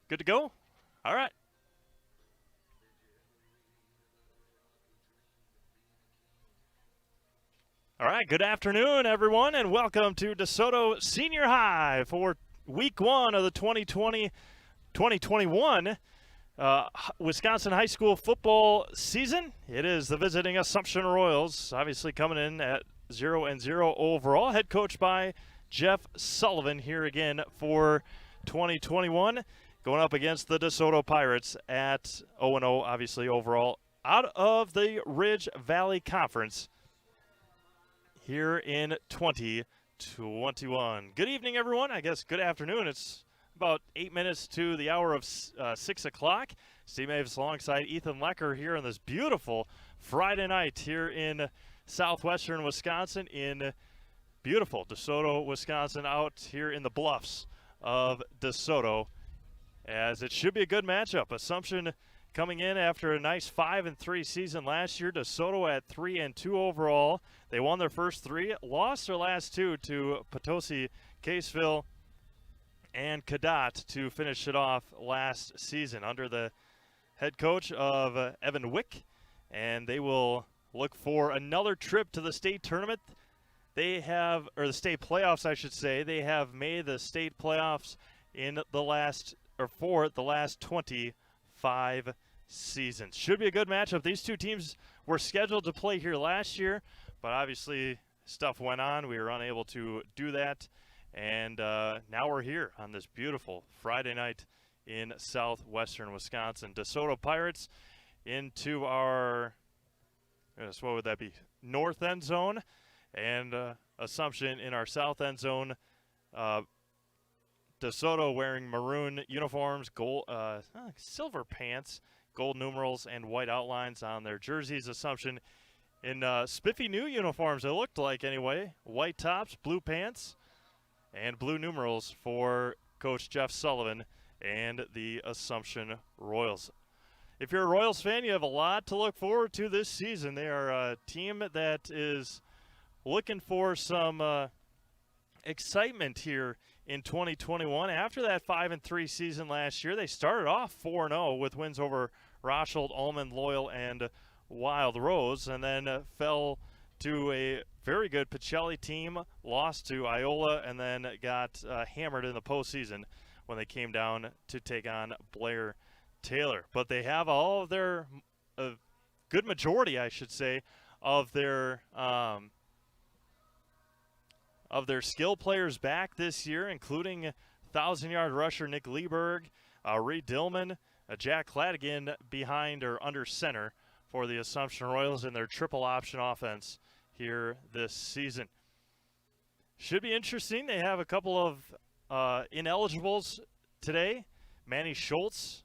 Good to go? All right. All right, good afternoon, everyone, and welcome to DeSoto Senior High for week one of the 2020-2021 Wisconsin high school football season. It is the visiting Assumption Royals, obviously coming in at 0-0 overall, head coached by Jeff Sullivan here again for 2021, going up against the DeSoto Pirates at 0-0, obviously overall, out of the Ridge Valley Conference here in 2021. Good evening, everyone. I guess good afternoon. It's about 8 minutes to the hour of 6 o'clock. Steve Mavis alongside Ethan Lecker here on this beautiful Friday night here in southwestern Wisconsin, in beautiful DeSoto, Wisconsin, out here in the bluffs of DeSoto, as it should be a good matchup. Assumption coming in after a nice 5-3 season last year. DeSoto at 3-2 overall. They won their first three, lost their last two to Potosi, Caseville, and Cadott to finish it off last season under the head coach of Evan Wick. And they will look for another trip to the state tournament. They have, or the state playoffs, I should say. They have made the state playoffs in the last, or for the last 25 seasons. Should be a good matchup. These two teams were scheduled to play here last year, but obviously stuff went on. We were unable to do that, and now we're here on this beautiful Friday night in southwestern Wisconsin. DeSoto Pirates into our, what would that be, north end zone, and Assumption in our south end zone. DeSoto wearing maroon uniforms, gold, silver pants, gold numerals, and white outlines on their jerseys. Assumption in spiffy new uniforms, it looked like anyway. White tops, blue pants, and blue numerals for Coach Jeff Sullivan and the Assumption Royals. If you're a Royals fan, you have a lot to look forward to this season. They are a team that is looking for some excitement here in 2021. After that 5-3 season last year, they started off 4-0 with wins over Rochold, Almond, Loyal, and Wild Rose, and then fell to a very good Pacelli team, lost to Iola, and then got hammered in the postseason when they came down to take on Blair Taylor. But they have all of their, good majority, I should say, of their skill players back this year, including 1,000-yard rusher Nick Lieberg, Reed Dillman, Jack Cladigan behind or under center for the Assumption Royals in their triple option offense here this season. Should be interesting. They have a couple of ineligibles today. Manny Schultz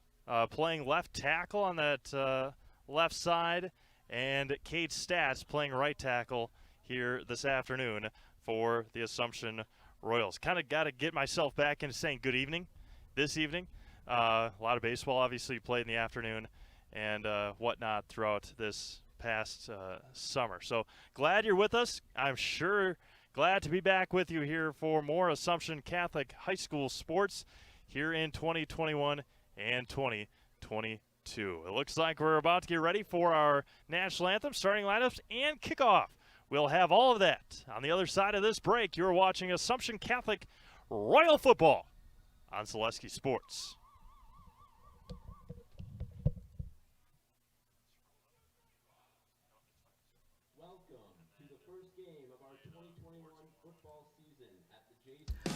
playing left tackle on that left side, and Cade Stats playing right tackle here this afternoon for the Assumption Royals. Kind of got to get myself back into saying good evening this evening. A lot of baseball obviously played in the afternoon and whatnot throughout this past summer. So glad you're with us. I'm sure glad to be back with you here for more Assumption Catholic High School sports here in 2021 and 2022. It looks like we're about to get ready for our national anthem, starting lineups, and kickoff. We'll have all of that on the other side of this break. You're watching Assumption Catholic Royal Football on Zaleski Sports.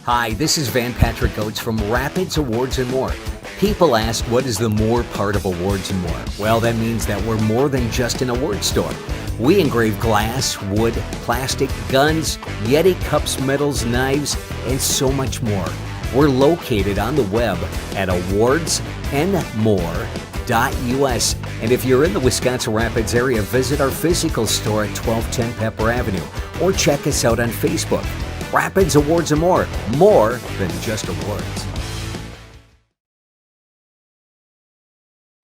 Hi, this is Van Patrick Oates from Rapids Awards and More. People ask, what is the more part of Awards and More? Well, that means that we're more than just an award store. We engrave glass, wood, plastic, guns, Yeti cups, medals, knives, and so much more. We're located on the web at awardsandmore.us. And if you're in the Wisconsin Rapids area, visit our physical store at 1210 Pepper Avenue or check us out on Facebook. Rapids Awards and More than just awards.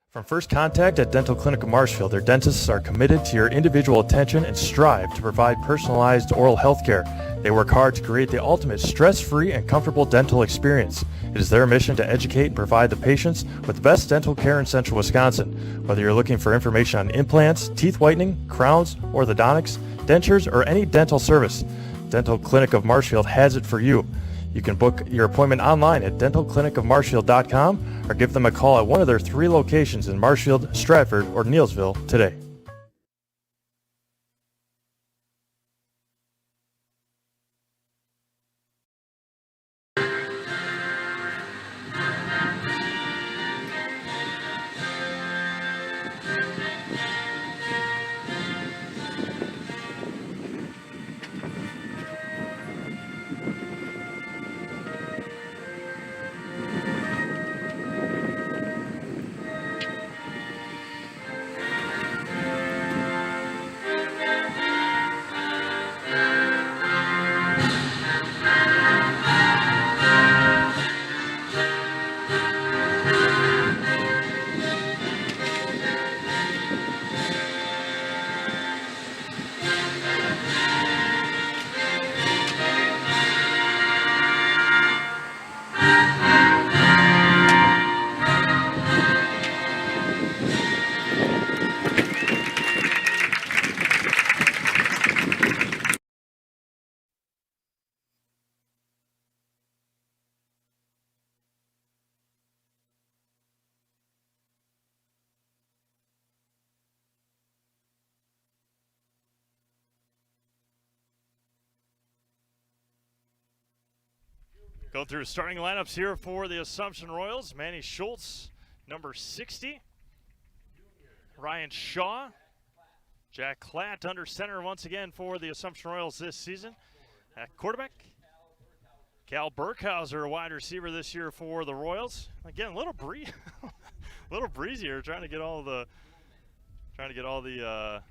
From First Contact at Dental Clinic of Marshfield, their dentists are committed to your individual attention and strive to provide personalized oral health care. They work hard to create the ultimate stress-free and comfortable dental experience. It is their mission to educate and provide the patients with the best dental care in Central Wisconsin. Whether you're looking for information on implants, teeth whitening, crowns, orthodontics, dentures, or any dental service, Dental Clinic of Marshfield has it for you. You can book your appointment online at dentalclinicofmarshfield.com or give them a call at one of their 3 locations in Marshfield, Stratford, or Neillsville today. Go through starting lineups here for the Assumption Royals. Manny Schultz, number 60. Ryan Shaw. Jack Klatt under center once again for the Assumption Royals this season. At quarterback, Cal Burkhauser, wide receiver this year for the Royals. Again, a little breezier, trying to get all the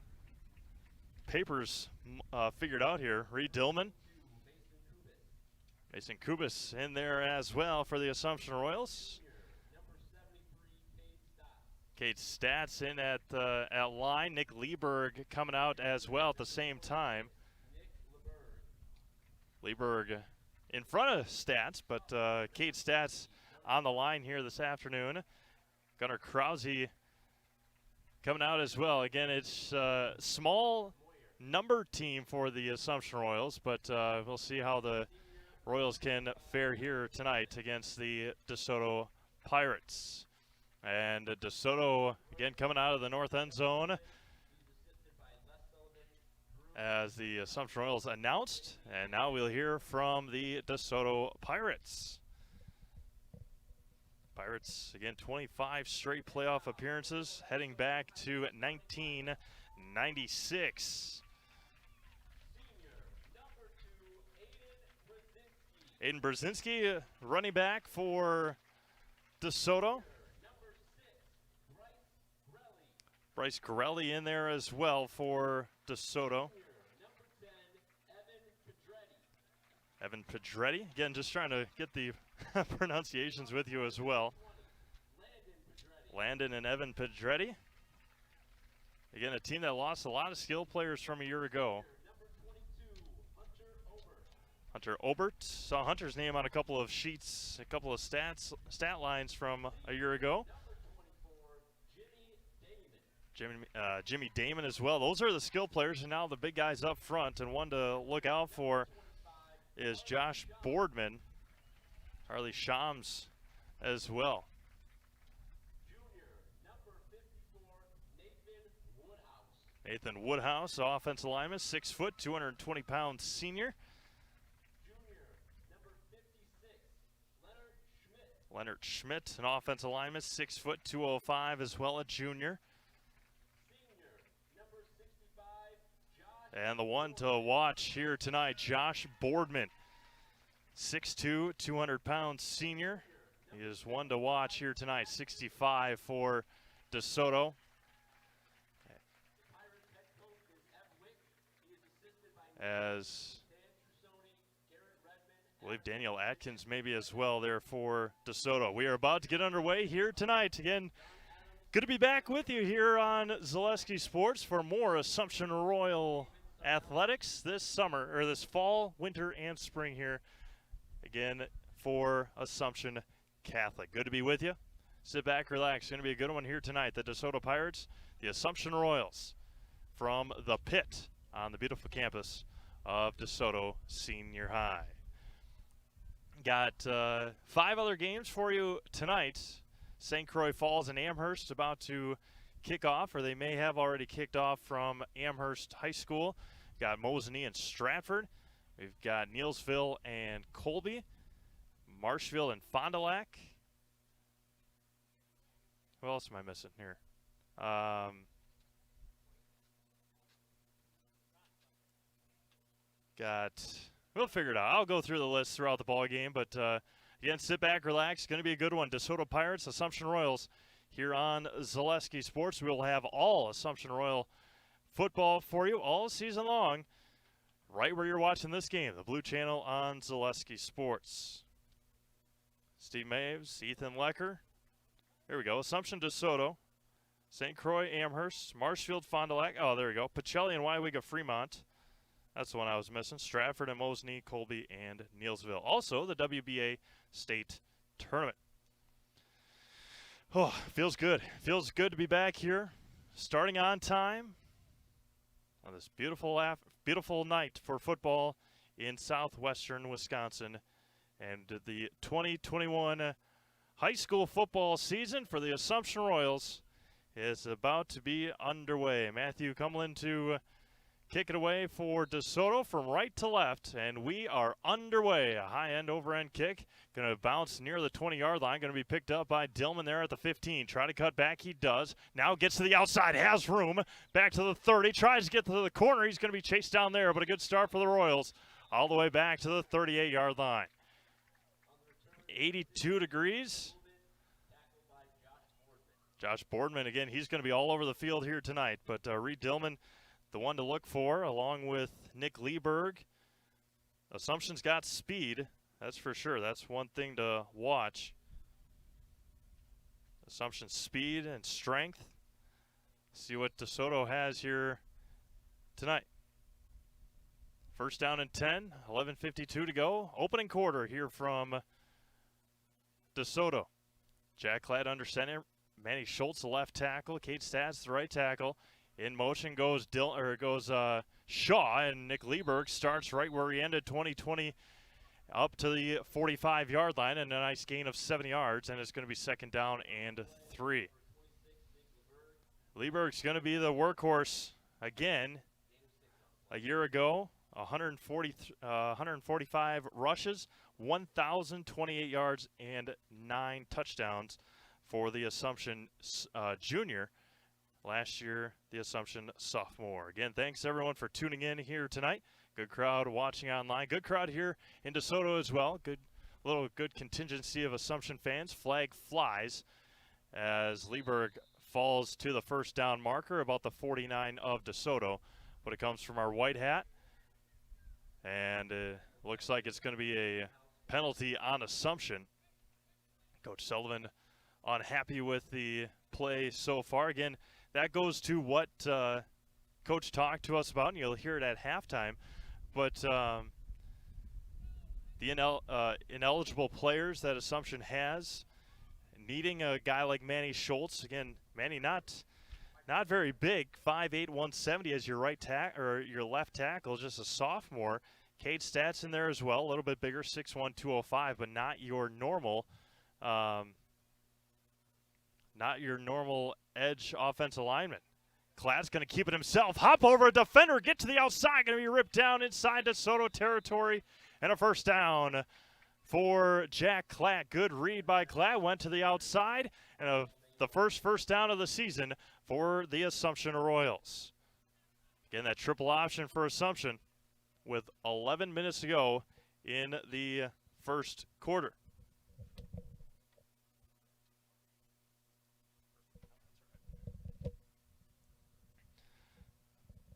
papers figured out here. Reed Dillman. Mason Kubis in there as well for the Assumption Royals. Cade Stats in at line. Nick Lieberg coming out as well at the same time. Lieberg in front of Stats, but Cade Stats on the line here this afternoon. Gunnar Krause coming out as well. Again, it's a small number team for the Assumption Royals, but we'll see how the Royals can fare here tonight against the DeSoto Pirates. And DeSoto, again, coming out of the north end zone as the Assumption Royals announced. And now we'll hear from the DeSoto Pirates. Pirates, again, 25 straight playoff appearances, heading back to 1996. Aiden Brzezinski, running back for DeSoto. Bryce Corelli in there as well for DeSoto. Evan Pedretti. Again, just trying to get the pronunciations with you as well. Landon and Evan Pedretti. Again, a team that lost a lot of skill players from a year ago. Hunter Obert. Saw Hunter's name on a couple of sheets, a couple of stat lines from a year ago. Jimmy Damon as well. Those are the skill players, and now the big guys up front. And one to look out for is Josh Boardman. Harley Shams as well. Nathan Woodhouse, offensive lineman, 6 foot, 220-pound senior. Leonard Schmidt, an offensive lineman, 6 foot, 205 as well, a junior. And the one to watch here tonight, Josh Boardman, 6'2", 200-pound senior. He is one to watch here tonight, 65 for DeSoto. As I believe Daniel Atkins maybe as well there for DeSoto. We are about to get underway here tonight. Again, good to be back with you here on Zaleski Sports for more Assumption Royal athletics this summer, or this fall, winter, and spring here, again, for Assumption Catholic. Good to be with you. Sit back, relax. It's going to be a good one here tonight. The DeSoto Pirates, the Assumption Royals from the Pit on the beautiful campus of DeSoto Senior High. Got 5 other games for you tonight. St. Croix Falls and Amherst about to kick off, or they may have already kicked off from Amherst High School. Got Mosinee and Stratford. We've got Neelsville and Colby. Marshville and Fond du Lac. Who else am I missing here? We'll figure it out. I'll go through the list throughout the ball game, but again, sit back, relax. It's going to be a good one. DeSoto Pirates, Assumption Royals here on Zaleski Sports. We'll have all Assumption Royal football for you all season long, right where you're watching this game, the Blue Channel on Zaleski Sports. Steve Maves, Ethan Lecker. Here we go. Assumption DeSoto, St. Croix Amherst, Marshfield Fond du Lac. Oh, there we go. Pacelli and Wywiga Fremont. That's the one I was missing. Stratford and Mosinee, Colby, and Neelsville. Also, the WBA State Tournament. Oh, feels good. Feels good to be back here, starting on time on this beautiful night for football in southwestern Wisconsin. And the 2021 high school football season for the Assumption Royals is about to be underway. Matthew Cumlin to kick it away for DeSoto from right to left, and we are underway. A high-end over-end kick. Going to bounce near the 20-yard line. Going to be picked up by Dillman there at the 15. Try to cut back. He does. Now gets to the outside. Has room. Back to the 30. Tries to get to the corner. He's going to be chased down there, but a good start for the Royals. All the way back to the 38-yard line. 82 degrees. Josh Boardman, again, he's going to be all over the field here tonight, but Reed Dillman, the one to look for, along with Nick Lieberg. Assumption's got speed, that's for sure. That's one thing to watch. Assumption's speed and strength. See what DeSoto has here tonight. First down and 10, 11:52 to go. Opening quarter here from DeSoto. Jack Cladd under center. Manny Schultz, the left tackle. Kate Stats, the right tackle. In motion goes Shaw, and Nick Lieberg starts right where he ended 2020 up to the 45-yard line, and a nice gain of 7 yards, and it's going to be second down and 3. Lieberg's going to be the workhorse again. A year ago, 145 rushes, 1,028 yards, and 9 touchdowns for the Assumption junior. Last year, the Assumption sophomore. Again, thanks everyone for tuning in here tonight. Good crowd watching online. Good crowd here in DeSoto as well. Good contingency of Assumption fans. Flag flies as Lieberg falls to the first down marker about the 49 of DeSoto. But it comes from our white hat. And it looks like it's going to be a penalty on Assumption. Coach Sullivan unhappy with the play so far. Again, that goes to what Coach talked to us about, and you'll hear it at halftime. But the ineligible players that Assumption has, needing a guy like Manny Schultz. Again, Manny not very big, 5'8", 170 as your your left tackle, just a sophomore. Cade Stats in there as well, a little bit bigger, 6'1", 205, but not your normal. Not your normal edge offensive lineman. Cladd's going to keep it himself. Hop over a defender. Get to the outside. Going to be ripped down inside DeSoto territory. And a first down for Jack Cladd. Good read by Cladd. Went to the outside. And the first down of the season for the Assumption Royals. Again, that triple option for Assumption with 11 minutes to go in the first quarter.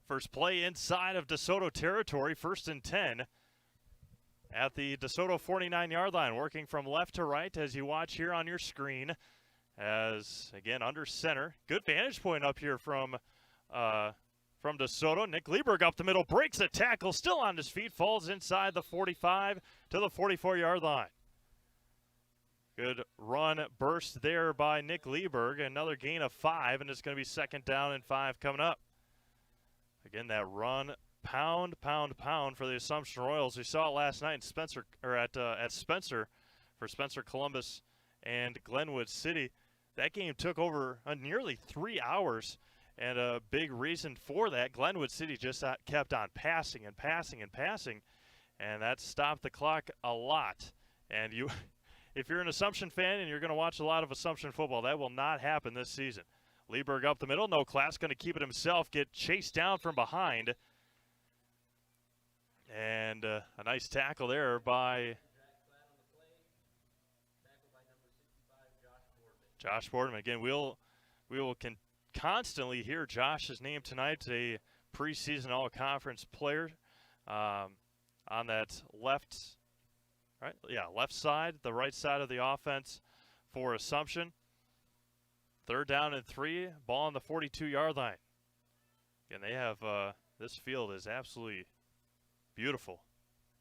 First play inside of DeSoto territory, 1st and 10 at the DeSoto 49-yard line, working from left to right as you watch here on your screen. As, again, under center. Good vantage point up here from from Soto. Nick Lieberg up the middle, breaks a tackle, still on his feet, falls inside the 45 to the 44-yard line. Good run burst there by Nick Lieberg. Another gain of 5, and it's going to be 2nd down and 5 coming up. Again, that run, pound for the Assumption Royals. We saw it last night in Spencer, or at Spencer, for Spencer Columbus and Glenwood City. That game took over nearly 3 hours, and a big reason for that, Glenwood City just kept on passing, and that stopped the clock a lot. And if you're an Assumption fan and you're going to watch a lot of Assumption football, that will not happen this season. Lieberg up the middle. No Class going to keep it himself. Get chased down from behind. And a nice tackle there by Josh Boardman. Again, we will constantly hear Josh's name tonight. A preseason all-conference player on that left side, the right side of the offense for Assumption. 3rd down and 3, ball on the 42-yard line. Again, they have this field is absolutely beautiful,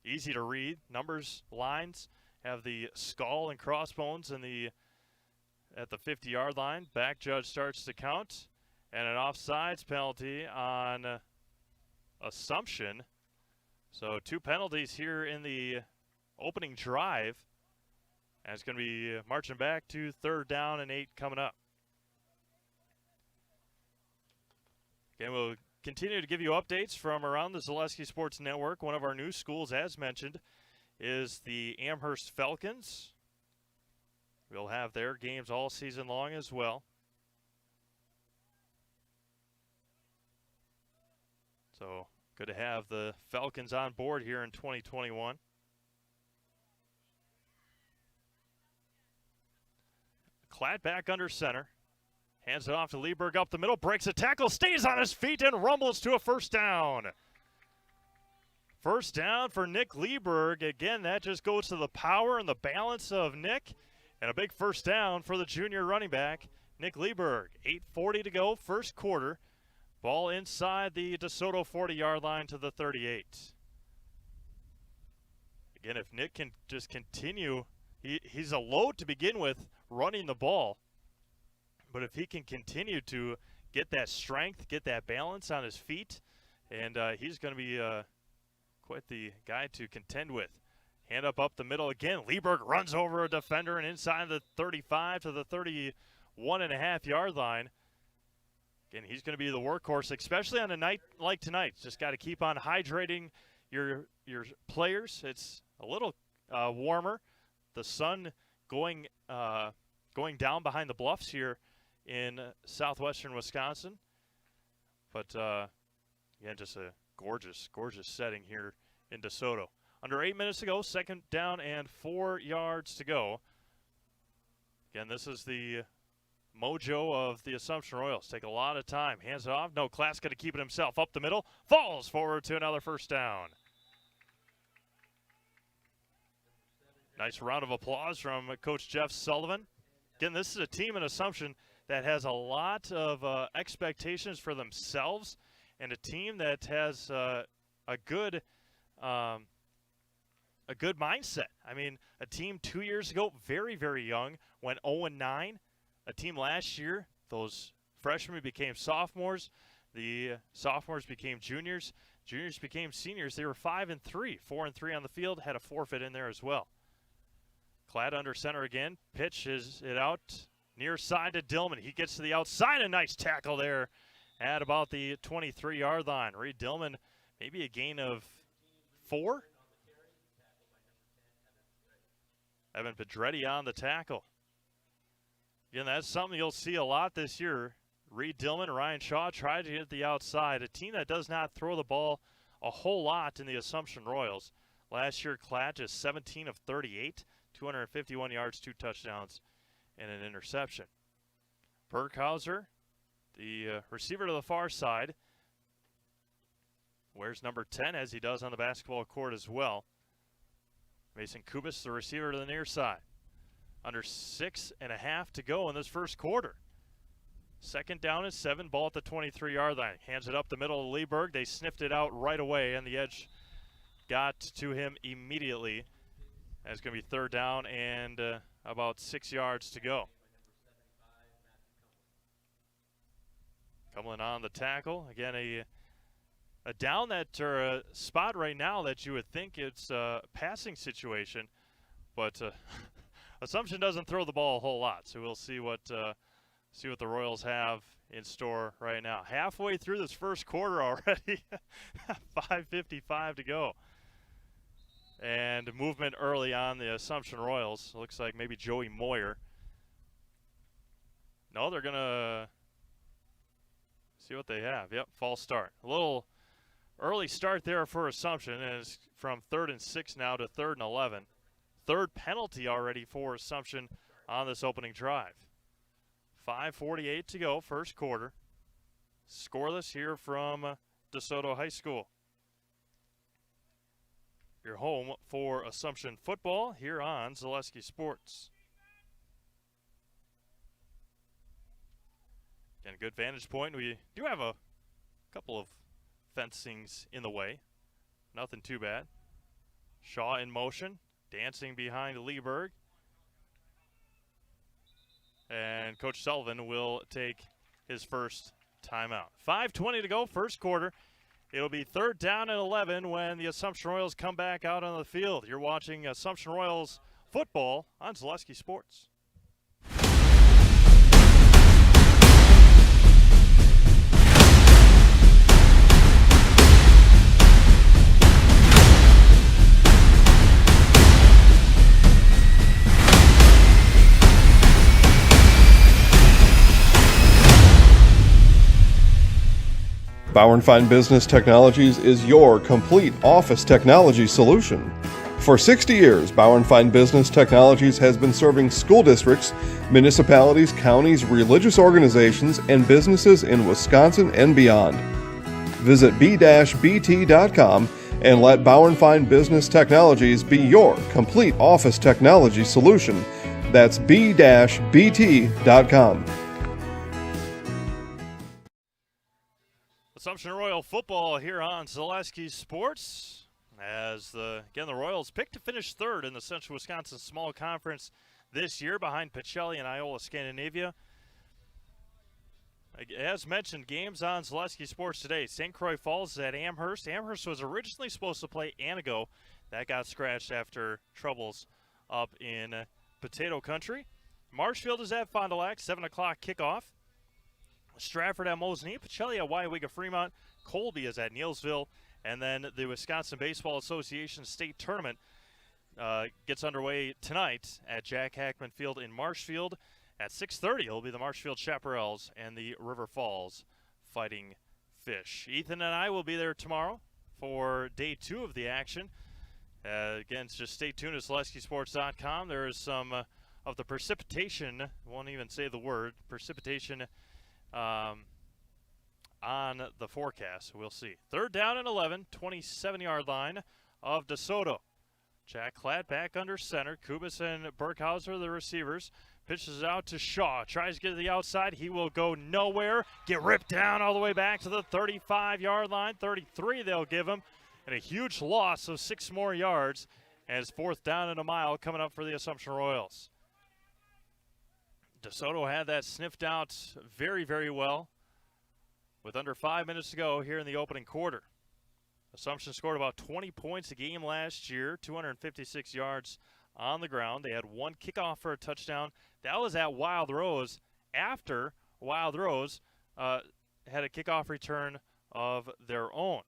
easy to read. Numbers, lines have the skull and crossbones at the 50-yard line. Back judge starts to count, and an offsides penalty on Assumption. So 2 penalties here in the opening drive, and it's going to be marching back to 3rd down and 8 coming up. Again, we'll continue to give you updates from around the Zaleski Sports Network. One of our new schools, as mentioned, is the Amherst Falcons. We'll have their games all season long as well. So good to have the Falcons on board here in 2021. Klatt back under center. Hands it off to Lieberg up the middle, breaks a tackle, stays on his feet, and rumbles to a 1st down. 1st down for Nick Lieberg. Again, that just goes to the power and the balance of Nick. And a big 1st down for the junior running back, Nick Lieberg. 8:40 to go, 1st quarter. Ball inside the DeSoto 40-yard line to the 38. Again, if Nick can just continue, he's a load to begin with running the ball. But if he can continue to get that strength, get that balance on his feet, and he's going to be quite the guy to contend with. Hand up the middle again. Lieberg runs over a defender and inside the 35 to the 31.5-yard line. Again, he's going to be the workhorse, especially on a night like tonight. Just got to keep on hydrating your players. It's a little warmer. The sun going down behind the bluffs here in southwestern Wisconsin. But, again, just a gorgeous setting here in DeSoto. Under 8 minutes to go, 2nd down and 4 yards to go. Again, this is the mojo of the Assumption Royals. Take a lot of time. Hands it off. No, Class going to keep it himself up the middle. Falls forward to another 1st down. Nice round of applause from Coach Jeff Sullivan. Again, this is a team in Assumption that has a lot of expectations for themselves, and a team that has a good mindset. I mean, a team 2 years ago, very, very young, went 0-9. A team last year, those freshmen became sophomores. The sophomores became juniors. Juniors became seniors. They were 5-3, 4-3 on the field, had a forfeit in there as well. Klatt under center again, pitches it out near side to Dillman. He gets to the outside, a nice tackle there at about the 23-yard line. Reed Dillman, maybe a gain of 4. Evan Pedretti on the tackle. Again, that's something you'll see a lot this year. Reed Dillman, Ryan Shaw tried to hit the outside. A team that does not throw the ball a whole lot in the Assumption Royals. Last year, Klatt is 17 of 38, 251 yards, 2 touchdowns, and an interception. Berghauser, the receiver to the far side, wears number 10 as he does on the basketball court as well. Mason Kubis, the receiver to the near side. Under 6.5 to go in this 1st quarter. Second down and 7, ball at the 23-yard line. Hands it up the middle of Lieberg. They sniffed it out right away, and the edge got to him immediately. And it's going to be third down and about 6 yards to go. Cumberland on the tackle. Again, a down that, or a spot right now that you would think it's a passing situation, but Assumption doesn't throw the ball a whole lot, so we'll see what the Royals have in store right now. Halfway through this first quarter already, 5:55 to go. And movement early on the Assumption Royals. Looks like maybe Joey Moyer. No, they're going to see what they have. Yep, false start. A little early start there for Assumption, and it's from 3rd and 6 now to 3rd and 11. Third penalty already for Assumption on this opening drive. 5:48 to go, first quarter. Scoreless here from DeSoto High School. Your home for Assumption football here on Zaleski Sports. Again, a good vantage point. We do have a couple of fencings in the way. Nothing too bad. Shaw in motion, dancing behind Lieberg. And Coach Sullivan will take his first timeout. 5:20 to go, first quarter. It'll be third down and 11 when the Assumption Royals come back out on the field. You're watching Assumption Royals football on Zaleski Sports. Bauer & Fine Business Technologies is your complete office technology solution. For 60 years, Bauer & Fine Business Technologies has been serving school districts, municipalities, counties, religious organizations, and businesses in Wisconsin and beyond. Visit b-bt.com and let Bauer & Fine Business Technologies be your complete office technology solution. That's b-bt.com. Assumption Royal football here on Zaleski Sports, as the Royals picked to finish third in the Central Wisconsin Small Conference this year behind Pacelli and Iola Scandinavia. As mentioned, games on Zaleski Sports today. St. Croix Falls is at Amherst. Amherst was originally supposed to play Anago. That got scratched after troubles up in Potato Country. Marshfield is at Fond du Lac, 7 o'clock kickoff. Stratford at Mosinee, Pacelli at Waiwega Fremont, Colby is at Neilsville, and then the Wisconsin Baseball Association State Tournament gets underway tonight at Jack Hackman Field in Marshfield. At 6:30, it'll be the Marshfield Chaparrals and the River Falls Fighting Fish. Ethan and I will be there tomorrow for day 2 of the action. Again, just stay tuned to ZaleskiSports.com. There is some of the precipitation, won't even say the word, precipitation on the forecast. We'll see. Third down and 11, 27-yard line of DeSoto. Jack Klatt back under center. Kubas and Berghauser, the receivers. Pitches it out to Shaw. Tries to get to the outside. He will go nowhere. Get ripped down all the way back to the 35-yard line. 33 they'll give him. And a huge loss of 6 more yards. And it's fourth down and a mile coming up for the Assumption Royals. DeSoto had that sniffed out very, very well with under 5 minutes to go here in the opening quarter. Assumption scored about 20 points a game last year, 256 yards on the ground. They had one kickoff for a touchdown. That was at Wild Rose after Wild Rose had a kickoff return of their own.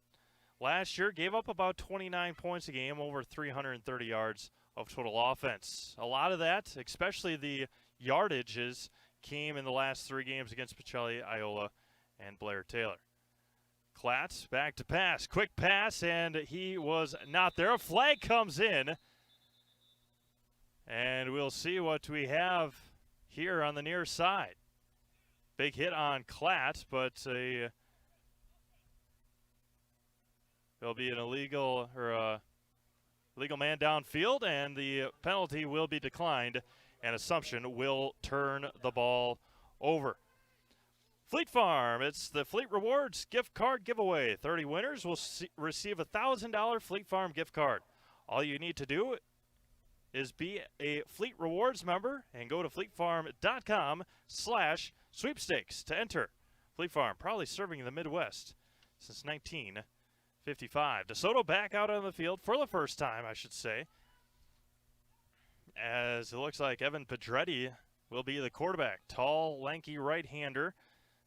Last year gave up about 29 points a game, over 330 yards of total offense. A lot of that, especially the yardages, came in the last 3 games against Pacelli, Iola, and Blair Taylor. Klatt back to pass. Quick pass, and he was not there. A flag comes in. And we'll see what we have here on the near side. Big hit on Klatt, but there'll be an illegal man downfield, and the penalty will be declined, and Assumption will turn the ball over. Fleet Farm, it's the Fleet Rewards gift card giveaway. 30 winners will receive a $1,000 Fleet Farm gift card. All you need to do is be a Fleet Rewards member and go to fleetfarm.com/sweepstakes to enter. Fleet Farm, proudly serving the Midwest since 1955. DeSoto back out on the field for the first time, I should say, as it looks like Evan Pedretti will be the quarterback. Tall, lanky right-hander,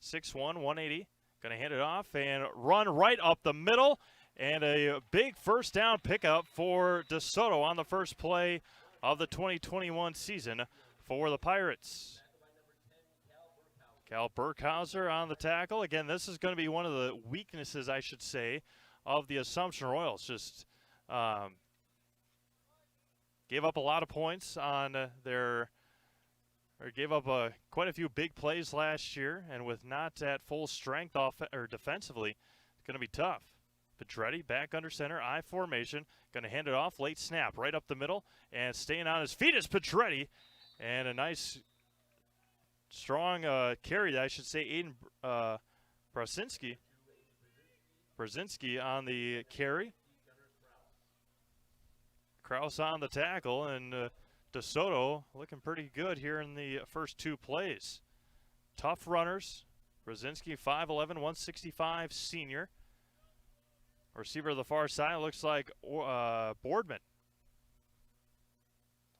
6'1", 180. Going to hand it off and run right up the middle. And a big first down pickup for DeSoto on the first play of the 2021 season for the Pirates. Cal Burkhauser on the tackle. Again, this is going to be one of the weaknesses, I should say, of the Assumption Royals. Just gave up a lot of points on gave up quite a few big plays last year, and with not at full strength defensively, it's going to be tough. Pedretti back under center, I formation, going to hand it off, late snap, right up the middle, and staying on his feet is Pedretti, and a nice, strong carry, I should say, Aiden Brzezinski on the carry. Kraus on the tackle, and DeSoto looking pretty good here in the first two plays. Tough runners. Brzezinski, 5'11", 165 senior. Receiver of the far side looks like Boardman.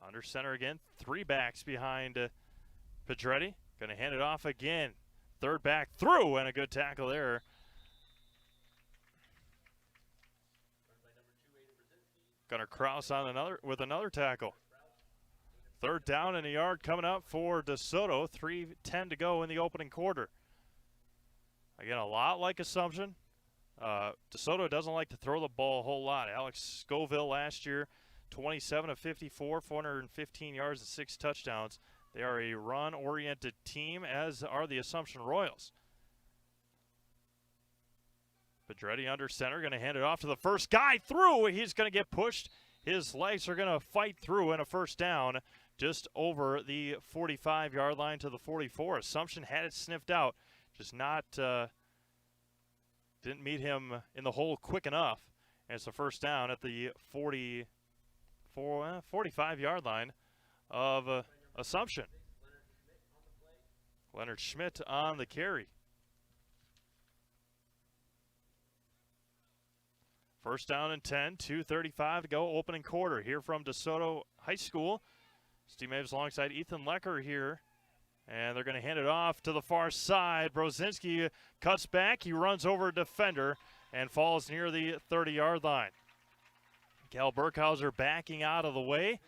Under center again, three backs behind Pedretti. Going to hand it off again. Third back through, and a good tackle there. Gunnar Kraus on another tackle. Third down and a yard coming up for DeSoto. 3:10 to go in the opening quarter. Again, a lot like Assumption. DeSoto doesn't like to throw the ball a whole lot. Alex Scoville last year, 27 of 54, 415 yards and 6 touchdowns. They are a run-oriented team, as are the Assumption Royals. Pedretti under center, going to hand it off to the first guy through. He's going to get pushed. His legs are going to fight through, and a first down just over the 45-yard line to the 44. Assumption had it sniffed out, just not didn't meet him in the hole quick enough. And it's a first down at the 45-yard line of Assumption. Leonard Schmidt on the carry. First down and 10, 2:35 to go, opening quarter here from DeSoto High School. Steve Maves alongside Ethan Lecker here. And they're going to hand it off to the far side. Brzezinski cuts back. He runs over a defender and falls near the 30-yard line. Cal Burkhauser backing out of the way.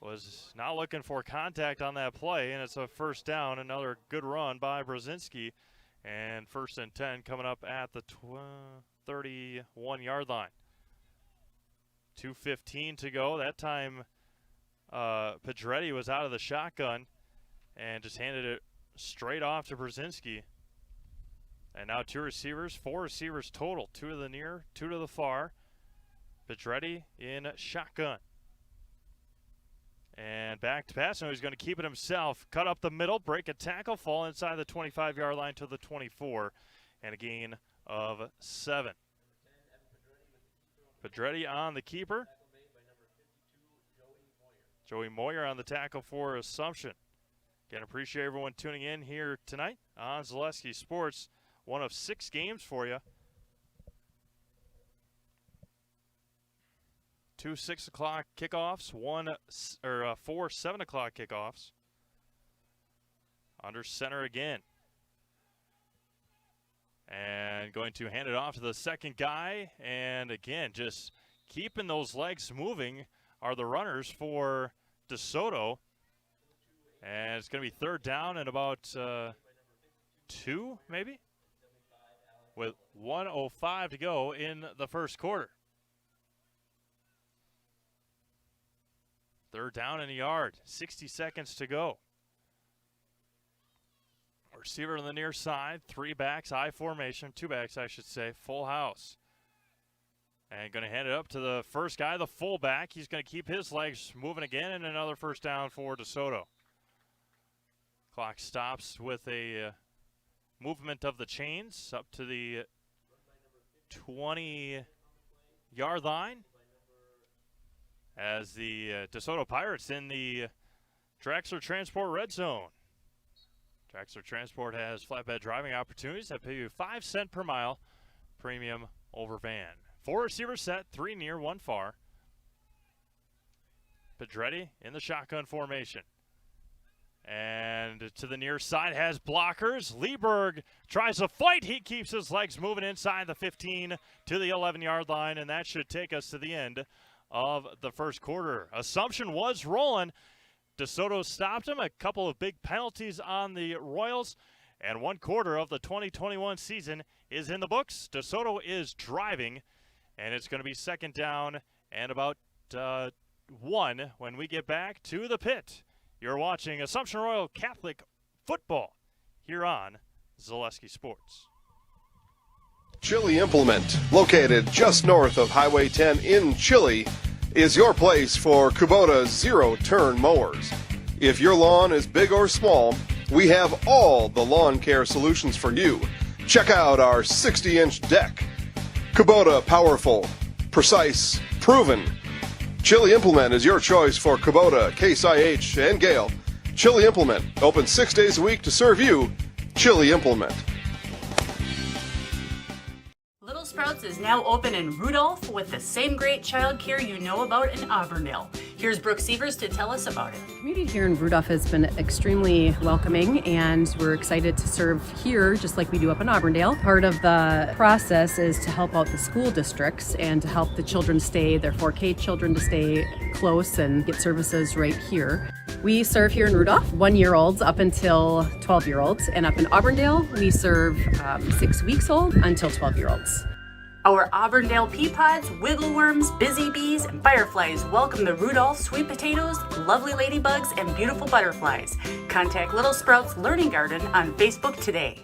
Was not looking for contact on that play, and it's a first down. Another good run by Brzezinski. And first and 10 coming up at the 31-yard line. 2:15 to go. That time Pedretti was out of the shotgun and just handed it straight off to Brzezinski. And now four receivers total. 2 to the near, 2 to the far. Pedretti in shotgun. And back to pass. Now he's going to keep it himself. Cut up the middle, break a tackle, fall inside the 25-yard line to the 24. And a gain of 7. Pedretti on the keeper. Joey Moyer on the tackle for Assumption. Again, appreciate everyone tuning in here tonight on Zaleski Sports. One of 6 games for you. 2 6 o'clock kickoffs, 4 7 o'clock kickoffs. Under center again. And going to hand it off to the second guy. And again, just keeping those legs moving are the runners for DeSoto. And it's going to be third down and about 2, maybe? With 1:05 to go in the first quarter. Third down and a yard. 60 seconds to go. Receiver on the near side. 3 backs, I formation. 2 backs, I should say. Full house. And going to hand it up to the first guy, the fullback. He's going to keep his legs moving again, and another first down for DeSoto. Clock stops with a movement of the chains up to the 20-yard line as the DeSoto Pirates in the Traxler Transport red zone. Traxler Transport has flatbed driving opportunities that pay you 5 cents per mile premium over van. 4 receivers set, 3 near, 1 far. Pedretti in the shotgun formation. And to the near side has blockers. Lieberg tries to fight. He keeps his legs moving inside the 15 to the 11-yard line, and that should take us to the end of the first quarter. Assumption was rolling. DeSoto stopped him. A couple of big penalties on the Royals, and 1 quarter of the 2021 season is in the books. DeSoto is driving, and it's going to be second down and about 1 when we get back to the pit. You're watching Assumption Royal Catholic football here on Zaleski Sports. Chili Implement, located just north of Highway 10 in Chili, is your place for Kubota zero-turn mowers. If your lawn is big or small, we have all the lawn care solutions for you. Check out our 60-inch deck. Kubota powerful, precise, proven. Chili Implement is your choice for Kubota, Case IH, and Gale. Chili Implement, open 6 days a week to serve you. Chili Implement. Little Sprouts is now open in Rudolph with the same great childcare you know about in Auburndale. Here's Brooke Sievers to tell us about it. The community here in Rudolph has been extremely welcoming, and we're excited to serve here just like we do up in Auburndale. Part of the process is to help out the school districts and to help the children stay, their 4K children to stay close and get services right here. We serve here in Rudolph 1-year-olds up until 12-year-olds, and up in Auburndale we serve 6 weeks old until 12-year-olds. Our Auburndale pea pods, wiggle worms, busy bees, and fireflies welcome the Rudolph sweet potatoes, lovely ladybugs, and beautiful butterflies. Contact Little Sprouts Learning Garden on Facebook today.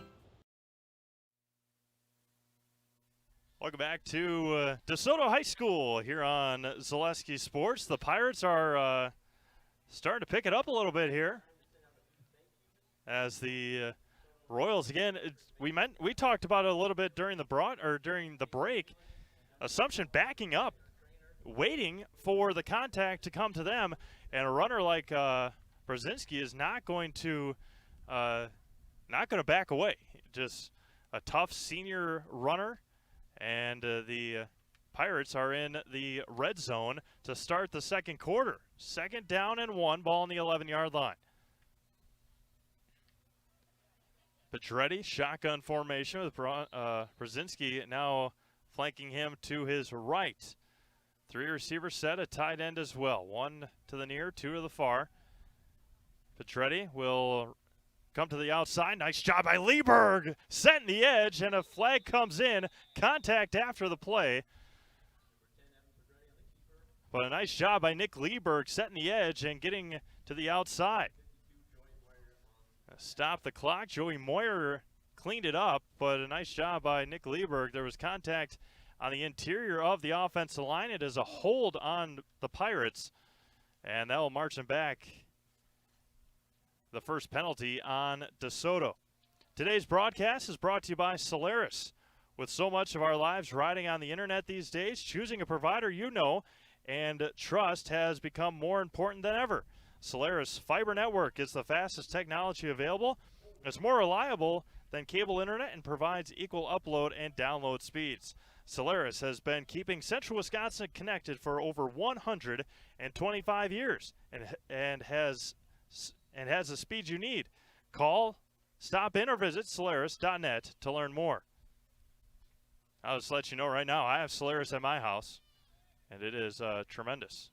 Welcome back to DeSoto High School here on Zaleski Sports. The Pirates are starting to pick it up a little bit here as the Royals again. We talked about it a little bit during the break. Assumption backing up, waiting for the contact to come to them, and a runner like Brzezinski is not going to back away. Just a tough senior runner, and the Pirates are in the red zone to start the second quarter. Second down and 1, ball on the 11-yard line. Pedretti, shotgun formation with Brzezinski now flanking him to his right. 3 receiver set, a tight end as well. 1 to the near, 2 to the far. Pedretti will come to the outside. Nice job by Lieberg, setting the edge, and a flag comes in. Contact after the play. But a nice job by Nick Lieberg setting the edge and getting to the outside. Stop the clock. Joey Moyer cleaned it up, but a nice job by Nick Lieberg. There was contact on the interior of the offensive line. It is a hold on the Pirates, and that will march them back. The first penalty on DeSoto. Today's broadcast is brought to you by Solaris. With so much of our lives riding on the internet these days, choosing a provider you know and trust has become more important than ever. Solaris Fiber Network is the fastest technology available. It's more reliable than cable internet and provides equal upload and download speeds. Solaris has been keeping Central Wisconsin connected for over 125 years and has the speed you need. Call, stop in, or visit Solaris.net to learn more. I'll just let you know right now, I have Solaris at my house, and it is tremendous.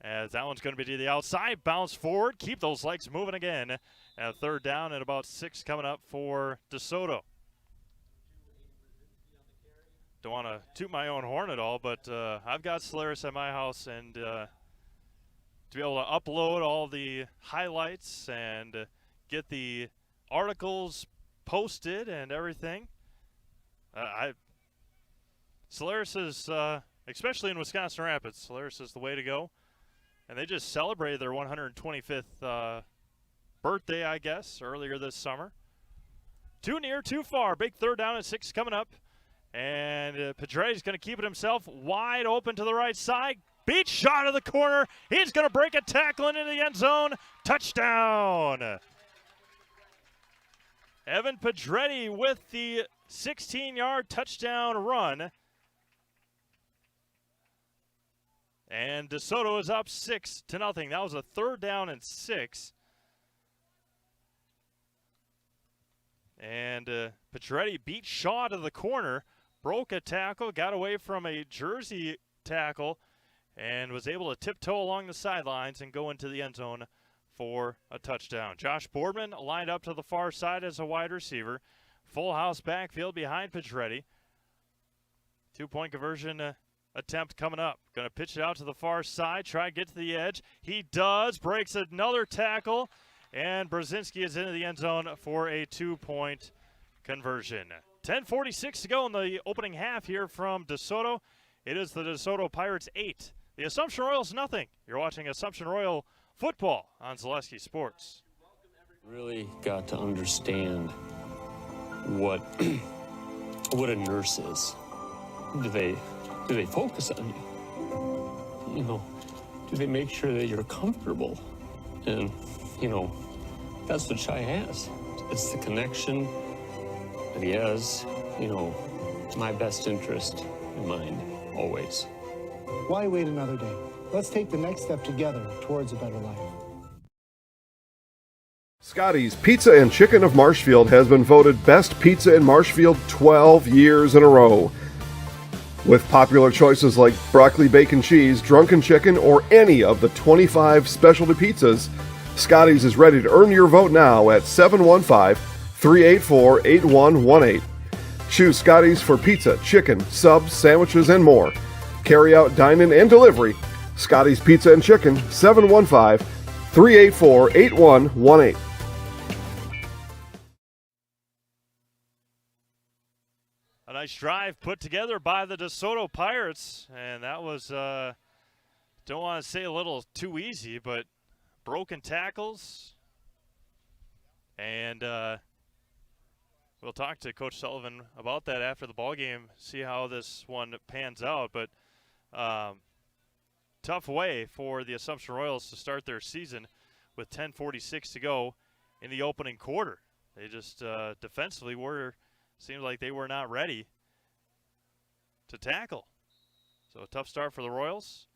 As that one's going to be to the outside, bounce forward, keep those legs moving again. And third down and about 6 coming up for DeSoto. Don't want to toot my own horn at all, but I've got Solaris at my house, and to be able to upload all the highlights and get the articles posted and everything, Solaris is, especially in Wisconsin Rapids, Solaris is the way to go. And they just celebrated their 125th birthday, I guess, earlier this summer. Too near, too far. Big third down and 6 coming up. And Pedretti's going to keep it himself wide open to the right side. Beat shot of the corner. He's going to break a tackle into the end zone. Touchdown. Evan Pedretti with the 16-yard touchdown run. And DeSoto is up 6-0. That was a third down and 6. And Pedretti beat Shaw to the corner, broke a tackle, got away from a Jersey tackle, and was able to tiptoe along the sidelines and go into the end zone for a touchdown. Josh Boardman lined up to the far side as a wide receiver. Full house backfield behind Pedretti. 2-point conversion attempt coming up. Going to pitch it out to the far side, try to get to the edge. He does, breaks another tackle, and Brzezinski is into the end zone for a 2-point conversion. 10:46 to go in the opening half here from DeSoto. It is the DeSoto Pirates 8, the Assumption Royals nothing. You're watching Assumption Royal football on Zaleski Sports. Really got to understand what what a nurse is. Do they focus on you? You know, do they make sure that you're comfortable? And you know, that's what Shai has. It's the connection that he has. You know, my best interest in mind always. Why wait another day? Let's take the next step together towards a better life. Scotty's Pizza and Chicken of Marshfield has been voted Best Pizza in Marshfield 12 years in a row. With popular choices like broccoli, bacon, cheese, drunken chicken, or any of the 25 specialty pizzas, Scotty's is ready to earn your vote now at 715-384-8118. Choose Scotty's for pizza, chicken, subs, sandwiches, and more. Carry out, dine-in, and delivery. Scotty's Pizza and Chicken, 715-384-8118. A nice drive put together by the DeSoto Pirates, and that was, don't want to say a little too easy, but broken tackles. And we'll talk to Coach Sullivan about that after the ball game, see how this one pans out. But tough way for the Assumption Royals to start their season with 10:46 to go in the opening quarter. They just defensively seemed like they were not ready to tackle. So a tough start for the Royals.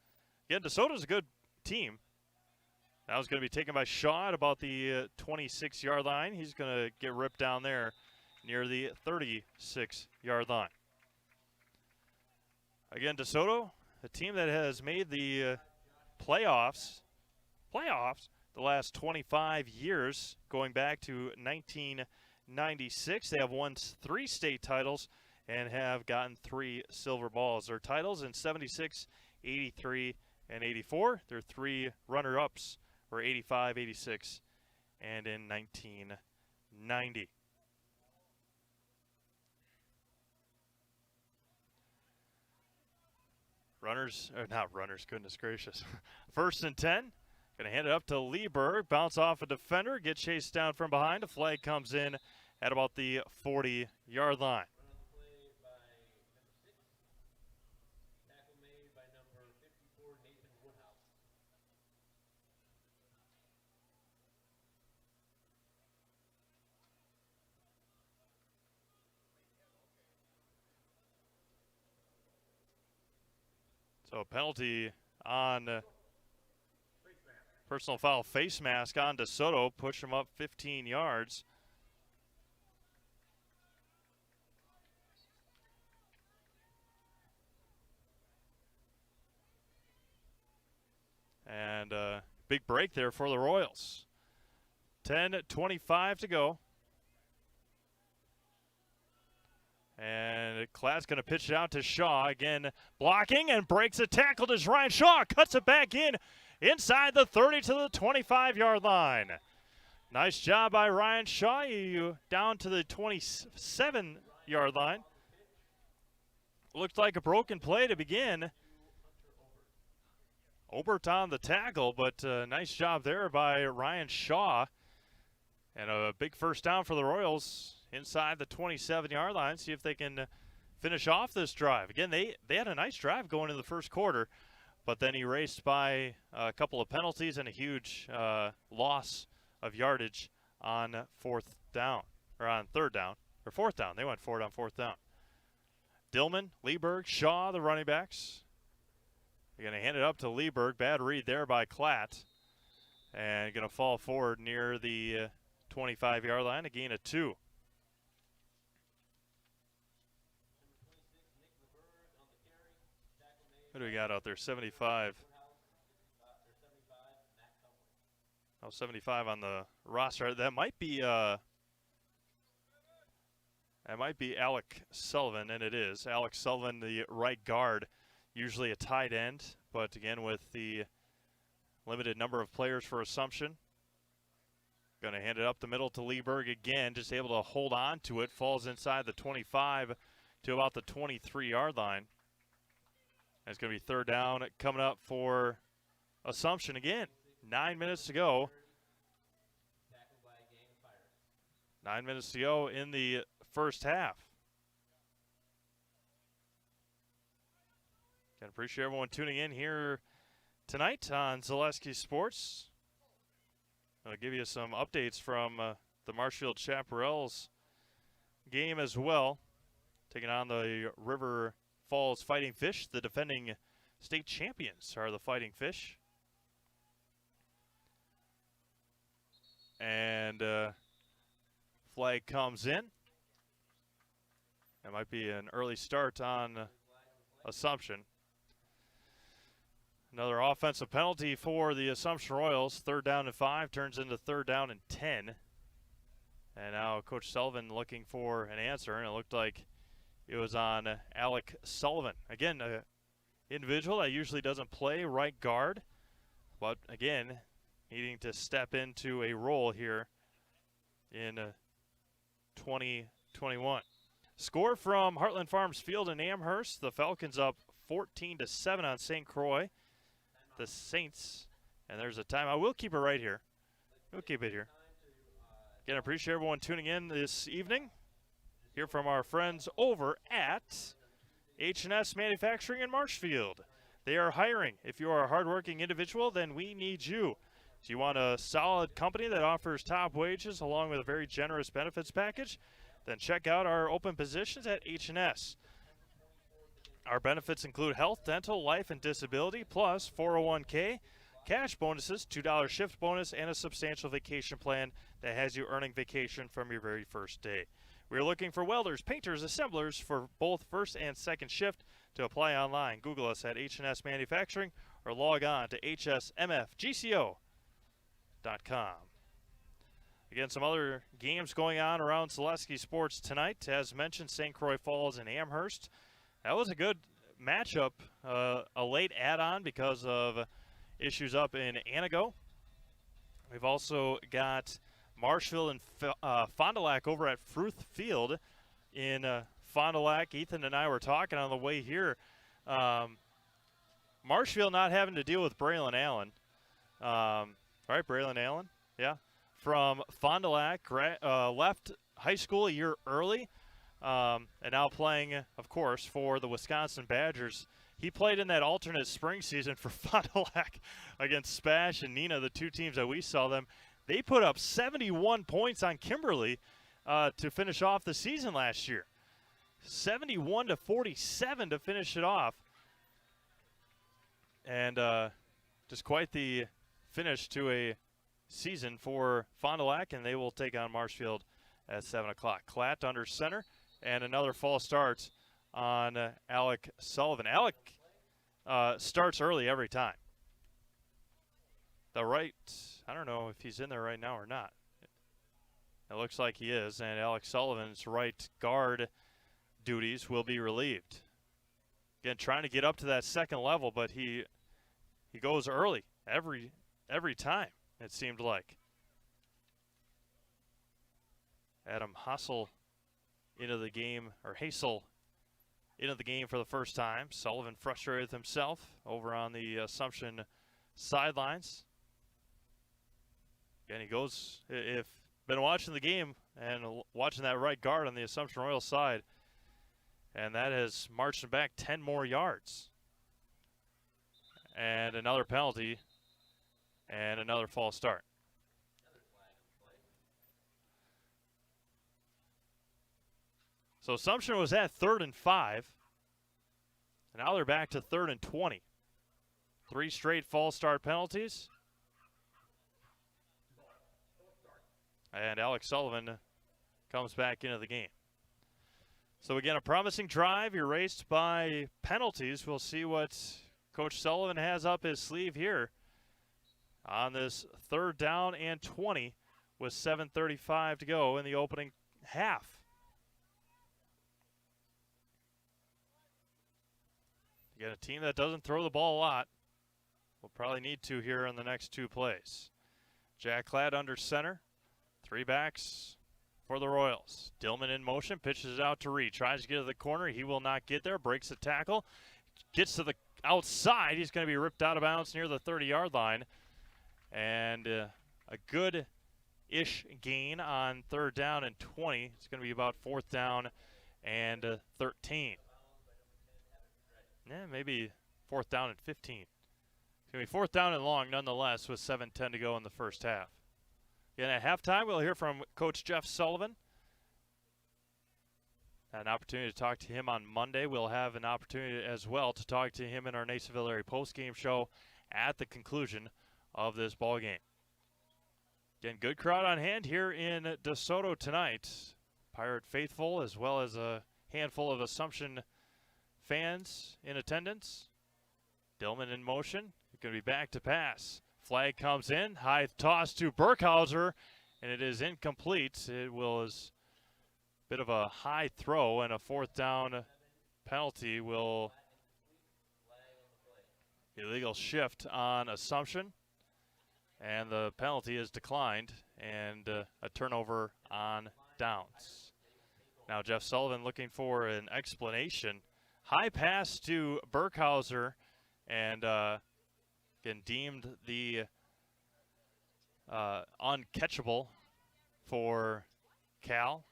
Again, DeSoto's a good team. That was going to be taken by Shaw at about the 26-yard line. He's going to get ripped down there near the 36-yard line. Again, DeSoto, a team that has made the playoffs the last 25 years, going back to 1996. They have won 3 state titles and have gotten 3 silver balls. Their titles in 76, 83, and 84. Their 3 runner-ups were 85, 86, and in 1990. Goodness gracious. 1st and 10. Going to hand it up to Lieberg. Bounce off a defender. Get chased down from behind. A flag comes in at about the 40-yard line. So penalty on personal foul face mask on DeSoto. Push him up 15 yards. And big break there for the Royals. 10:25 to go. And Klatt's going to pitch it out to Shaw. Again, blocking and breaks a tackle to Ryan Shaw. Cuts it back in inside the 30 to the 25-yard line. Nice job by Ryan Shaw. You down to the 27-yard line. Looked like a broken play to begin. Obert on the tackle, but nice job there by Ryan Shaw. And a big first down for the Royals. inside the 27-yard line, see if they can finish off this drive. Again, they had a nice drive going in the first quarter, but then erased by a couple of penalties and a huge loss of yardage on fourth down, or on third down, or fourth down. They went for it on fourth down. Dillman, Lieberg, Shaw, the running backs. They're going to hand it up to Lieberg. Bad read there by Klatt. And going to fall forward near the 25-yard line, a gain of 2. What do we got out there? 75. Oh, 75 on the roster. That might be Alec Sullivan, and it is. Alex Sullivan, the right guard, usually a tight end, but again with the limited number of players for Assumption. Going to hand it up the middle to Lieberg again, just able to hold on to it. Falls inside the 25 to about the 23-yard line. And it's going to be third down coming up for Assumption again. 9 minutes to go. 9 minutes to go in the first half. Can appreciate everyone tuning in here tonight on Zaleski Sports. I'll give you some updates from the Marshfield Chaparrals game as well. Taking on the River Falls Fighting Fish. The defending state champions are the Fighting Fish. And flag comes in. That might be an early start on Assumption. Another offensive penalty for the Assumption Royals. 3rd down and 5 turns into 3rd down and 10. And now Coach Sullivan looking for an answer, and it looked like it was on Alec Sullivan. Again, an individual that usually doesn't play right guard, but again, needing to step into a role here in 2021. Score from Heartland Farms Field in Amherst. The Falcons up 14-7 on St. Croix. The Saints, and there's a timeout. We'll keep it right here. We'll keep it here. Again, I appreciate everyone tuning in this evening. Hear from our friends over at H&S Manufacturing in Marshfield. They are hiring. If you are a hardworking individual, then we need you. Do you want a solid company that offers top wages along with a very generous benefits package? Then check out our open positions at H&S. Our benefits include health, dental, life, and disability, plus 401k, cash bonuses, $2 shift bonus, and a substantial vacation plan that has you earning vacation from your very first day. We are looking for welders, painters, assemblers for both first and second shift. To apply online, Google us at H&S Manufacturing or log on to hsmfgco.com. Again, some other games going on around Zaleski Sports tonight. As mentioned, St. Croix Falls and Amherst. That was a good matchup, a late add-on because of issues up in Anago. We've also got Marshfield and Fond du Lac over at Fruth Field in Fond du Lac. Ethan and I were talking on the way here. Marshfield not having to deal with Braylon Allen. Right, Braylon Allen? Yeah. From Fond du Lac, left high school a year early. And now playing, of course, for the Wisconsin Badgers. He played in that alternate spring season for Fond du Lac against Spash and Nina, the two teams that we saw them. They put up 71 points on Kimberly to finish off the season last year. 71-47 to finish it off. And just quite the finish to a season for Fond du Lac, and they will take on Marshfield at 7 o'clock. Klatt under center. And another false start on Alec Sullivan. Alec starts early every time. The right, I don't know if he's in there right now or not. It looks like he is, and Alec Sullivan's right guard duties will be relieved. Again, trying to get up to that second level, but he goes early every time, it seemed like. Adam Hassel into the game, or Hasel into the game for the first time. Sullivan frustrated with himself over on the Assumption sidelines. And he goes, if been watching the game and watching that right guard on the Assumption Royal side. And that has marched him back 10 more yards. And another penalty and another false start. So Assumption was at 3rd and 5. And now they're back to 3rd and 20. 3 straight false start penalties. And Alex Sullivan comes back into the game. So again, a promising drive erased by penalties. We'll see what Coach Sullivan has up his sleeve here on this 3rd down and 20 with 7:35 to go in the opening half. Again, a team that doesn't throw the ball a lot. We'll probably need to here in the next 2 plays. Jack Cladd under center. 3 backs for the Royals. Dillman in motion, pitches it out to Reed. Tries to get to the corner. He will not get there. Breaks the tackle. Gets to the outside. He's going to be ripped out of bounds near the 30-yard line. And a good-ish gain on 3rd down and 20. It's going to be about 4th down and 13. Yeah, maybe 4th down and 15. It's going to be 4th down and long nonetheless with 7:10 to go in the first half. Again, at halftime, we'll hear from Coach Jeff Sullivan. Had an opportunity to talk to him on Monday. We'll have an opportunity as well to talk to him in our Nasonville area postgame show at the conclusion of this ball game. Again, good crowd on hand here in DeSoto tonight. Pirate faithful as well as a handful of Assumption fans in attendance. Dillman in motion. Going to be back to pass. Flag comes in. High toss to Burkhauser, and it is incomplete. It was a bit of a high throw, and a 4th down penalty will illegal shift on Assumption, and the penalty is declined, and a turnover on downs. Now Jeff Sullivan looking for an explanation. High pass to Burkhauser, and again deemed the uncatchable for Cal.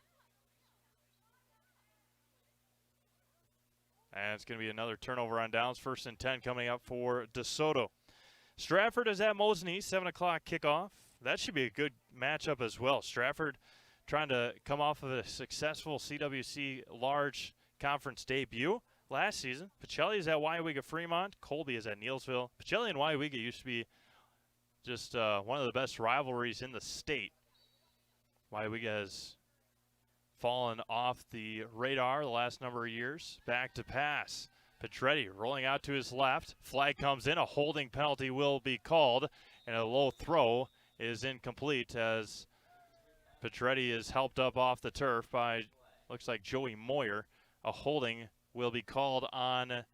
And it's going to be another turnover on downs. 1st and 10 coming up for DeSoto. Stratford is at Mosinee, 7 o'clock kickoff. That should be a good matchup as well. Stratford trying to come off of a successful CWC large conference debut last season. Pacelli is at Waiwega Fremont. Colby is at Neelsville. Pacelli and Waiwega used to be just one of the best rivalries in the state. Waiwega has fallen off the radar the last number of years. Back to pass. Petretti rolling out to his left. Flag comes in. A holding penalty will be called, and a low throw is incomplete as Petretti is helped up off the turf by, looks like, Joey Moyer. A holding will be called on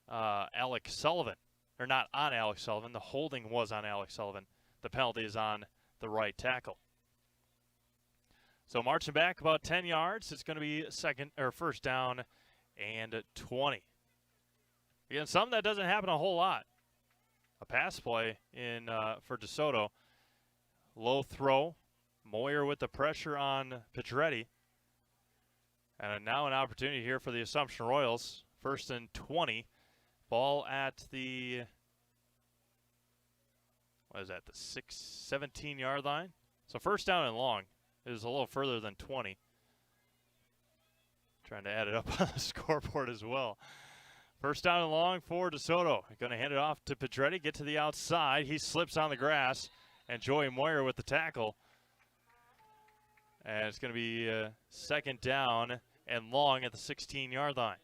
Alex Sullivan. Or not on Alex Sullivan. The holding was on Alex Sullivan. The penalty is on the right tackle. So marching back about 10 yards. It's going to be 1st down and 20. Again, something that doesn't happen a whole lot. A pass play in for DeSoto. Low throw. Moyer with the pressure on Petretti. And now an opportunity here for the Assumption Royals. 1st and 20. Ball at the, what is that, the 17-yard line? So 1st down and long is a little further than 20. Trying to add it up on the scoreboard as well. 1st down and long for DeSoto. Going to hand it off to Petretti, get to the outside. He slips on the grass, and Joey Moyer with the tackle. And it's going to be 2nd down and long at the 16-yard line.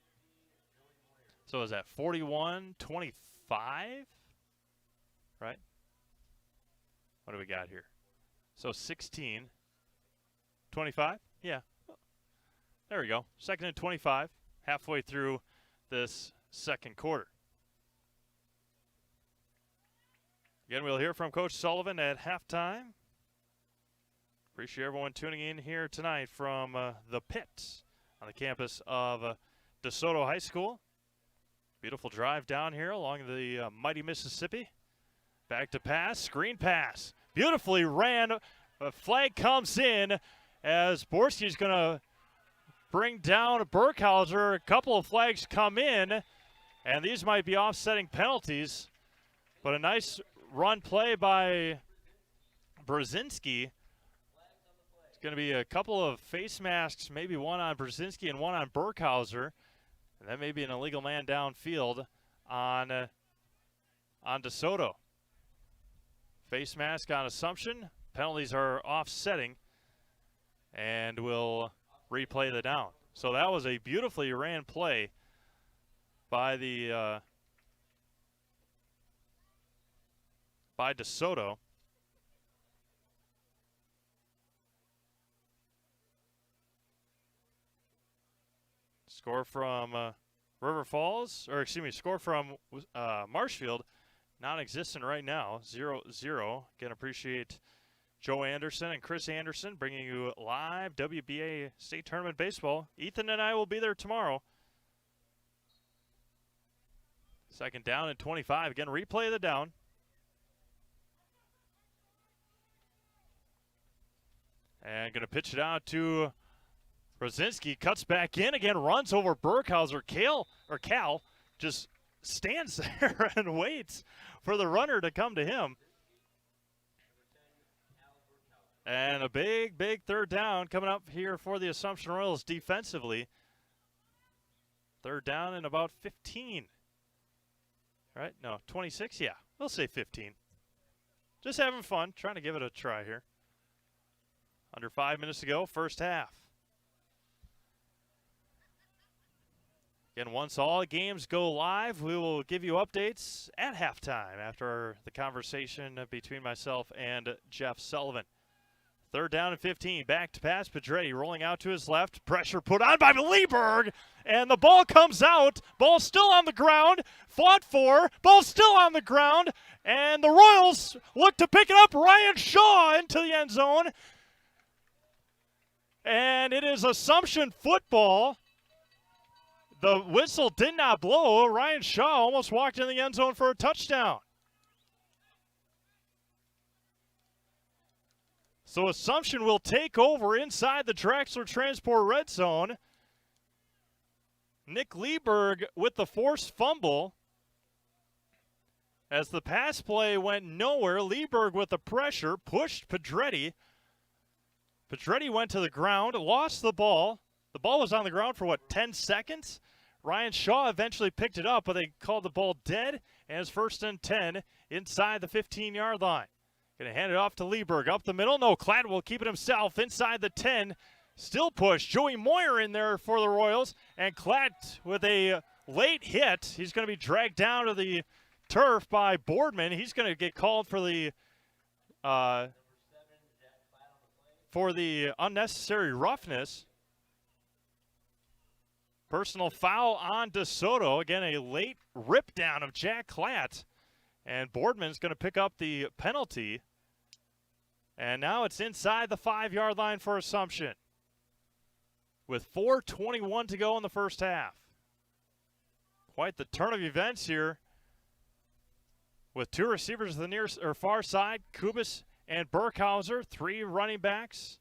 So is that 41-25? Right? What do we got here? So 16. 25? Yeah. There we go. 2nd and 25. Halfway through this 2nd quarter. Again, we'll hear from Coach Sullivan at halftime. Appreciate everyone tuning in here tonight from the pit on the campus of DeSoto High School. Beautiful drive down here along the mighty Mississippi. Back to pass, screen pass. Beautifully ran. A flag comes in, as Borski's going to bring down Burkhauser. A couple of flags come in, and these might be offsetting penalties. But a nice run play by Brzezinski. It's going to be a couple of face masks, maybe one on Brzezinski and one on Burkhauser. And that may be an illegal man downfield on DeSoto. Face mask on Assumption. Penalties are offsetting. And we'll replay the down. So that was a beautifully ran play by the by DeSoto. Score from River Falls, or excuse me, score from Marshfield, non-existent right now, 0-0. Again, appreciate Joe Anderson and Chris Anderson bringing you live WBA State Tournament Baseball. Ethan and I will be there tomorrow. Second down and 25. Again, replay the down. And going to pitch it out to Brzezinski. Cuts back in again, runs over Burkhauser. Cal just stands there and waits for the runner to come to him. And a big, big third down coming up here for the Assumption Royals defensively. Third down and about 15. Right? No, 26? Yeah, we'll say 15. Just having fun, trying to give it a try here. Under 5 minutes to go, first half. Again, once all games go live, we will give you updates at halftime after the conversation between myself and Jeff Sullivan. Third down and 15. Back to pass. Pedretti rolling out to his left. Pressure put on by Lieberg. And the ball comes out. Ball still on the ground. Fought for. Ball still on the ground. And the Royals look to pick it up. Ryan Shaw into the end zone. And it is Assumption football. The whistle did not blow. Ryan Shaw almost walked in the end zone for a touchdown. So Assumption will take over inside the Traxler Transport red zone. Nick Lieberg with the forced fumble. As the pass play went nowhere, Lieberg with the pressure pushed Pedretti. Pedretti went to the ground, lost the ball. The ball was on the ground for, 10 seconds? Ryan Shaw eventually picked it up, but they called the ball dead, and it's 1st and 10 inside the 15-yard line. Going to hand it off to Lieberg. Up the middle. No, Klatt will keep it himself inside the 10. Still push. Joey Moyer in there for the Royals. And Klatt with a late hit. He's going to be dragged down to the turf by Boardman. He's going to get called for the unnecessary roughness. Personal foul on DeSoto. Again, a late rip down of Jack Klatt. And Boardman's going to pick up the penalty. And now it's inside the 5-yard line for Assumption. With 4:21 to go in the first half. Quite the turn of events here. With two receivers to the near or far side, Kubis and Burkhauser, 3 running backs.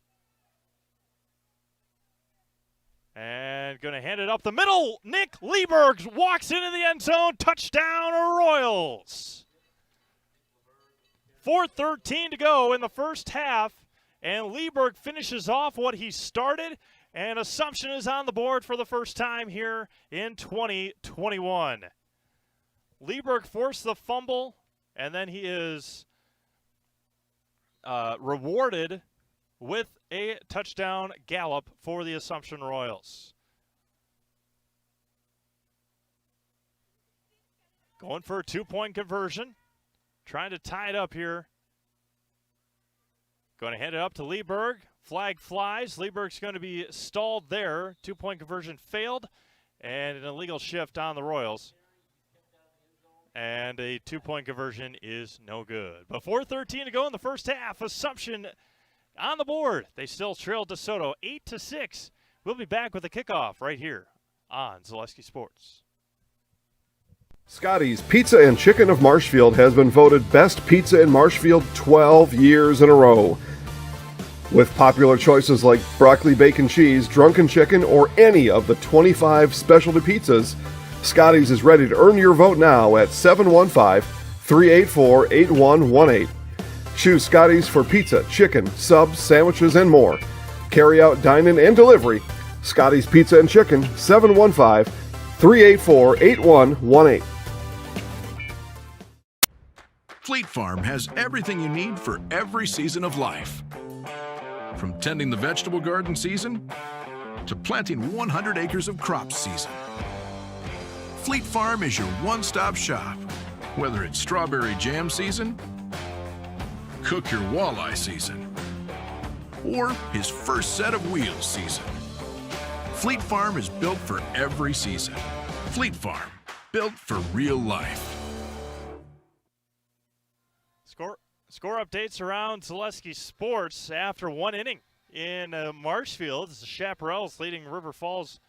And going to hand it up the middle. Nick Lieberg walks into the end zone. Touchdown, Royals. 4:13 to go in the first half, and Lieberg finishes off what he started, and Assumption is on the board for the first time here in 2021. Lieberg forced the fumble, and then he is rewarded with a touchdown gallop for the Assumption Royals. Going for a 2-point conversion. Trying to tie it up here. Going to hand it up to Lieberg. Flag flies. Lieberg's going to be stalled there. 2-point conversion failed. And an illegal shift on the Royals. And a 2-point conversion is no good. But 4:13 to go in the first half. Assumption on the board. They still trail DeSoto 8-6. We'll be back with the kickoff right here on Zaleski Sports. Scotty's Pizza and Chicken of Marshfield has been voted Best Pizza in Marshfield 12 years in a row. With popular choices like broccoli bacon cheese, drunken chicken, or any of the 25 specialty pizzas, Scotty's is ready to earn your vote now at 715-384-8118. Choose Scotty's for pizza, chicken, subs, sandwiches, and more. Carry out, dine-in, and delivery. Scotty's Pizza and Chicken, 715-384-8118. Fleet Farm has everything you need for every season of life. From tending the vegetable garden season to planting 100 acres of crops season. Fleet Farm is your one-stop shop. Whether it's strawberry jam season, cook your walleye season, or his first set of wheels season. Fleet Farm is built for every season. Fleet Farm, built for real life. Score updates around Zaleski sports after one inning in Marshfield. This is Chaparrals leading River Falls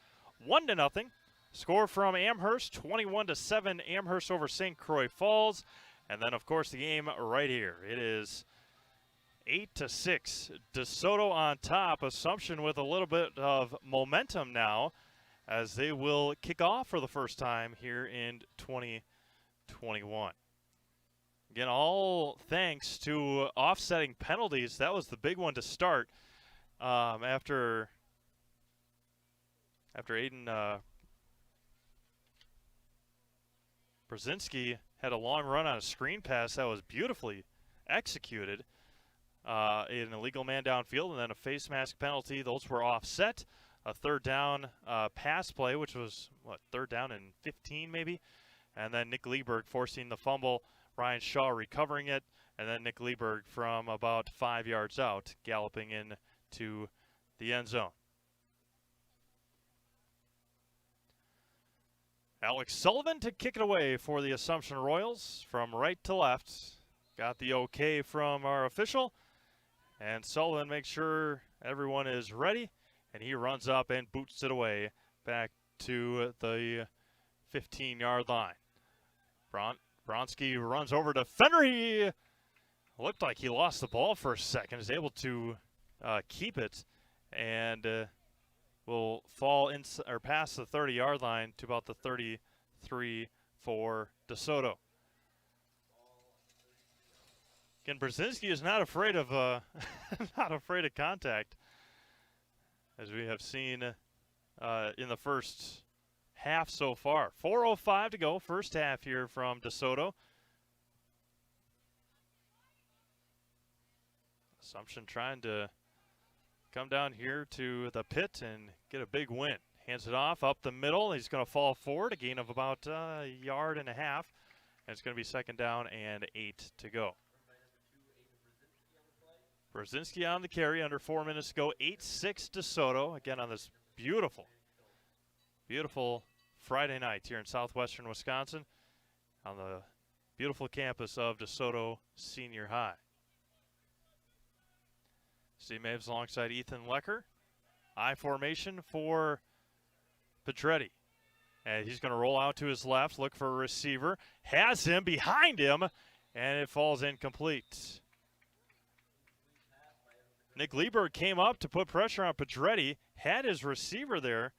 1-0. Score from Amherst, 21-7, Amherst over St. Croix Falls. And then, of course, the game right here. It is 8-6. DeSoto on top. Assumption with a little bit of momentum now as they will kick off for the first time here in 2021. Again, all thanks to offsetting penalties. That was the big one to start after Aiden Brzezinski had a long run on a screen pass that was beautifully executed. An illegal man downfield and then a face mask penalty. Those were offset. A third down pass play, which was, third down and 15 maybe? And then Nick Lieberg forcing the fumble. Ryan Shaw recovering it. And then Nick Lieberg from about 5 yards out, galloping in to the end zone. Alex Sullivan to kick it away for the Assumption Royals from right to left. Got the okay from our official. And Sullivan makes sure everyone is ready. And he runs up and boots it back to the 15-yard line. Bronski runs over to Fenner. He looked like he lost the ball for a second. Is able to keep it and will fall in or past the 30-yard line to about the 33 for DeSoto. Again, Brzezinski is not afraid of contact, as we have seen in the first half so far. 4:05 to go, first half here from DeSoto. Assumption trying to come down here to the pit and get a big win. Hands it off up the middle. He's going to fall forward, a gain of about a yard and a half. And it's going to be second down and 8 to go. Brzezinski on the carry, under 4 minutes to go. 8-6 DeSoto. Again on this beautiful Friday night here in southwestern Wisconsin on the beautiful campus of DeSoto Senior High. Steve Maves alongside Ethan Lecker. I formation for Pedretti. And he's going to roll out to his left, look for a receiver. Has him behind him, and it falls incomplete. Nick Lieberg came up to put pressure on Pedretti, had his receiver there.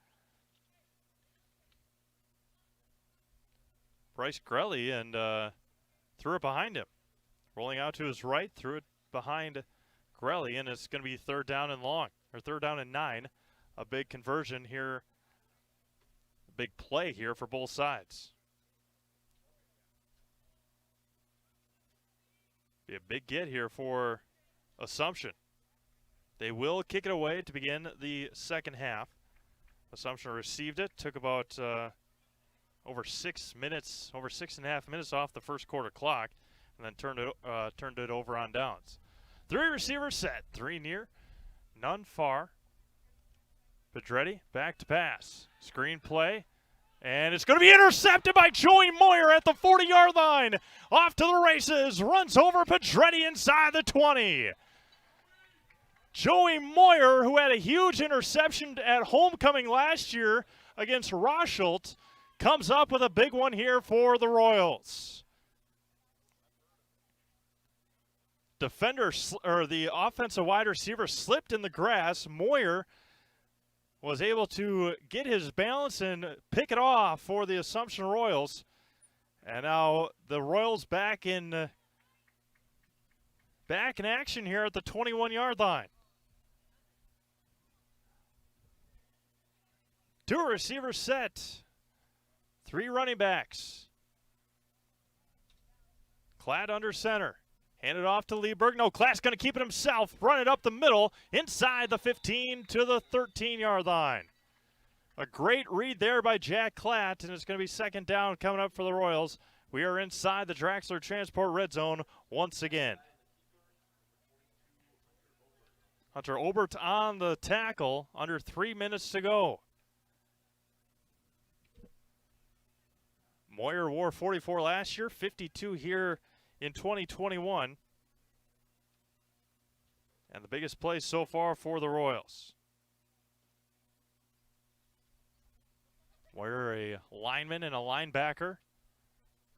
Bryce Grelly, and threw it behind him. Rolling out to his right, threw it behind Grelly, and it's going to be third down and 9. A big conversion here, a big play here for both sides. Be a big get here for Assumption. They will kick it away to begin the second half. Assumption received it, took about over 6 minutes, over 6.5 minutes off the first quarter clock, and then turned it over on downs. 3 receivers set, 3 near, none far. Pedretti back to pass. Screen play, and it's going to be intercepted by Joey Moyer at the 40-yard line. Off to the races, runs over Pedretti inside the 20. Joey Moyer, who had a huge interception at homecoming last year against Rochelt, comes up with a big one here for the Royals. defender or the offensive wide receiver slipped in the grass. Moyer was able to get his balance and pick it off for the Assumption Royals. And now the Royals back in action here at the 21-yard line. 2 receivers set. 3 running backs. Klatt under center. Hand it off to Lieberg. No, Klatt's going to keep it himself. Run it up the middle, inside the 15 to the 13-yard line. A great read there by Jack Klatt, and it's going to be second down coming up for the Royals. We are inside the Draxler Transport red zone once again. Hunter Obert on the tackle, under 3 minutes to go. Moyer wore 44 last year, 52 here in 2021. And the biggest play so far for the Royals. Moyer, a lineman and a linebacker.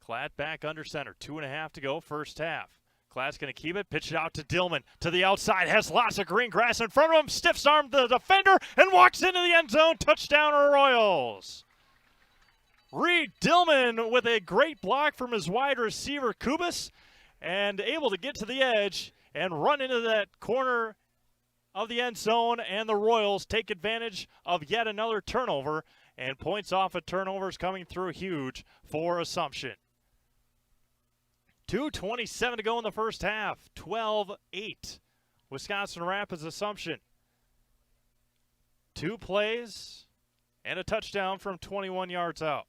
Klatt back under center. 2.5 to go, first half. Klatt's going to keep it, pitch it out to Dillman. To the outside, has lots of green grass in front of him. Stiffs armed the defender and walks into the end zone. Touchdown Royals. Reed Dillman with a great block from his wide receiver, Kubas, and able to get to the edge and run into that corner of the end zone, and the Royals take advantage of yet another turnover, and points off of turnovers coming through huge for Assumption. 2:27 to go in the first half, 12-8. Wisconsin Rapids Assumption. 2 plays and a touchdown from 21 yards out.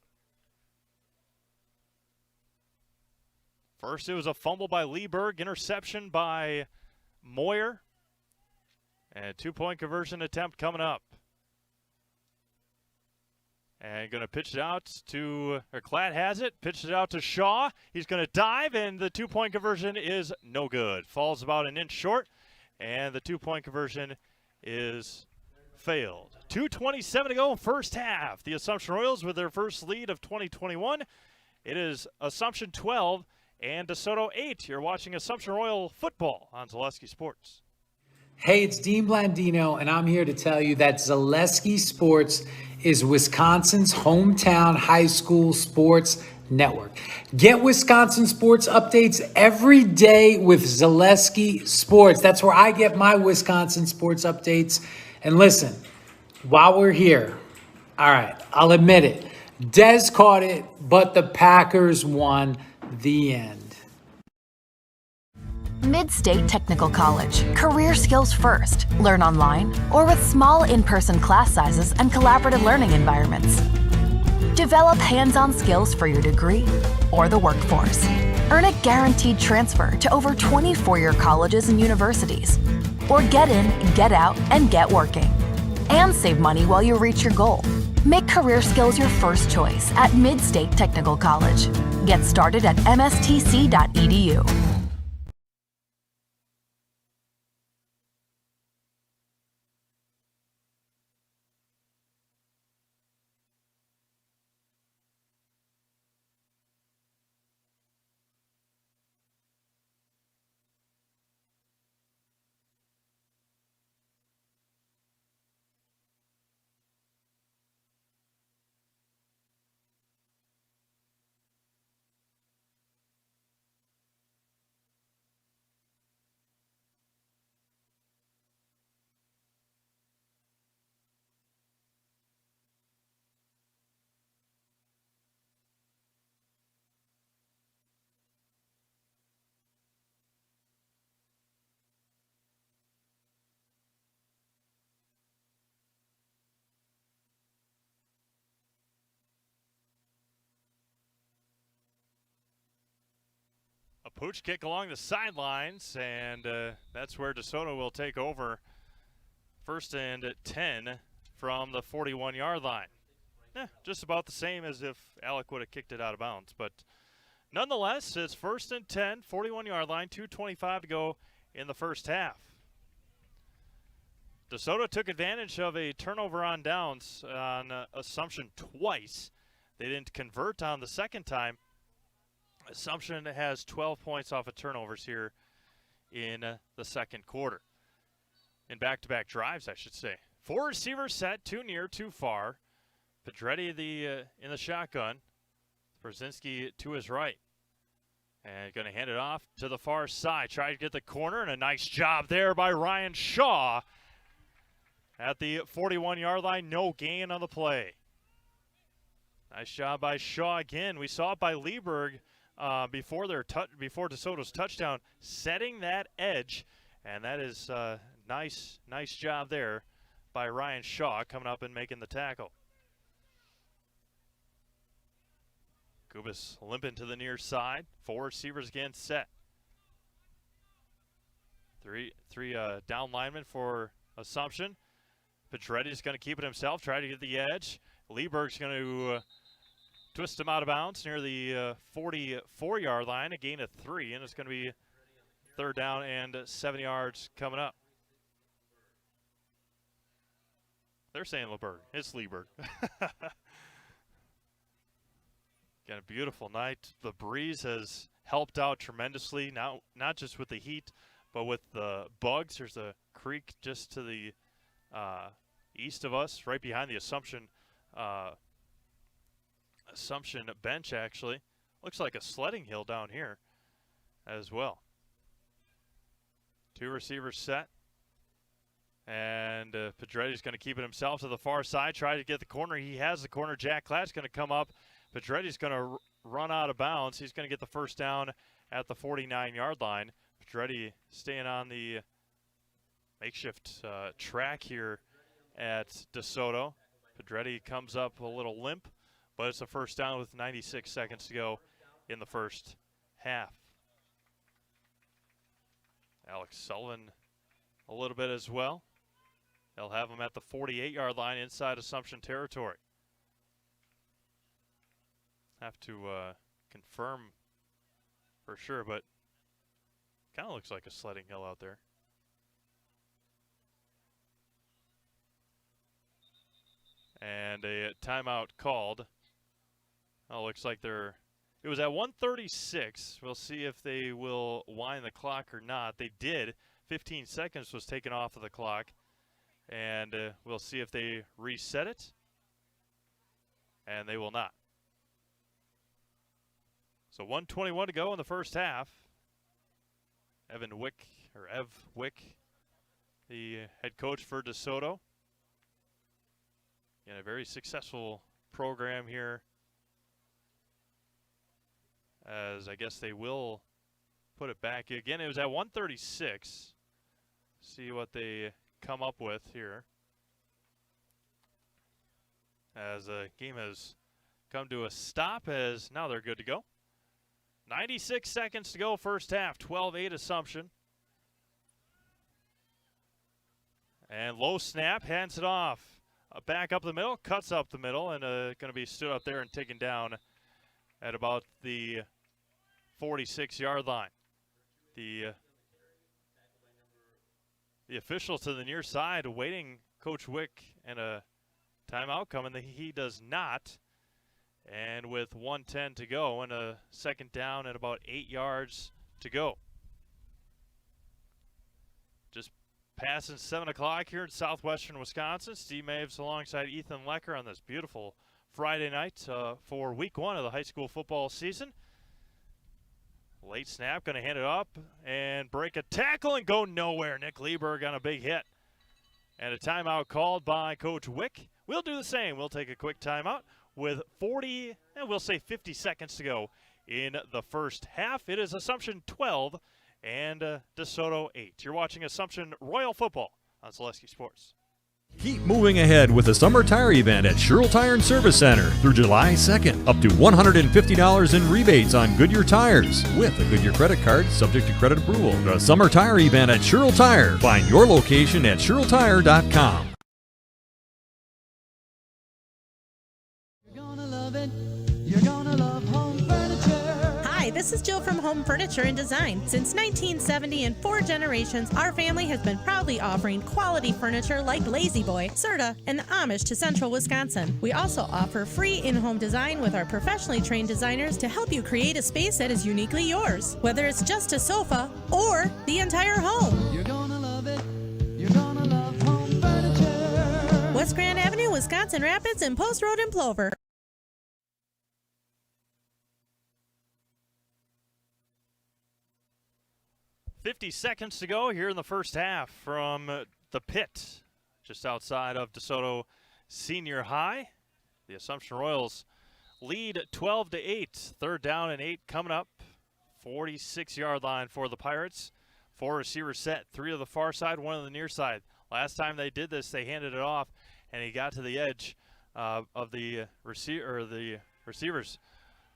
First, it was a fumble by Lieberg, interception by Moyer, and a 2-point conversion attempt coming up. And going to pitch it out to, or Klatt has it, pitched it out to Shaw. He's going to dive, and the 2-point conversion is no good. Falls about an inch short, and the 2-point conversion is failed. 2:27 to go, first half. The Assumption Royals with their first lead of 2021. It is Assumption 12 and DeSoto 8. You're watching Assumption Royal football on Zaleski Sports. Hey, it's Dean Blandino, and I'm here to tell you that Zaleski Sports is Wisconsin's hometown high school sports network. Get Wisconsin sports updates every day with Zaleski Sports. That's where I get my Wisconsin sports updates. And listen, while we're here, all right, I'll admit it. Dez caught it, but the Packers won. The end. Mid-State Technical College. Career skills first. Learn online or with small in-person class sizes and collaborative learning environments. Develop hands-on skills for your degree or the workforce. Earn a guaranteed transfer to over 20 four-year colleges and universities. Or get in, get out, and get working. And save money while you reach your goal. Make career skills your first choice at Mid-State Technical College. Get started at mstc.edu. A pooch kick along the sidelines, and that's where DeSoto will take over. First and 10 from the 41-yard line. Just about the same as if Alec would have kicked it out of bounds. But nonetheless, it's first and 10, 41-yard line, 2:25 to go in the first half. DeSoto took advantage of a turnover on downs on Assumption twice. They didn't convert on the second time. Assumption has 12 points off of turnovers here in the second quarter. In back-to-back drives, I should say. 4 receivers set, 2 near, 2 far. Pedretti in the shotgun. Brzezinski to his right. And going to hand it off to the far side. Try to get the corner, and a nice job there by Ryan Shaw. At the 41-yard line, no gain on the play. Nice job by Shaw again. We saw it by Lieberg before DeSoto's touchdown, setting that edge. And that is nice job there by Ryan Shaw coming up and making the tackle. Kubas limping to the near side. 4 receivers again set. Three down linemen for Assumption. Pedretti's going to keep it himself, try to get the edge. Lieberg's going to twist him out of bounds near the 44-yard line, a gain of 3, and it's going to be 3rd down and 7 yards coming up. They're saying Lieberg. It's Lieberg. Again, a beautiful night. The breeze has helped out tremendously, now not just with the heat, but with the bugs. There's a creek just to the east of us, right behind the Assumption bench, actually. Looks like a sledding hill down here as well. 2 receivers set. And Pedretti's going to keep it himself to the far side, try to get the corner. He has the corner. Jack Klatt's going to come up. Pedretti's going to run out of bounds. He's going to get the first down at the 49-yard line. Pedretti staying on the makeshift track here at DeSoto. Pedretti comes up a little limp, but it's a first down with 96 seconds to go in the first half. Alex Sullivan a little bit as well. They'll have him at the 48-yard line inside Assumption territory. Have to confirm for sure, but kind of looks like a sledding hill out there. And a timeout called. Oh, looks like it was at 1:36. We'll see if they will wind the clock or not. They did. 15 seconds was taken off of the clock. And we'll see if they reset it. And they will not. So 1:21 to go in the first half. Ev Wick, the head coach for DeSoto. In a very successful program here, as I guess they will put it back. Again, it was at 1:36. See what they come up with here. As the game has come to a stop, as now they're good to go. 96 seconds to go first half, 12-8 Assumption. And low snap, hands it off. Back up the middle, cuts up the middle, and going to be stood up there and taken down at about the 46-yard line. The official to the near side awaiting Coach Wick and a timeout coming. He does not. And with 1:10 to go and a second down and about 8 yards to go. Just passing 7 o'clock here in southwestern Wisconsin. Steve Maves alongside Ethan Lecker on this beautiful Friday night for week 1 of the high school football season. Late snap, going to hand it up and break a tackle and go nowhere. Nick Lieberg on a big hit. And a timeout called by Coach Wick. We'll do the same. We'll take a quick timeout with 40, and we'll say 50 seconds to go in the first half. It is Assumption 12 and DeSoto 8. You're watching Assumption Royal Football on Zaleski Sports. Keep moving ahead with the Summer Tire Event at Sherrill Tire and Service Center through July 2nd. Up to $150 in rebates on Goodyear tires with a Goodyear credit card subject to credit approval. The Summer Tire Event at Sherrill Tire. Find your location at SherrillTire.com. This this is Jill from Home Furniture and Design. Since 1970 and 4 generations, our family has been proudly offering quality furniture like Lazy Boy, Serta, and the Amish to Central Wisconsin. We also offer free in-home design with our professionally trained designers to help you create a space that is uniquely yours, whether it's just a sofa or the entire home. You're gonna love it. You're gonna love Home Furniture. West Grand Avenue, Wisconsin Rapids, and Post Road in Plover. "50 seconds to go here in the first half from the pit, just outside of DeSoto Senior High. The Assumption Royals lead 12-8. Third down and 8 coming up. 46-yard line for the Pirates. 4 receivers set, 3 to the far side, 1 on the near side. Last time they did this, they handed it off, and he got to the edge of the receivers.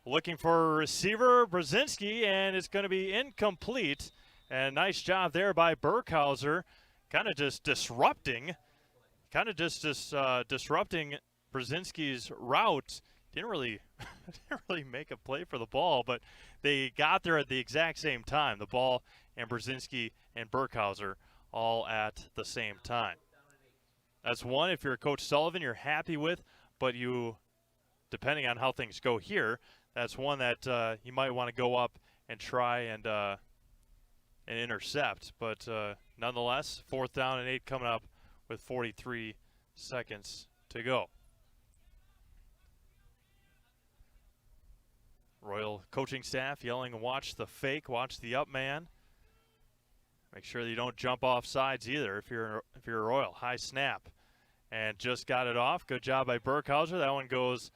Looking for a receiver, Brzezinski, and it's going to be incomplete. And nice job there by Burkhauser, kind of just disrupting Brzezinski's route. Didn't really make a play for the ball, but they got there at the exact same time. The ball and Brzezinski and Burkhauser all at the same time. That's one, if you're Coach Sullivan, you're happy with, but you, depending on how things go here, that's one that you might want to go up and try and intercept. But nonetheless, 4th down and 8 coming up with 43 seconds to go. Royal coaching staff yelling, watch the fake, watch the up man. Make sure that you don't jump off sides either if you're a Royal. High snap. And just got it off. Good job by Burkhauser. That one goes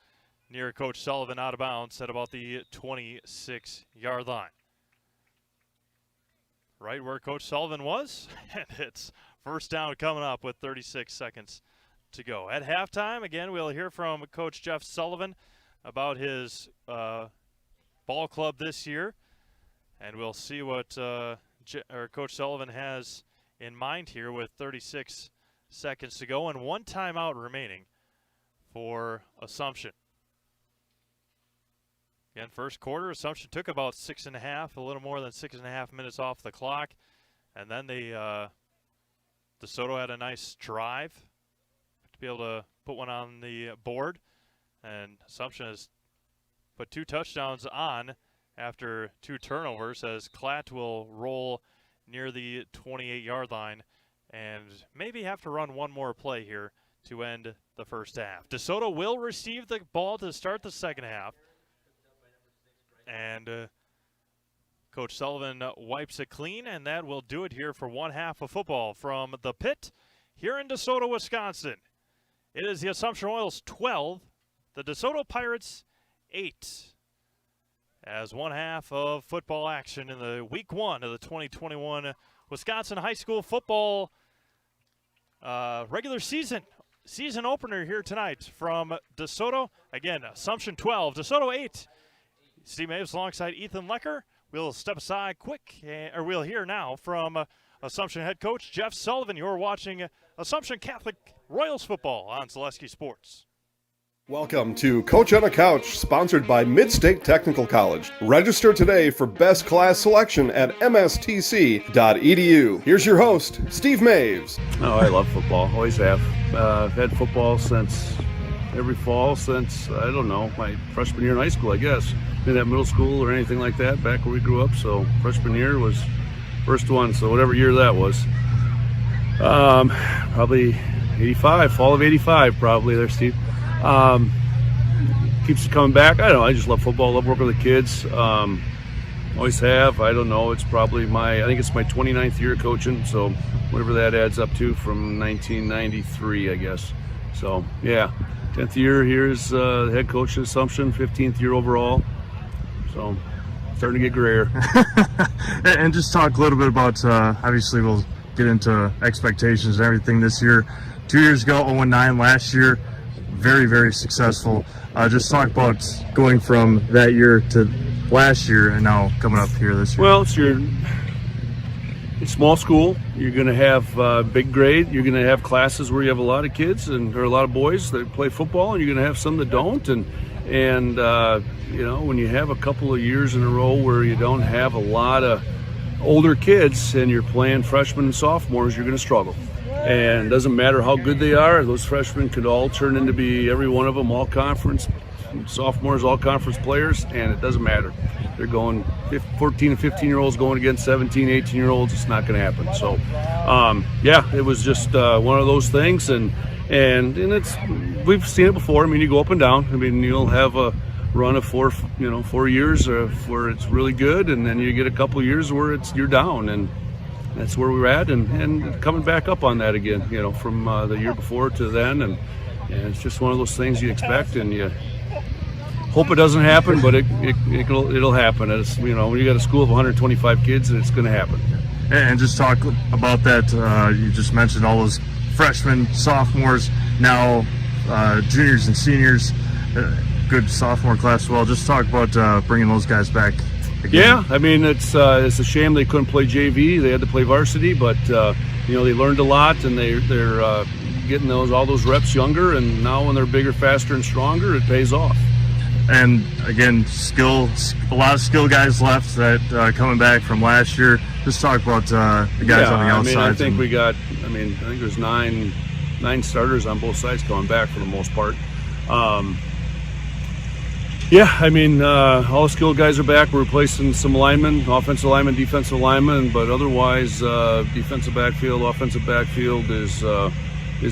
near Coach Sullivan, out of bounds at about the 26-yard line. Right where Coach Sullivan was. And it's first down coming up with 36 seconds to go. At halftime, again, we'll hear from Coach Jeff Sullivan about his ball club this year. And we'll see what Coach Sullivan has in mind here with 36 seconds to go and 1 timeout remaining for Assumption. Again, first quarter, Assumption took about 6.5, a little more than 6.5 minutes off the clock. And then DeSoto had a nice drive to be able to put one on the board. And Assumption has put 2 touchdowns on after 2 turnovers, as Klatt will roll near the 28-yard line and maybe have to run one more play here to end the first half. DeSoto will receive the ball to start the second half. And Coach Sullivan wipes it clean, and that will do it here for one half of football from the pit here in DeSoto, Wisconsin. It is the Assumption Royals 12, the DeSoto Pirates 8. As one half of football action in the week 1 of the 2021 Wisconsin High School football regular season opener here tonight from DeSoto. Again, Assumption 12, DeSoto 8. Steve Maves alongside Ethan Lecker. We'll step aside we'll hear now from Assumption head coach Jeff Sullivan. You're watching Assumption Catholic Royals football on Zaleski Sports. Welcome to Coach on a Couch, sponsored by Mid-State Technical College. Register today for best class selection at mstc.edu. Here's your host, Steve Maves. Oh, I love football. Always have. I've had football since every fall since, I don't know, my freshman year in high school, I guess. Didn't have middle school or anything like that back where we grew up, so freshman year was first one, so whatever year that was. Probably 85, fall of 85 probably there, Steve. Keeps coming back. I don't know, I just love football, love working with the kids. Always have. I don't know, it's probably I think it's my 29th year coaching, so whatever that adds up to from 1993, I guess. So, yeah, 10th year here as head coach at Assumption, 15th year overall. So, starting to get grayer. And just talk a little bit about, obviously we'll get into expectations and everything this year. 2 years ago, 0-9 last year, very, very successful. Just talk about going from that year to last year and now coming up here this year. Well, it's small school. You're going to have big grade. You're going to have classes where you have a lot of kids or a lot of boys that play football, and you're going to have some that don't. And And when you have a couple of years in a row where you don't have a lot of older kids and you're playing freshmen and sophomores, you're going to struggle. And it doesn't matter how good they are, those freshmen could all turn into be, every one of them, all conference, sophomores, all conference players, and it doesn't matter. They're going 14 and 15-year-olds going against 17, 18-year-olds. It's not going to happen. So, it was just one of those things, and it's, we've seen it before. I mean, you go up and down. I mean, you'll have a run of 4 years where it's really good, and then you get a couple of years where you're down, and that's where we're at, and coming back up on that again, from the year before to then, and it's just one of those things you expect, and you hope it doesn't happen, but it'll happen. It's, when you got a school of 125 kids, it's going to happen. And just talk about that. You just mentioned all those freshmen, sophomores, now juniors and seniors. Good sophomore class as well. Just talk about bringing those guys back again. Yeah, I mean, it's a shame they couldn't play JV. They had to play varsity, but they learned a lot, and they're getting all those reps younger, and now when they're bigger, faster, and stronger, it pays off. And again, a lot of skill guys left that coming back from last year. Just talk about the guys on the outside. I think there's nine starters on both sides coming back for the most part. All the skilled guys are back. We're replacing some linemen, offensive linemen, defensive linemen, but otherwise, defensive backfield, offensive backfield is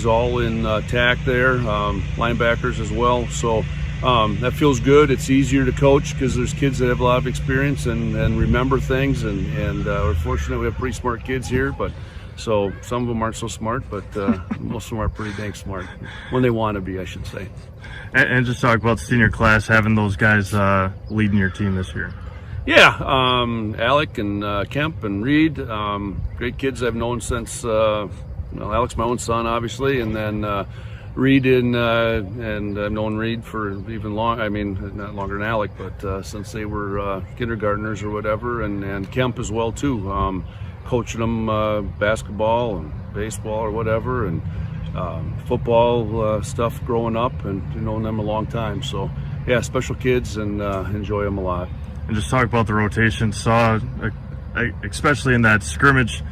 all intact there. Linebackers as well. So that feels good. It's easier to coach because there's kids that have a lot of experience and remember things, and we're fortunate we have pretty smart kids here, but so some of them aren't so smart, but most of them are pretty dang smart when they want to be, I should say. And just talk about the senior class, having those guys leading your team this year. Yeah, Alec and Kemp and Reed, great kids I've known since, Alec's my own son, obviously, and then Reed and I've known Reed for even long. I mean, not longer than Alec, but since they were kindergartners or whatever, and Kemp as well too, coaching them basketball and baseball or whatever, and football stuff growing up, and known them a long time. So yeah, special kids, and enjoy them a lot. And just talk about the rotation. Saw, especially in that scrimmage,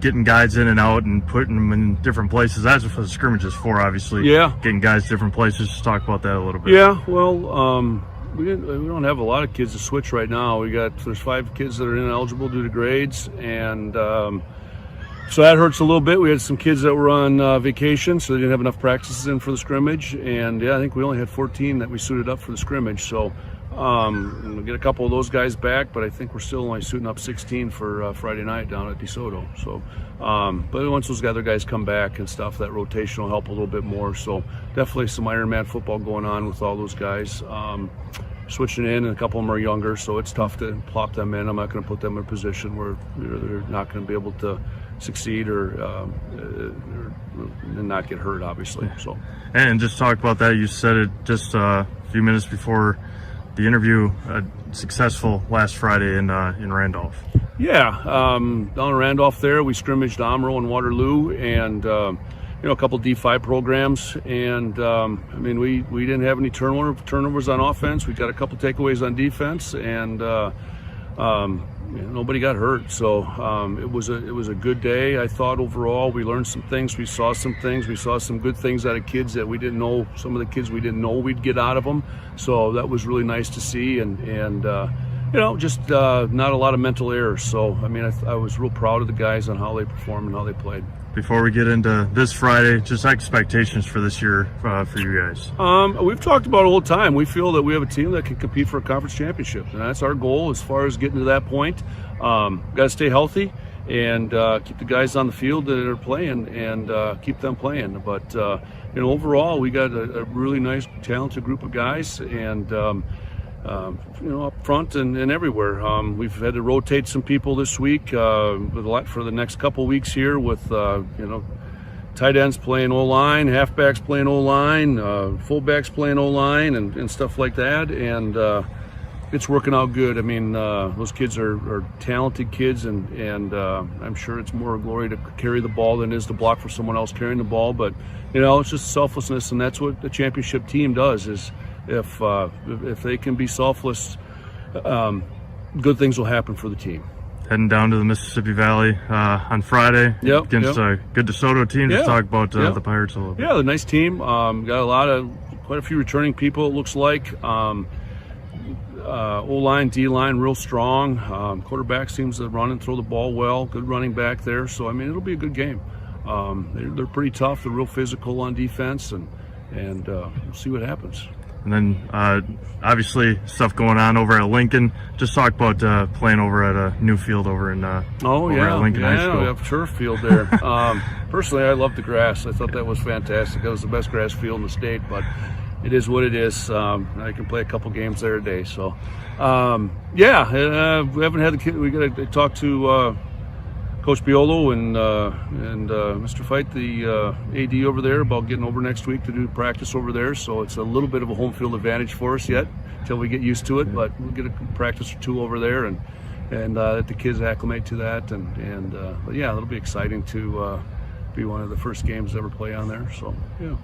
getting guys in and out and putting them in different places. That's what the scrimmage is for, obviously. Yeah. Getting guys different places. Just talk about that a little bit. Yeah, well, we don't have a lot of kids to switch right now. There's 5 kids that are ineligible due to grades, and so that hurts a little bit. We had some kids that were on vacation, so they didn't have enough practices in for the scrimmage, and I think we only had 14 that we suited up for the scrimmage. So we'll get a couple of those guys back, but I think we're still only suiting up 16 for Friday night down at DeSoto. So, but once those other guys come back and stuff, that rotation will help a little bit more. So definitely some Ironman football going on with all those guys. Switching in, and a couple of them are younger, so it's tough to plop them in. I'm not going to put them in a position where they're not going to be able to succeed or not get hurt, obviously. So, and just talk about that. You said it just a few minutes before the interview, successful last Friday in Randolph. Yeah, down in Randolph there, we scrimmaged Omro and Waterloo, and a couple D5 programs, and we didn't have any turnovers on offense. We got a couple takeaways on defense, and nobody got hurt. So it was a good day. I thought overall we learned some things. We saw some things. We saw some good things out of kids that we didn't know. Some of the kids we didn't know we'd get out of them. So that was really nice to see, and just not a lot of mental errors. So I was real proud of the guys on how they performed and how they played. Before we get into this Friday, just expectations for this year for you guys. We've talked about it all the time. We feel that we have a team that can compete for a conference championship, and that's our goal as far as getting to that point. Got to stay healthy and keep the guys on the field that are playing, and keep them playing. But overall, we got a really nice, talented group of guys, and up front and everywhere. We've had to rotate some people this week for the next couple weeks here with tight ends playing O-line, halfbacks playing O-line, fullbacks playing O-line, and stuff like that. And it's working out good. Those kids are talented kids, and I'm sure it's more a glory to carry the ball than it is to block for someone else carrying the ball. But it's just selflessness, and that's what the championship team does. Is if they can be selfless, good things will happen for the team. Heading down to the Mississippi Valley on Friday against a good DeSoto team to talk about the Pirates a little bit. Yeah, a nice team. Got quite a few returning people, it looks like. O-line, D-line, real strong. Quarterback seems to run and throw the ball well. Good running back there. So, I mean, it'll be a good game. They're pretty tough. They're real physical on defense, and we'll see what happens. And then, obviously, stuff going on over at Lincoln. Just talk about playing over at a new field over in at Lincoln High School. We have turf field there. Personally, I love the grass. I thought that was fantastic. That was the best grass field in the state, but it is what it is. I can play a couple games there a day. So, we haven't had the kid. We got to talk to Coach Biolo and Mr. Fight, the AD over there, about getting over next week to do practice over there. So it's a little bit of a home field advantage for us yet until we get used to it. But we'll get a practice or two over there and let the kids acclimate to that. But yeah, it'll be exciting to be one of the first games to ever play on there. So yeah.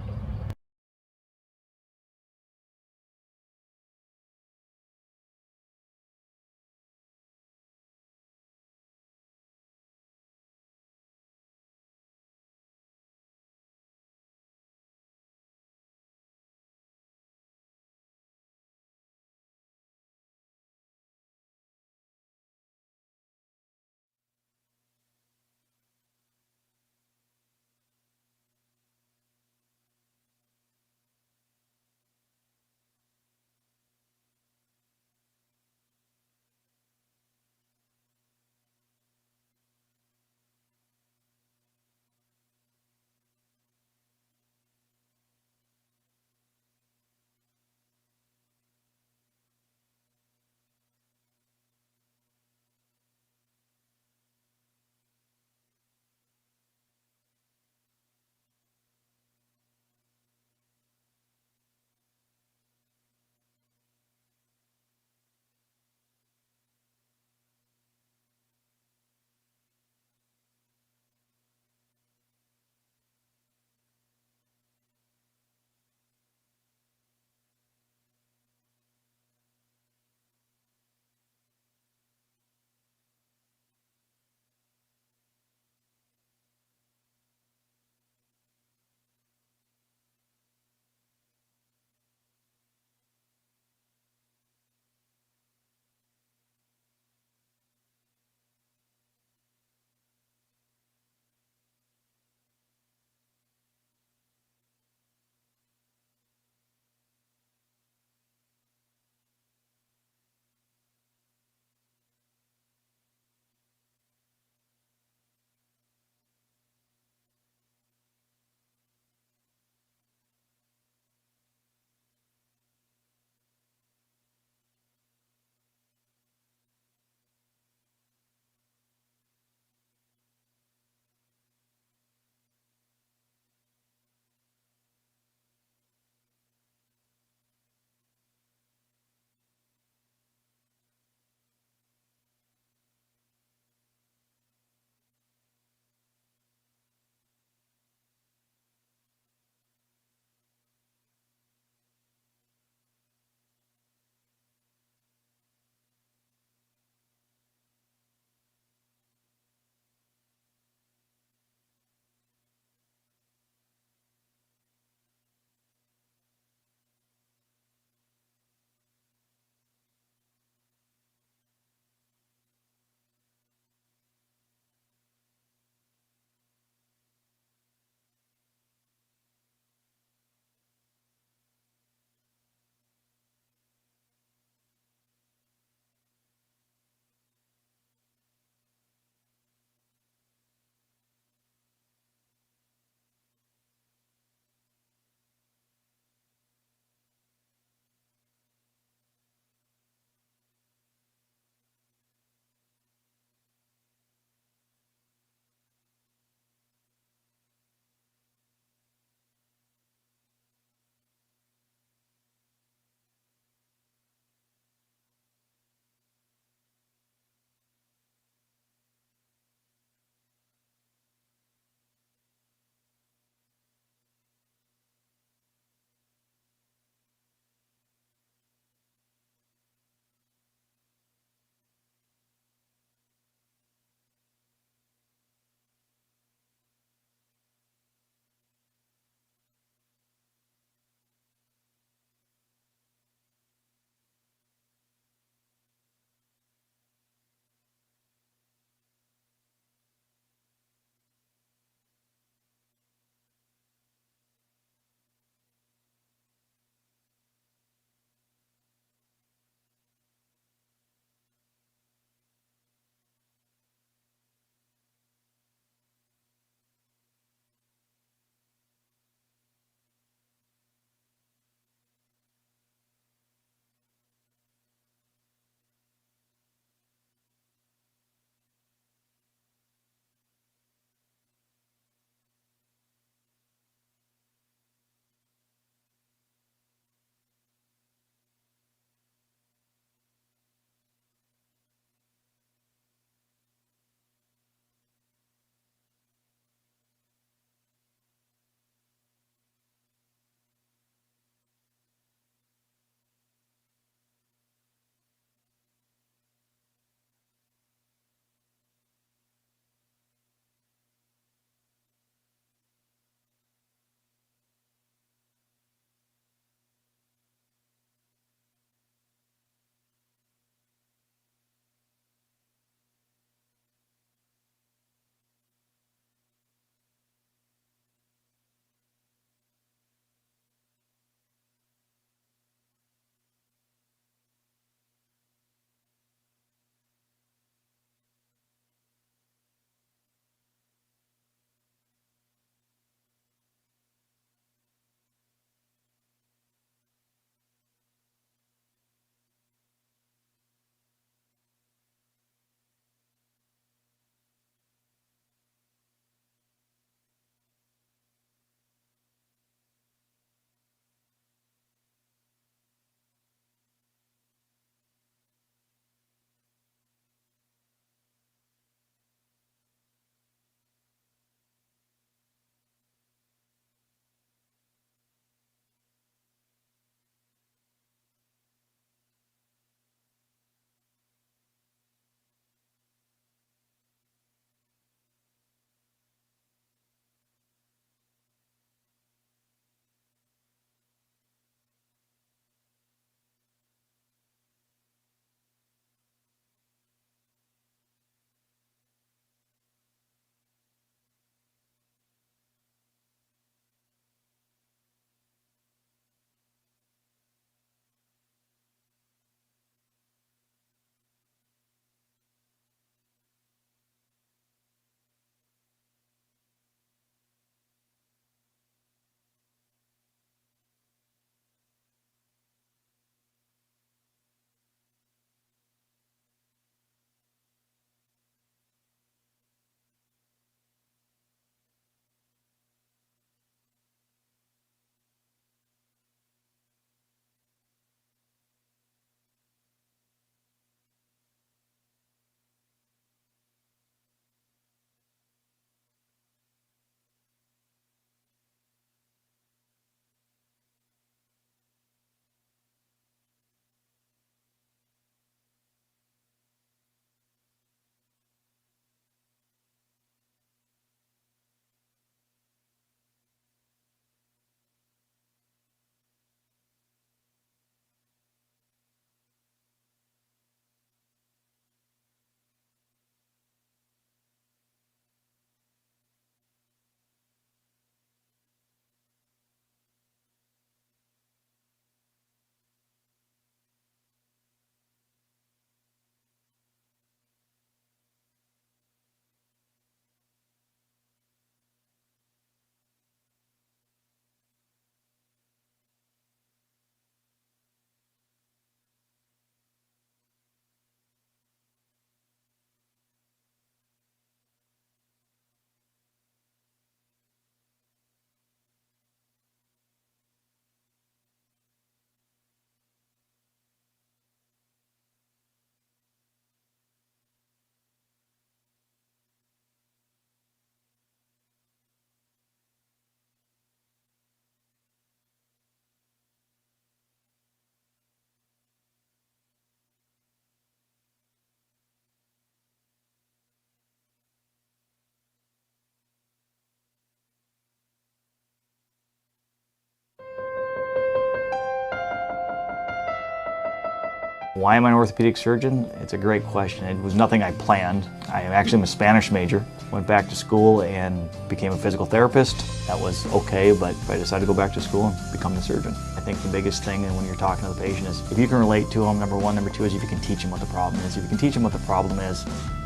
Why am I an orthopedic surgeon? It's a great question. It was nothing I planned. I actually am a Spanish major. Went back to school and became a physical therapist. That was okay, but I decided to go back to school and become the surgeon. I think the biggest thing when you're talking to the patient is if you can relate to them, number one. Number two is if you can teach them what the problem is. If you can teach them what the problem is,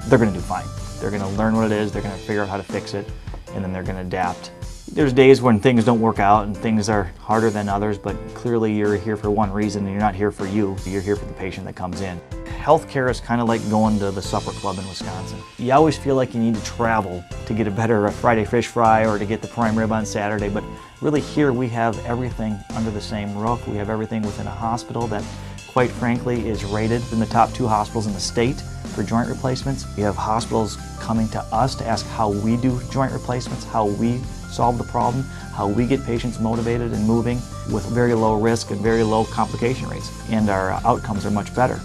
they're going to do fine. They're going to learn what it is, they're going to figure out how to fix it, and then they're going to adapt. There's days when things don't work out and things are harder than others, but clearly you're here for one reason and you're not here for you. You're here for the patient that comes in. Healthcare is kind of like going to the supper club in Wisconsin. You always feel like you need to travel to get a better Friday fish fry or to get the prime rib on Saturday, but really here we have everything under the same roof. We have everything within a hospital that, quite frankly, is rated in the top 2 hospitals in the state for joint replacements. We have hospitals coming to us to ask how we do joint replacements, how we solve the problem, how we get patients motivated and moving with very low risk and very low complication rates. And our outcomes are much better.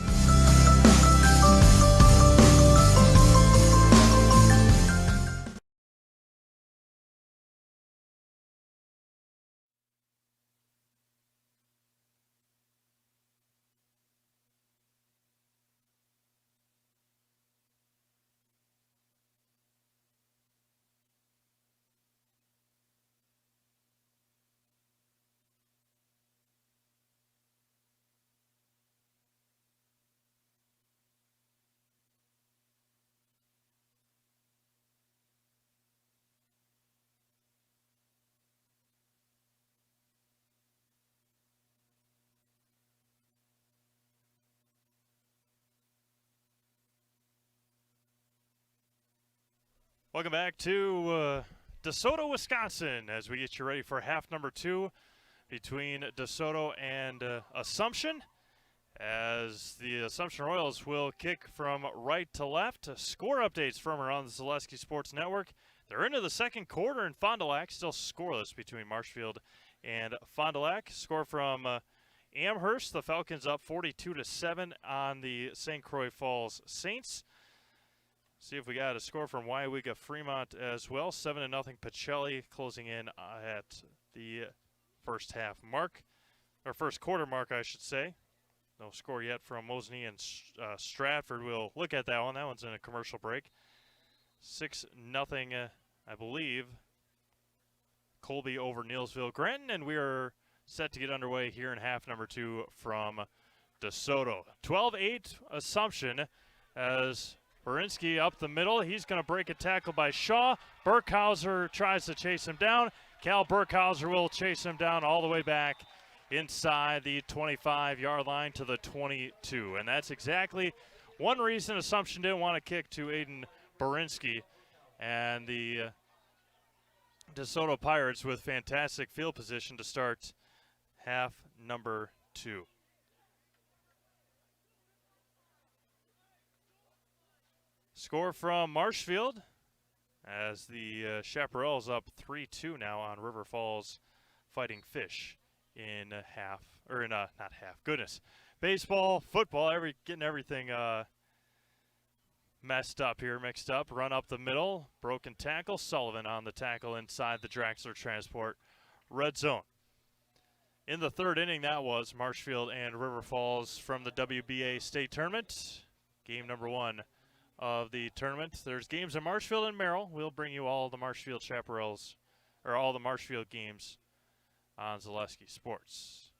Welcome back to DeSoto, Wisconsin, as we get you ready for half number 2 between DeSoto and Assumption, as the Assumption Royals will kick from right to left. Score updates from around the Zaleski Sports Network. They're into the second quarter, and Fond du Lac still scoreless between Marshfield and Fond du Lac. Score from Amherst. The Falcons up 42-7 on the St. Croix Falls Saints. See if we got a score from WIAA Fremont as well. 7-0 Pacelli closing in at the first half mark, or first quarter mark, I should say. No score yet from Mosney and Stratford. We'll look at that one. That one's in a commercial break. 6-0, I believe, Colby over Neillsville Granton, and we are set to get underway here in half number 2 from DeSoto. 12-8 Assumption as Berinsky up the middle. He's going to break a tackle by Shaw. Burkhauser tries to chase him down. Cal Burkhauser will chase him down all the way back inside the 25-yard line to the 22. And that's exactly one reason Assumption didn't want to kick to Aiden Berinsky. And the DeSoto Pirates with fantastic field position to start half number 2. Score from Marshfield as the Chaparrals up 3-2 now on River Falls Fighting Fish in baseball, football, getting everything messed up here, mixed up. Run up the middle, broken tackle. Sullivan on the tackle inside the Draxler Transport red zone. In the third inning, that was Marshfield and River Falls from the WBA State Tournament. Game number 1 of the tournament. There's games in Marshfield and Merrill. We'll bring you all the Marshfield Chaparrals, or all the Marshfield games on Zaleski Sports.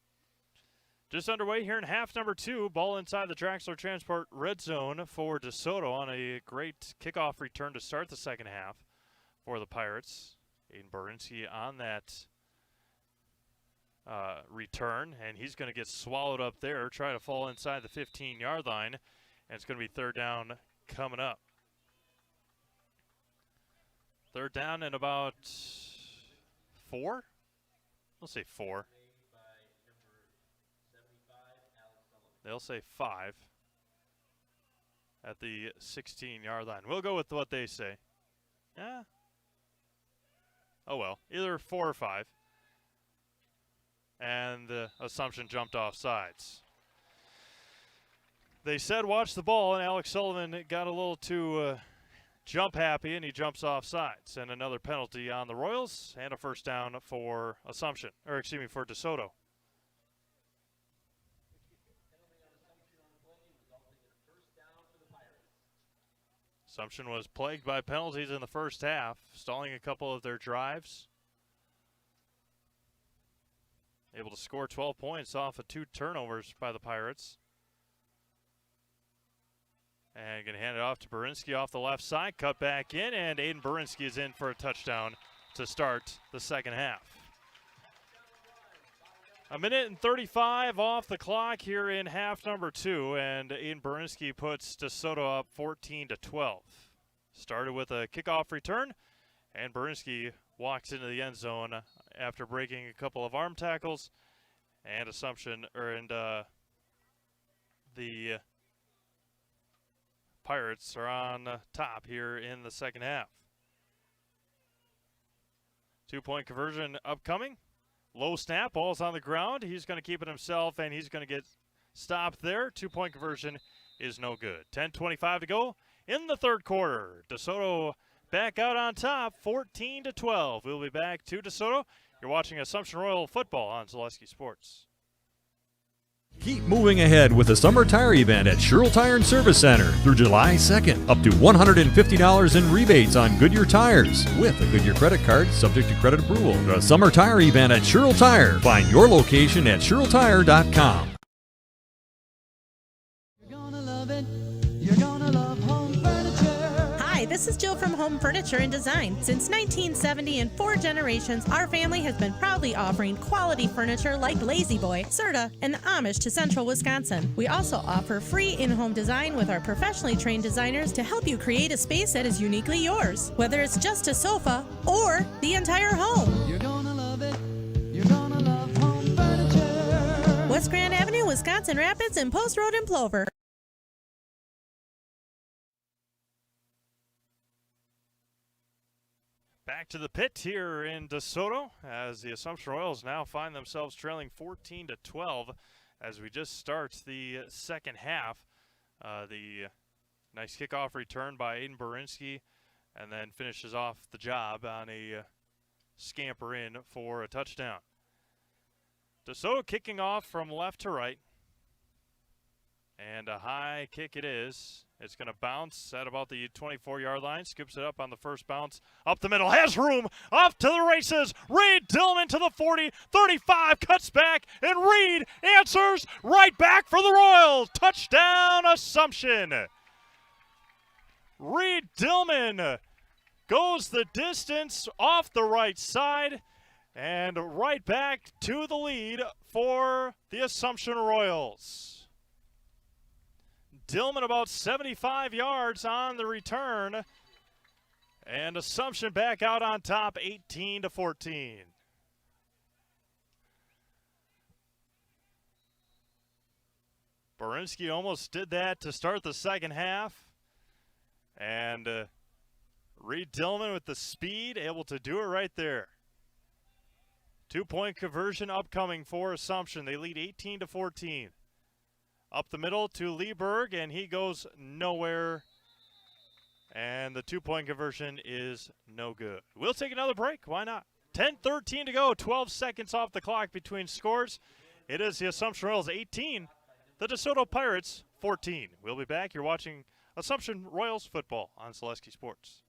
Just underway here in half number 2. Ball inside the Draxler Transport red zone for DeSoto on a great kickoff return to start the second half for the Pirates. Aiden Berinsky on that return, and he's going to get swallowed up there, try to fall inside the 15-yard line, and it's going to be third down coming up. Third down in about 4? We'll say 4. They'll say 5 at the 16-yard line. We'll go with what they say. Yeah. Oh, well. Either 4 or 5. And Assumption jumped off sides. They said watch the ball, and Alex Sullivan got a little too jump happy, and he jumps off sides. And another penalty on the Royals, and a first down for Assumption, or excuse me, for DeSoto. Assumption was plagued by penalties in the first half, stalling a couple of their drives. Able to score 12 points off of 2 turnovers by the Pirates. And going to hand it off to Berinsky off the left side. Cut back in, and Aiden Berinsky is in for a touchdown to start the second half. 1:35 off the clock here in half number 2, and Aiden Berinsky puts DeSoto up 14-12. Started with a kickoff return, and Berinsky walks into the end zone after breaking a couple of arm tackles, and the Pirates are on top here in the second half. 2-point conversion upcoming. Low snap, ball's on the ground. He's going to keep it himself, and he's going to get stopped there. 2-point conversion is no good. 10:25 to go in the third quarter. DeSoto back out on top, 14-12. We'll be back to DeSoto. You're watching Assumption Royal football on Zaleski Sports. Keep moving ahead with the summer tire event at Sherrill Tire and Service Center through July 2nd. Up to $150 in rebates on Goodyear tires with a Goodyear credit card subject to credit approval. The summer tire event at Sherrill Tire. Find your location at SherrillTire.com. Hi, this is Jill from Home Furniture and Design. Since 1970 and 4 generations, our family has been proudly offering quality furniture like Lazy Boy, Serta, and the Amish to Central Wisconsin. We also offer free in-home design with our professionally trained designers to help you create a space that is uniquely yours, whether it's just a sofa or the entire home. You're gonna love it. You're gonna love Home Furniture. West Grand Avenue, Wisconsin Rapids, and Post Road in Plover. Back to the pit here in DeSoto as the Assumption Royals now find themselves trailing 14-12 as we just start the second half. The nice kickoff return by Aiden Berinsky, and then finishes off the job on a scamper in for a touchdown. DeSoto kicking off from left to right, and a high kick it is. It's going to bounce at about the 24-yard line. Scoops it up on the first bounce. Up the middle. Has room. Off to the races. Reed Dillman to the 40. 35. Cuts back. And Reed answers right back for the Royals. Touchdown Assumption. Reed Dillman goes the distance off the right side. And right back to the lead for the Assumption Royals. Dillman about 75 yards on the return, and Assumption back out on top, 18-14. Berinsky almost did that to start the second half, and Reed Dillman with the speed, able to do it right there. 2-point conversion upcoming for Assumption. They lead 18-14. Up the middle to Lieberg, and he goes nowhere. And the 2-point conversion is no good. We'll take another break. Why not? 10:13 to go. 12 seconds off the clock between scores. It is the Assumption Royals 18, the DeSoto Pirates 14. We'll be back. You're watching Assumption Royals football on Zaleski Sports.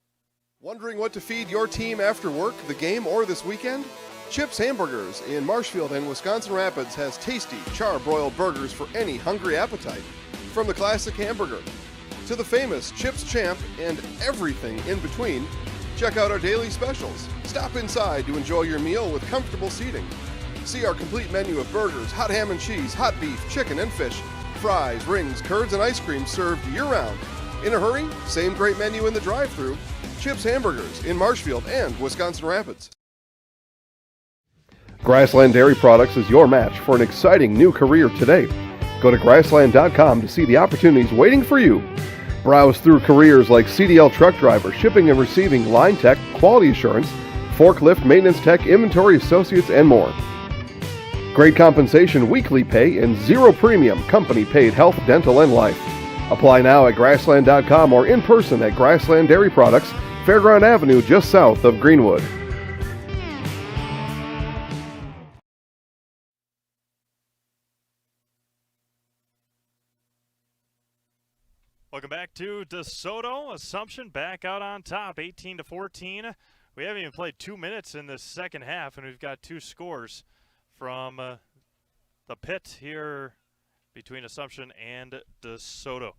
Wondering what to feed your team after work, the game, or this weekend? Chips Hamburgers in Marshfield and Wisconsin Rapids has tasty char-broiled burgers for any hungry appetite. From the classic hamburger to the famous Chips Champ and everything in between, check out our daily specials. Stop inside to enjoy your meal with comfortable seating. See our complete menu of burgers, hot ham and cheese, hot beef, chicken and fish, fries, rings, curds, and ice cream served year-round. In a hurry? Same great menu in the drive-thru. Chips Hamburgers in Marshfield and Wisconsin Rapids. Grassland Dairy Products is your match for an exciting new career today. Go to grassland.com to see the opportunities waiting for you. Browse through careers like CDL truck driver, shipping and receiving, line tech, quality assurance, forklift, maintenance tech, inventory associates, and more. Great compensation, weekly pay, and zero premium company paid health, dental, and life. Apply now at grassland.com or in person at Grassland Dairy Products, Fairground Avenue, just south of Greenwood. Welcome Welcome back to DeSoto. Assumption back out on top, 18-14. We haven't even played 2 minutes in this second half, and we've got 2 scores from the pit here between Assumption and DeSoto.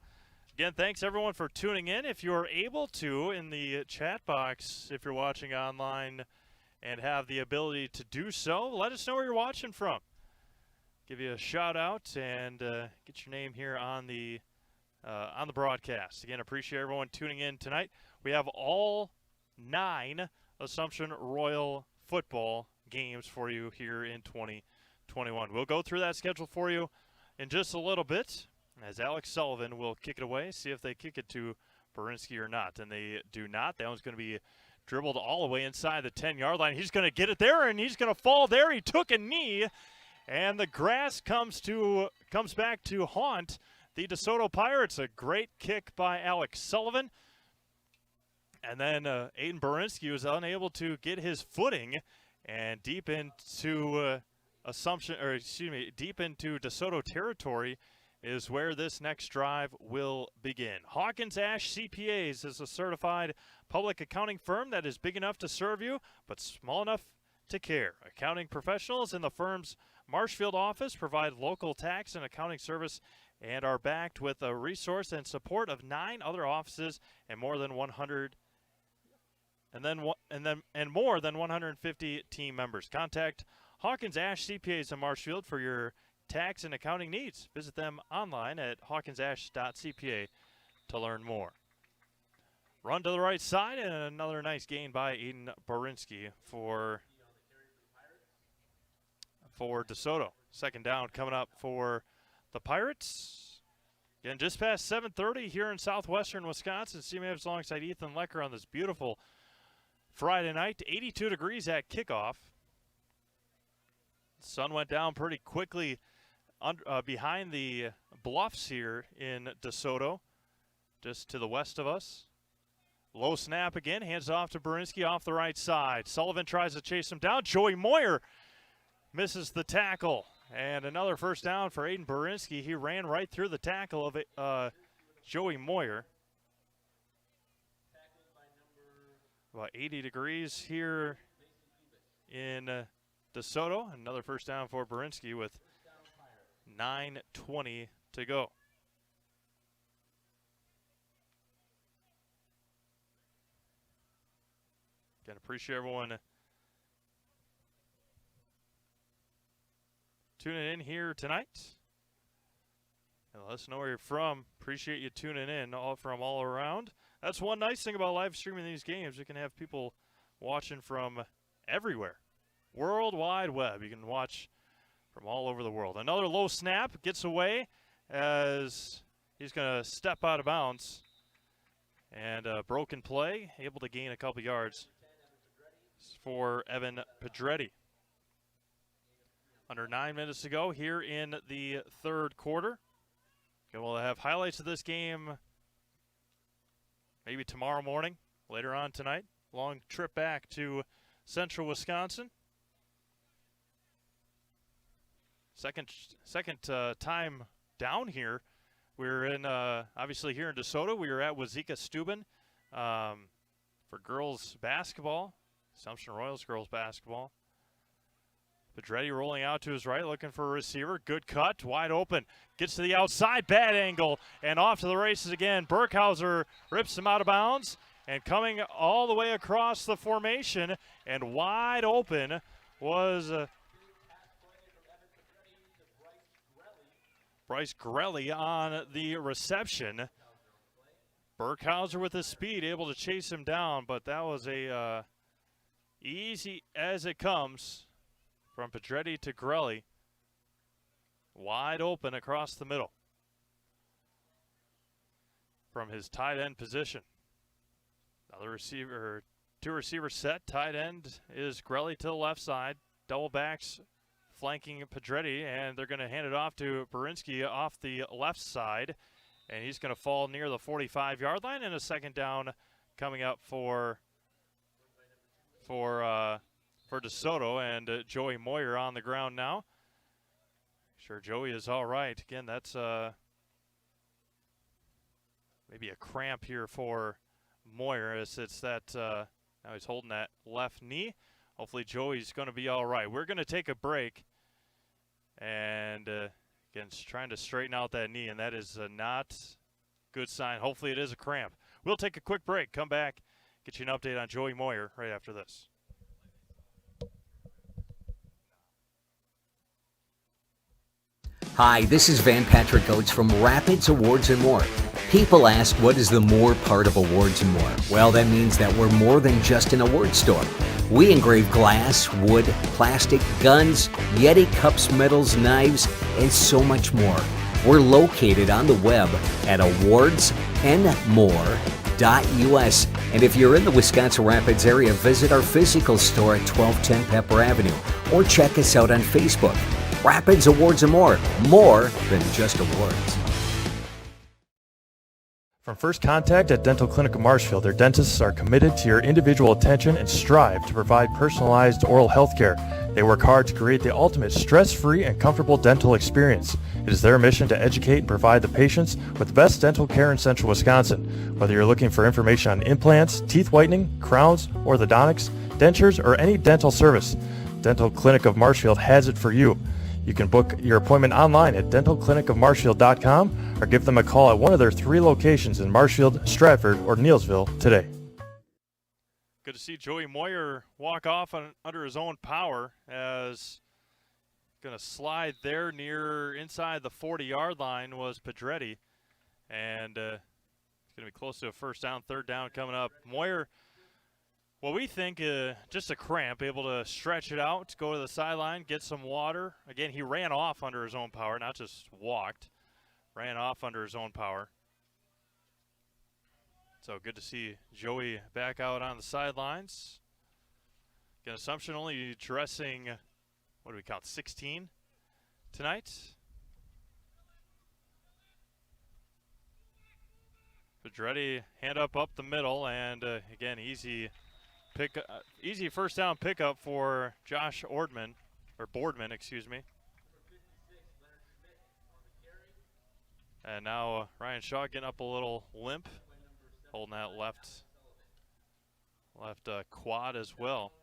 Again, thanks everyone for tuning in. If you're able to, in the chat box, if you're watching online and have the ability to do so, let us know where you're watching from. Give you a shout out and get your name here on the broadcast. Again, appreciate everyone tuning in tonight. We have all 9 Assumption Royal football games for you here in 2021. We'll go through that schedule for you in just a little bit, as Alex Sullivan will kick it away, see if they kick it to Berinsky or not. And they do not. That one's going to be dribbled all the way inside the 10-yard line. He's going to get it there, and he's going to fall there. He took a knee, and the grass comes back to haunt the DeSoto Pirates. A great kick by Alex Sullivan. And then Aiden Berinsky was unable to get his footing, and deep into deep into DeSoto territory is where this next drive will begin. Hawkins Ash CPAs is a certified public accounting firm that is big enough to serve you, but small enough to care. Accounting professionals in the firm's Marshfield office provide local tax and accounting service and are backed with a resource and support of 9 other offices and more than 150 team members. Contact Hawkins Ash CPAs in Marshfield for your tax and accounting needs. Visit them online at hawkinsash.cpa to learn more. Run to the right side, and another nice gain by Aiden Berinsky for DeSoto. Second down coming up for the Pirates. Again, just past 7:30 here in southwestern Wisconsin. CMAVs alongside Ethan Lecker on this beautiful Friday night. 82 degrees at kickoff. The sun went down pretty quickly behind the bluffs here in DeSoto, just to the west of us. Low snap again, hands off to Berinsky off the right side. Sullivan tries to chase him down. Joey Moyer misses the tackle. And another first down for Aiden Berinsky. He ran right through the tackle of Joey Moyer. About 80 degrees here in DeSoto. Another first down for Berinsky with 9:20 to go. Again, appreciate everyone tuning in here tonight. And let us know where you're from. Appreciate you tuning in from all around. That's one nice thing about live streaming these games. You can have people watching from everywhere. World Wide Web. You can watch from all over the world. Another low snap, gets away as he's going to step out of bounds. And a broken play, able to gain a couple yards for Evan Pedretti. Under 9 minutes to go here in the third quarter. Okay, we'll have highlights of this game maybe tomorrow morning, later on tonight. Long trip back to central Wisconsin. Second time down here. We're in, obviously here in DeSoto. We were at Wazeeka Steuben for girls basketball, Assumption Royals girls basketball. Pedretti rolling out to his right, looking for a receiver. Good cut, wide open. Gets to the outside, bad angle, and off to the races again. Burkhauser rips him out of bounds, and coming all the way across the formation and wide open was Bryce Grelly on the reception. Burkhauser with his speed, able to chase him down, but that was a easy as it comes from Pedretti to Grelly. Wide open across the middle from his tight end position. Another receiver, 2 receiver set. Tight end is Grelly to the left side. Double backs flanking Pedretti, and they're going to hand it off to Berinsky off the left side. And he's going to fall near the 45-yard line, and a second down coming up for DeSoto, and Joey Moyer on the ground now. Sure, Joey is all right. Again, that's maybe a cramp here for Moyer as it's that, now he's holding that left knee. Hopefully Joey's going to be all right. We're going to take a break. And, again, trying to straighten out that knee, and that is not good sign. Hopefully it is a cramp. We'll take a quick break, come back, get you an update on Joey Moyer right after this. Hi, this is Van Patrick Oates from Rapids Awards and More. People ask, what is the more part of Awards and More? Well, that means that we're more than just an award store. We engrave glass, wood, plastic, guns, Yeti cups, medals, knives, and so much more. We're located on the web at awardsandmore.us. And if you're in the Wisconsin Rapids area, visit our physical store at 1210 Pepper Avenue or check us out on Facebook. Rapids Awards and More than just awards. From First Contact at Dental Clinic of Marshfield, their dentists are committed to your individual attention and strive to provide personalized oral health care. They work hard to create the ultimate stress-free and comfortable dental experience. It is their mission to educate and provide the patients with the best dental care in Central Wisconsin. Whether you're looking for information on implants, teeth whitening, crowns, orthodontics, dentures, or any dental service, Dental Clinic of Marshfield has it for you. You can book your appointment online at dentalclinicofmarshfield.com or give them a call at one of their 3 locations in Marshfield, Stratford, or Neillsville today. Good to see Joey Moyer walk off under his own power as going to slide there near inside the 40-yard line was Pedretti. And it's going to be close to a first down, third down coming up. Moyer, well, we think just a cramp, able to stretch it out, go to the sideline, get some water. Again, he ran off under his own power, not just walked. Ran off under his own power. So good to see Joey back out on the sidelines. Again, Assumption only dressing, what do we count, 16 tonight? Pedretti hand up the middle, and again, easy first down pickup for Josh Boardman, excuse me. And now Ryan Shaw getting up a little limp, holding that left quad as well.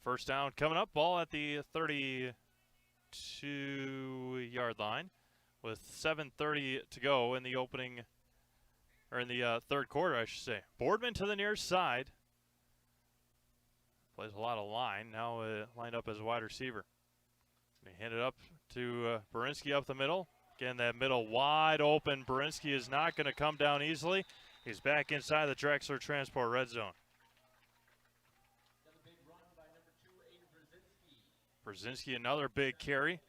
First down coming up, ball at the 32-yard line with 7:30 to go in the opening, or in the third quarter, I should say. Boardman to the near side. Plays a lot of line, now lined up as a wide receiver. They hand it up to Berinsky up the middle. Again, that middle wide open. Berinsky is not going to come down easily. He's back inside the Drexler Transport red zone. Brzezinski, another big carry.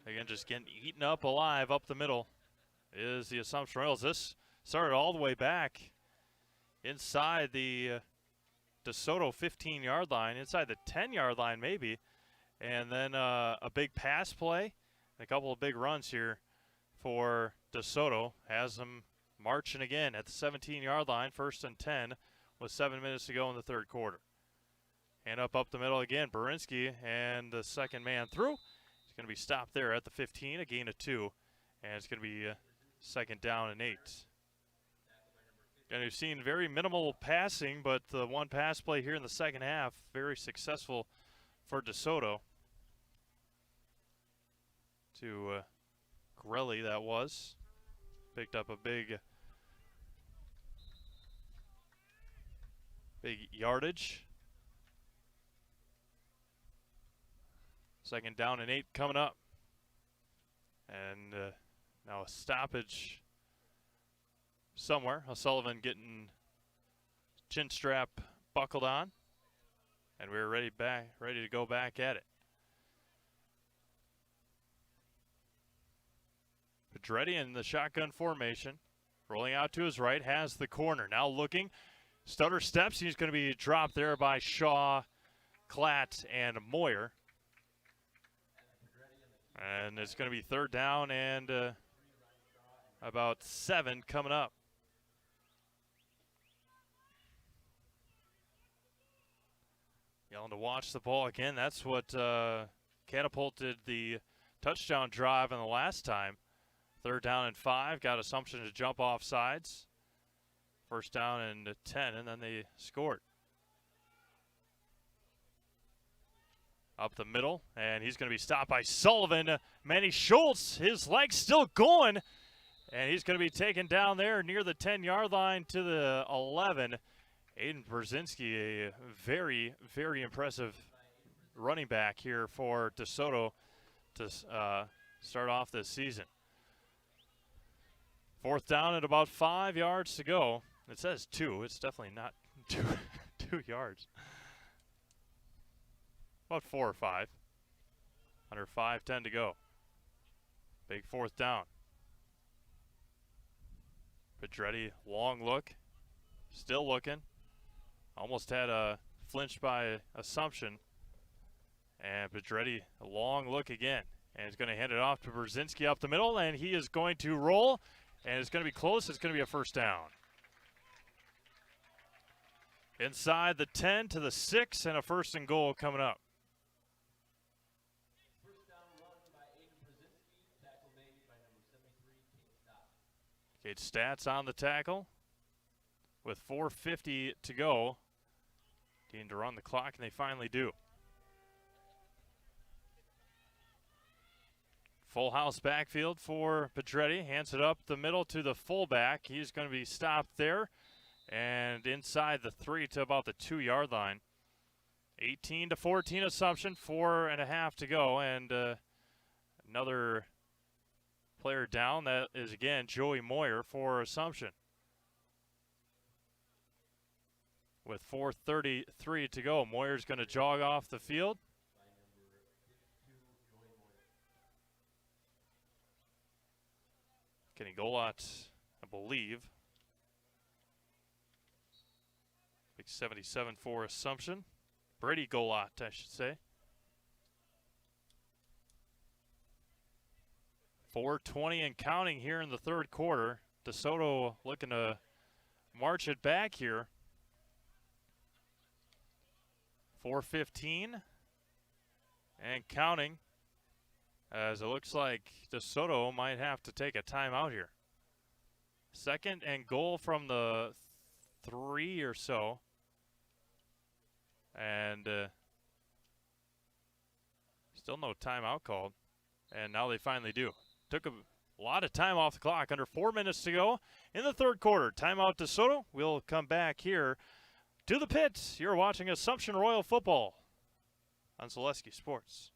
Again, just getting eaten up alive up the middle is the Assumption Royals. This started all the way back inside the DeSoto 15-yard line, inside the 10-yard line maybe. And then a big pass play, and a couple of big runs here for DeSoto. Has them marching again at the 17-yard line, 1st and 10, with 7 minutes to go in the third quarter. Hand up the middle again, Berinsky, and the second man through. He's going to be stopped there at the 15, a gain of 2, and it's going to be second down and 8. And we've seen very minimal passing, but the one pass play here in the second half, very successful for DeSoto. To Grelli, that was. Picked up a big yardage. Second down and 8 coming up. And now a stoppage somewhere. O'Sullivan getting chin strap buckled on. And we're ready to go back at it. Pedretti in the shotgun formation. Rolling out to his right, has the corner. Now looking, stutter steps. He's going to be dropped there by Shaw, Klatt, and Moyer. And it's going to be third down and about 7 coming up. Yelling to watch the ball again. That's what catapulted the touchdown drive in the last time. 3rd down and 5. Got Assumption to jump off sides. 1st down and 10, and then they scored. Up the middle, and he's going to be stopped by Sullivan. Manny Schultz, his legs still going, and he's going to be taken down there near the 10-yard line to the 11. Aiden Brzezinski, a very, very impressive running back here for DeSoto to start off this season. 4th down at about 5 yards to go. It says 2. It's definitely not 2 yards. About 4 or 5. Under 5:10 to go. Big 4th down. Pedretti, long look. Still looking. Almost had a flinch by Assumption. And Pedretti, a long look again. And he's going to hand it off to Brzezinski up the middle. And he is going to roll. And it's going to be close. It's going to be a 1st down. Inside the 10 to the 6, and a 1st and goal coming up. Kate Stats on the tackle with 4:50 to go. Needing to run the clock, and they finally do. Full house backfield for Pedretti. Hands it up the middle to the fullback. He's going to be stopped there. And inside the 3 to about the 2-yard line. 18-14 Assumption, 4.5 to go. And another player down. That is, again, Joey Moyer for Assumption. With 4:33 to go, Moyer's going to jog off the field. Kenny Golot, I believe. Big 77 for Assumption. Brady Golot, I should say. 4:20 and counting here in the 3rd quarter. DeSoto looking to march it back here. 4:15 and counting, as it looks like DeSoto might have to take a timeout here. 2nd and goal from the 3 or so. And still no timeout called. And now they finally do. Took a lot of time off the clock. Under 4 minutes to go in the 3rd quarter. Timeout DeSoto. We'll come back here to the pit. You're watching Assumption Royal football on Zaleski Sports.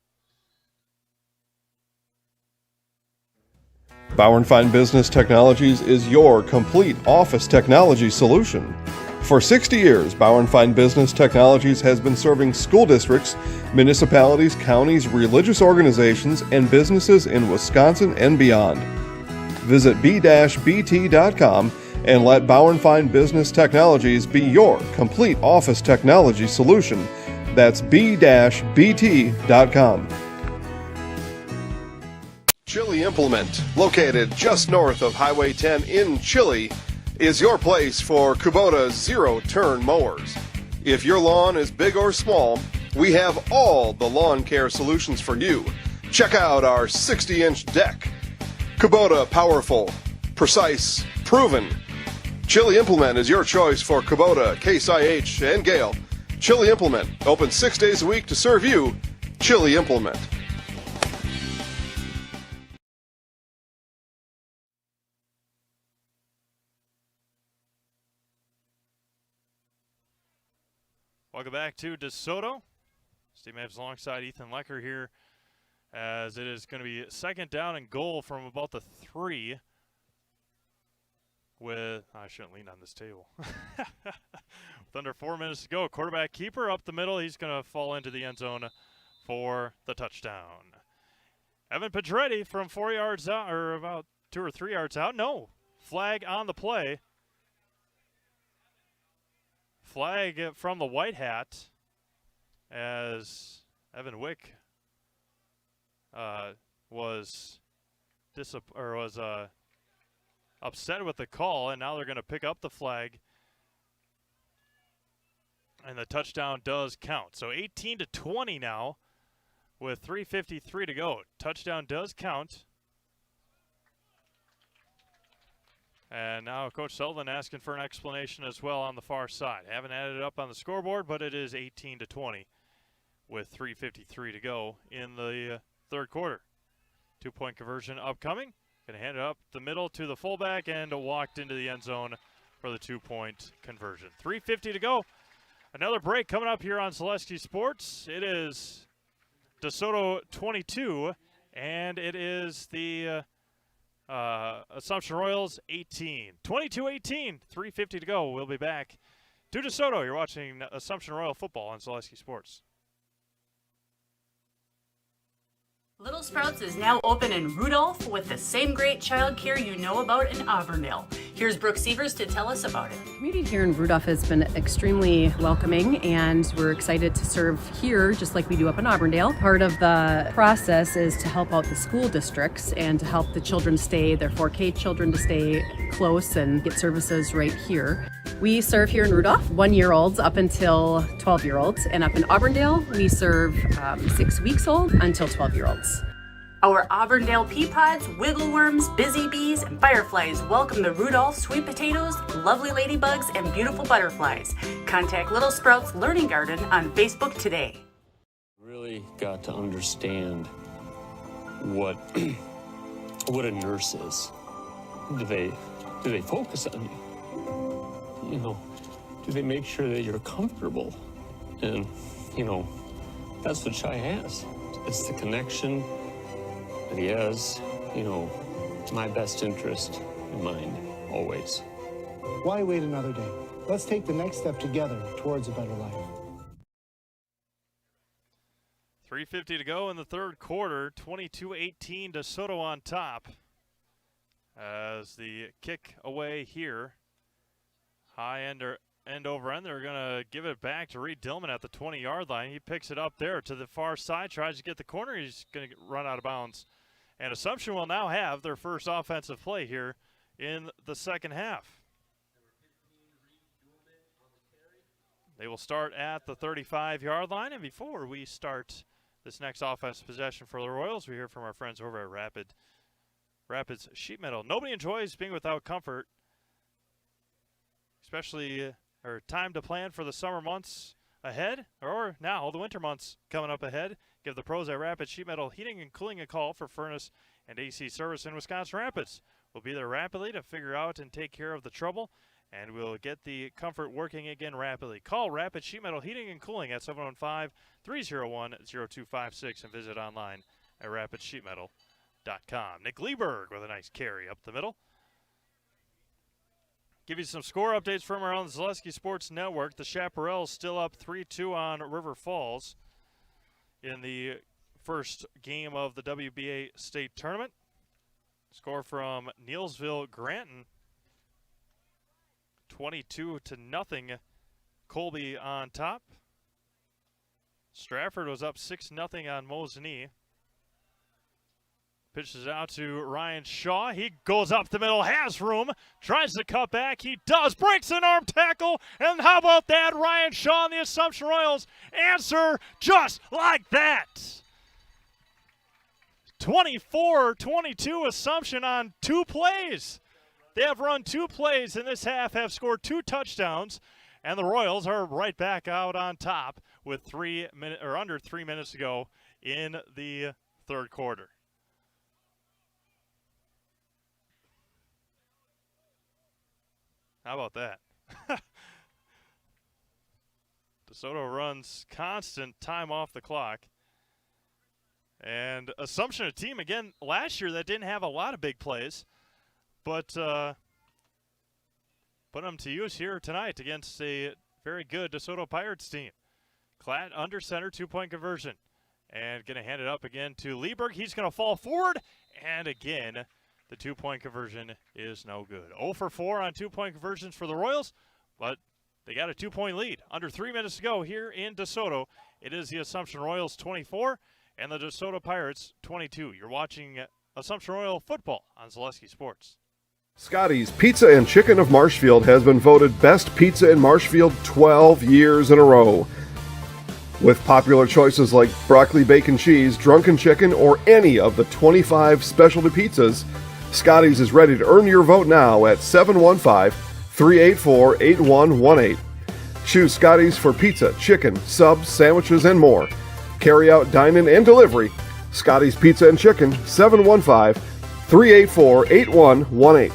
Bauer & Fine Business Technologies is your complete office technology solution. For 60 years, Bauer & Fine Business Technologies has been serving school districts, municipalities, counties, religious organizations, and businesses in Wisconsin and beyond. Visit b-bt.com and let Bauer & Fine Business Technologies be your complete office technology solution. That's b-bt.com. Chili Implement, located just north of Highway 10 in Chili, is your place for Kubota zero-turn mowers. If your lawn is big or small, we have all the lawn care solutions for you. Check out our 60-inch deck. Kubota powerful, precise, proven. Chili Implement is your choice for Kubota, Case IH, and Gale. Chili Implement, open 6 days a week to serve you. Chili Implement. Welcome back to DeSoto. Steve Mavs alongside Ethan Lecker here, as it is going to be 2nd down and goal from about the 3. With, I shouldn't lean on this table. With under 4 minutes to go, quarterback keeper up the middle. He's going to fall into the end zone for the touchdown. Evan Pedretti from 4 yards out, or about 2 or 3 yards out. No, flag on the play. Flag from the white hat, as Evan Wick was upset with the call, and now they're going to pick up the flag, and the touchdown does count. So 18-20 now, with 3:53 to go. Touchdown does count. And now Coach Sullivan asking for an explanation as well on the far side. Haven't added it up on the scoreboard, but it is 18-20 with 3:53 to go in the third quarter. 2-point conversion upcoming. Going to hand it up the middle to the fullback and walked into the end zone for the 2-point conversion. 3:50 to go. Another break coming up here on Zaleski Sports. It is DeSoto 22, and it is the Assumption Royals 18. 22-18, 3:50 to go. We'll be back to DeSoto. You're watching Assumption Royal football on Zaleski Sports. Little Sprouts is now open in Rudolph with the same great child care you know about in Auburndale. Here's Brooke Sievers to tell us about it. The community here in Rudolph has been extremely welcoming, and we're excited to serve here just like we do up in Auburndale. Part of the process is to help out the school districts and to help the children stay, their 4K children to stay close and get services right here. We serve here in Rudolph 1-year-olds up until 12-year-olds, and up in Auburndale we serve 6 weeks old until 12-year-olds. Our Auburndale pea pods, wiggle worms, busy bees, and fireflies welcome the Rudolph sweet potatoes, lovely ladybugs, and beautiful butterflies. Contact Little Sprouts Learning Garden on Facebook today. Really got to understand what what a nurse is. Do they focus on you? You know, do they make sure that you're comfortable? And, you know, that's what Shai has. It's the connection that he has, you know, my best interest in mind, always. Why wait another day? Let's take the next step together towards a better life. 3:50 to go in the third quarter. 22-18 DeSoto on top. As the kick away here. High end over end. They're going to give it back to Reed Dillman at the 20-yard line. He picks it up there to the far side, tries to get the corner. He's going to run out of bounds. And Assumption will now have their first offensive play here in the second half. They will start at the 35-yard line. And before we start this next offensive possession for the Royals, we hear from our friends over at Rapids Sheet Metal. Nobody enjoys being without comfort, especially or time to plan for the summer months ahead, or now the winter months coming up ahead. Give the pros at Rapids Sheet Metal Heating and Cooling a call for furnace and AC service in Wisconsin Rapids. We'll be there rapidly to figure out and take care of the trouble, and we'll get the comfort working again rapidly. Call Rapids Sheet Metal Heating and Cooling at 715-301-0256 and visit online at rapidssheetmetal.com. Nick Lieberg with a nice carry up the middle. Give you some score updates from around the Zaleski Sports Network. The Chaparrals still up 3-2 on River Falls in the first game of the WBA state tournament. Score from Neilsville Granton, 22-0. Colby on top. Stratford was up 6-0 on Mosinee. Pitches out to Ryan Shaw. He goes up the middle, has room, tries to cut back. He does, breaks an arm tackle, and how about that? Ryan Shaw and the Assumption Royals answer just like that. 24-22 Assumption on 2 plays. They have run 2 plays in this half, have scored 2 touchdowns, and the Royals are right back out on top with under 3 minutes to go in the third quarter. How about that? DeSoto runs constant time off the clock. And Assumption, a team, again, last year that didn't have a lot of big plays, but put them to use here tonight against a very good DeSoto Pirates team. Klatt under center, 2-point conversion. And going to hand it up again to Lieberg. He's going to fall forward. And again, the 2-point conversion is no good. 0 for 4 on 2-point conversions for the Royals, but they got a 2-point lead. Under 3 minutes to go here in DeSoto. It is the Assumption Royals 24 and the DeSoto Pirates 22. You're watching Assumption Royal football on Zaleski Sports. Scotty's Pizza and Chicken of Marshfield has been voted best pizza in Marshfield 12 years in a row. With popular choices like broccoli, bacon, cheese, drunken chicken, or any of the 25 specialty pizzas, Scotty's is ready to earn your vote now at 715-384-8118. Choose Scotty's for pizza, chicken, subs, sandwiches, and more. Carry out, dine-in, and delivery. Scotty's Pizza and Chicken, 715-384-8118.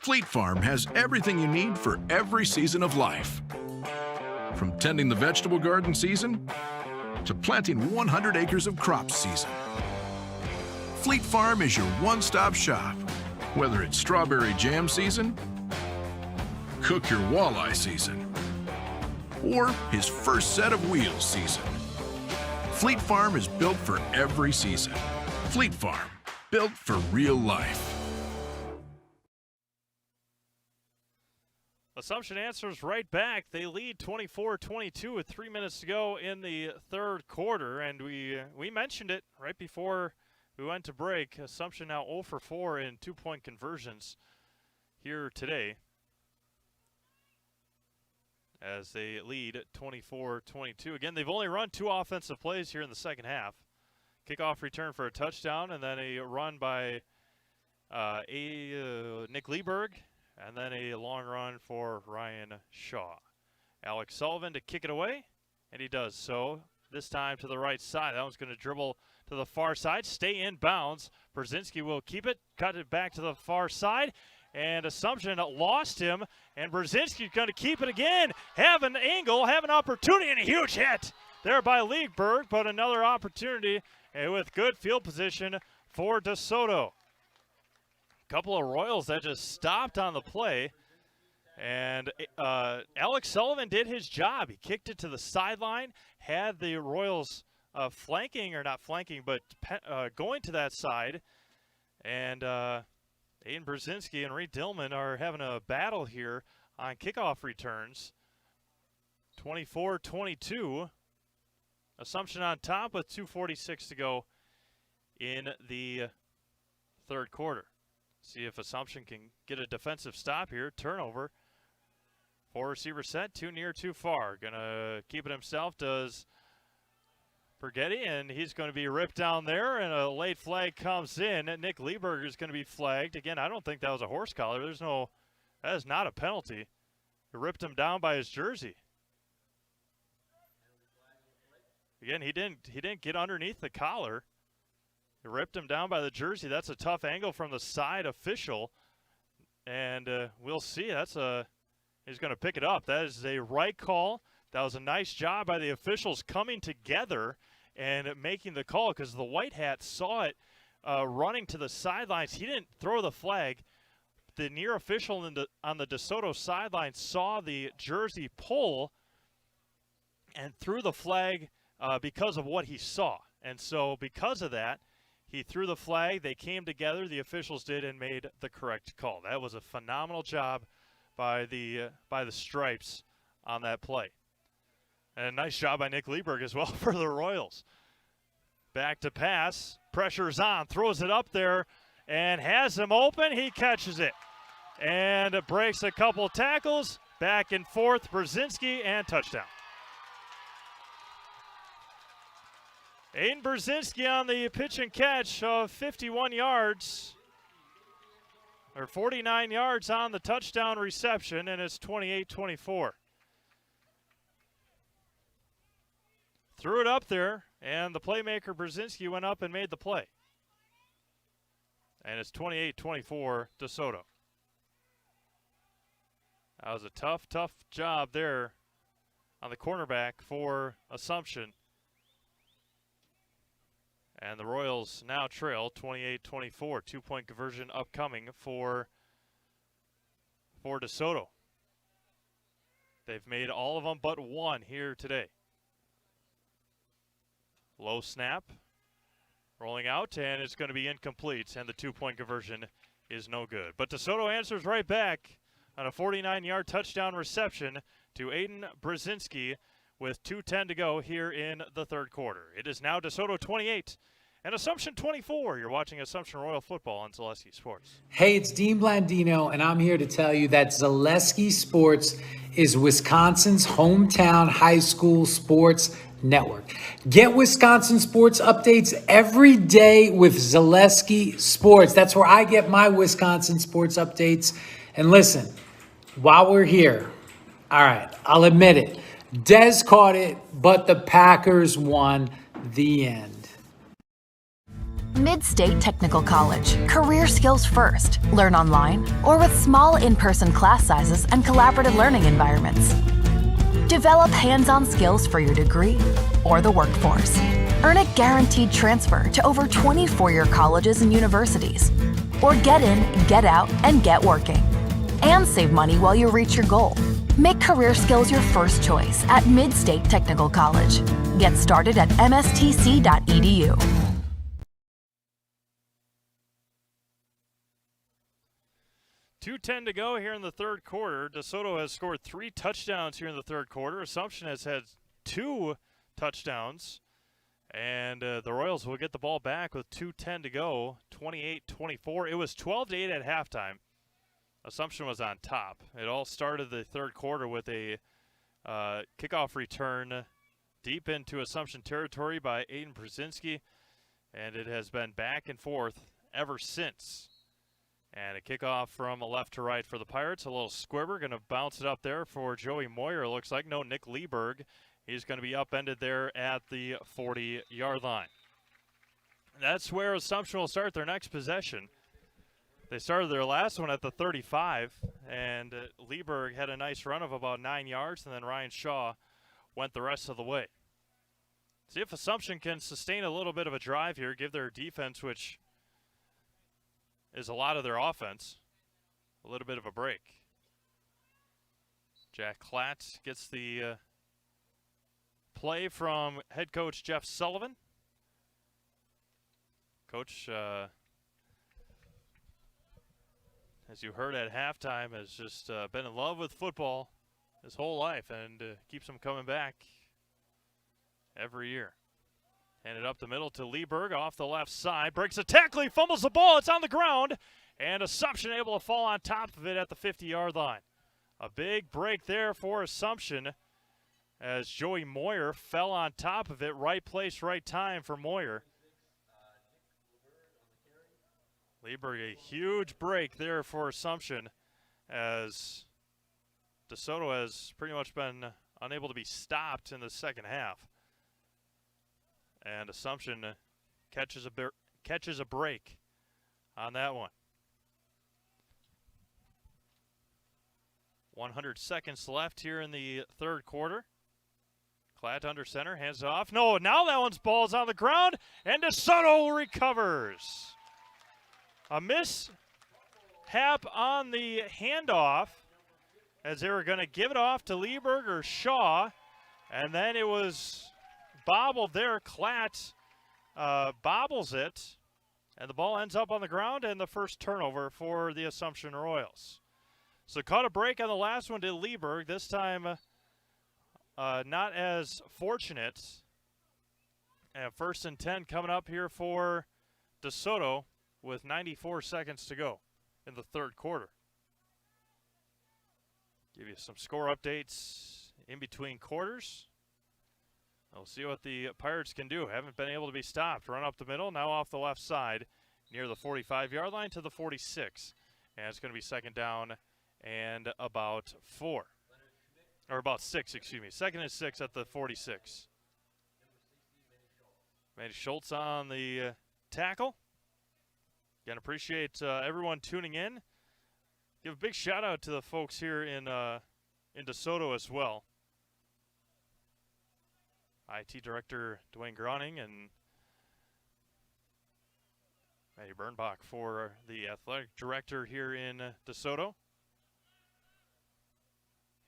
Fleet Farm has everything you need for every season of life. From tending the vegetable garden season to planting 100 acres of crop season. Fleet Farm is your one-stop shop. Whether it's strawberry jam season, cook your walleye season, or his first set of wheels season. Fleet Farm is built for every season. Fleet Farm, built for real life. Assumption answers right back. They lead 24-22 with 3 minutes to go in the third quarter, and we mentioned it right before we went to break. Assumption now 0 for 4 in two-point conversions here today, as they lead 24-22. Again, they've only run 2 offensive plays here in the second half. Kickoff return for a touchdown, and then a run by Nick Lieberg, and then a long run for Ryan Shaw. Alex Sullivan to kick it away, and he does so. This time to the right side. That one's going to dribble to the far side, stay in bounds. Brzezinski will keep it, cut it back to the far side, and Assumption lost him, and Brzezinski's going to keep it again. Have an angle, have an opportunity, and a huge hit there by Lieberg, but another opportunity with good field position for DeSoto. Couple of Royals that just stopped on the play, and Alex Sullivan did his job. He kicked it to the sideline, had the Royals flanking, or not flanking, but going to that side, and Aiden Brzezinski and Reed Dillman are having a battle here on kickoff returns. 24-22. Assumption on top with 2:46 to go in the third quarter. See if Assumption can get a defensive stop here. Turnover. 4 receiver set, too near, too far. Gonna keep it himself, does Bergetti, and he's going to be ripped down there, and a late flag comes in. Nick Lieberg is going to be flagged. Again, I don't think that was a horse collar. That is not a penalty. He ripped him down by his jersey. Again, he didn't get underneath the collar. He ripped him down by the jersey. That's a tough angle from the side official, and we'll see. He's going to pick it up. That is a right call. That was a nice job by the officials coming together and making the call, because the white hat saw it running to the sidelines. He didn't throw the flag. The near official on the DeSoto sideline saw the jersey pull and threw the flag because of what he saw. And so because of that, he threw the flag. They came together, the officials did, and made the correct call. That was a phenomenal job by the Stripes on that play. And a nice job by Nick Lieberg as well for the Royals. Back to pass. Pressure's on. Throws it up there and has him open. He catches it. And it breaks a couple tackles. Back and forth. Brzezinski, and touchdown. Aiden Brzezinski on the pitch and catch of 51 yards. Or 49 yards on the touchdown reception, and it's 28-24. Threw it up there, and the playmaker Brzezinski went up and made the play. And it's 28-24 DeSoto. That was a tough job there on the cornerback for Assumption. And the Royals now trail 28-24. 2-point conversion upcoming for DeSoto. They've made all of them but one here today. Low snap. Rolling out, and it's going to be incomplete, and the 2-point conversion is no good. But DeSoto answers right back on a 49-yard touchdown reception to Aiden Brzezinski with 2:10 to go here in the third quarter. It is now DeSoto 28 and Assumption 24. You're watching Assumption Royal Football on Zaleski Sports. Hey, it's Dean Blandino, and I'm here to tell you that Zaleski Sports is Wisconsin's hometown high school sports Network. Get Wisconsin sports updates every day with Zaleski Sports. That's where I get my Wisconsin sports updates. And listen, while we're here, all right, I'll admit it. Dez caught it, but the Packers won. The end. Mid-State Technical College. Career skills first. Learn online or with small in-person class sizes and collaborative learning environments. Develop hands-on skills for your degree or the workforce. Earn a guaranteed transfer to over 20 four-year colleges and universities. Or get in, get out, and get working. And save money while you reach your goal. Make career skills your first choice at Mid-State Technical College. Get started at mstc.edu. 2:10 to go here in the third quarter. DeSoto has scored 3 touchdowns here in the third quarter. Assumption has had 2 touchdowns. And the Royals will get the ball back with 2:10 to go, 28-24. It was 12-8 at halftime. Assumption was on top. It all started the third quarter with a kickoff return deep into Assumption territory by Aiden Brzezinski. And it has been back and forth ever since. And a kickoff from left to right for the Pirates. A little squibber, going to bounce it up there for Joey Moyer. It looks like no Nick Lieberg. He's going to be upended there at the 40-yard line. That's where Assumption will start their next possession. They started their last one at the 35, and Lieberg had a nice run of about 9 yards, and then Ryan Shaw went the rest of the way. See if Assumption can sustain a little bit of a drive here, give their defense, which is a lot of their offense, a little bit of a break. Jack Klatt gets the play from head coach Jeff Sullivan. Coach, as you heard at halftime, has just been in love with football his whole life and keeps him coming back every year. Handed up the middle to Lieberg off the left side. Breaks a tackle. He fumbles the ball. It's on the ground. And Assumption able to fall on top of it at the 50-yard line. A big break there for Assumption as Joey Moyer fell on top of it. Right place, right time for Moyer. Lieberg, a huge break there for Assumption as DeSoto has pretty much been unable to be stopped in the second half. And Assumption catches a break on that one. 100 seconds left here in the third quarter. Klatt under center, hands it off. No, now that one's ball's on the ground, and DeSoto recovers. A mishap on the handoff as they were going to give it off to Lieberg or Shaw, and then it was bobbled there. Klatt bobbles it, and the ball ends up on the ground, and the first turnover for the Assumption Royals. So caught a break on the last one to Lieberg. This time not as fortunate. And 1st and 10 coming up here for DeSoto with 94 seconds to go in the third quarter. Give you some score updates in between quarters. We'll see what the Pirates can do. Haven't been able to be stopped. Run up the middle, now off the left side near the 45-yard line to the 46. And it's going to be second down and about 4. Or about 6, excuse me. 2nd and 6 at the 46. Manny Schultz on the tackle. Again, appreciate everyone tuning in. Give a big shout out to the folks here in DeSoto as well. IT Director Dwayne Groning and Matty Bernbach for the Athletic Director here in DeSoto.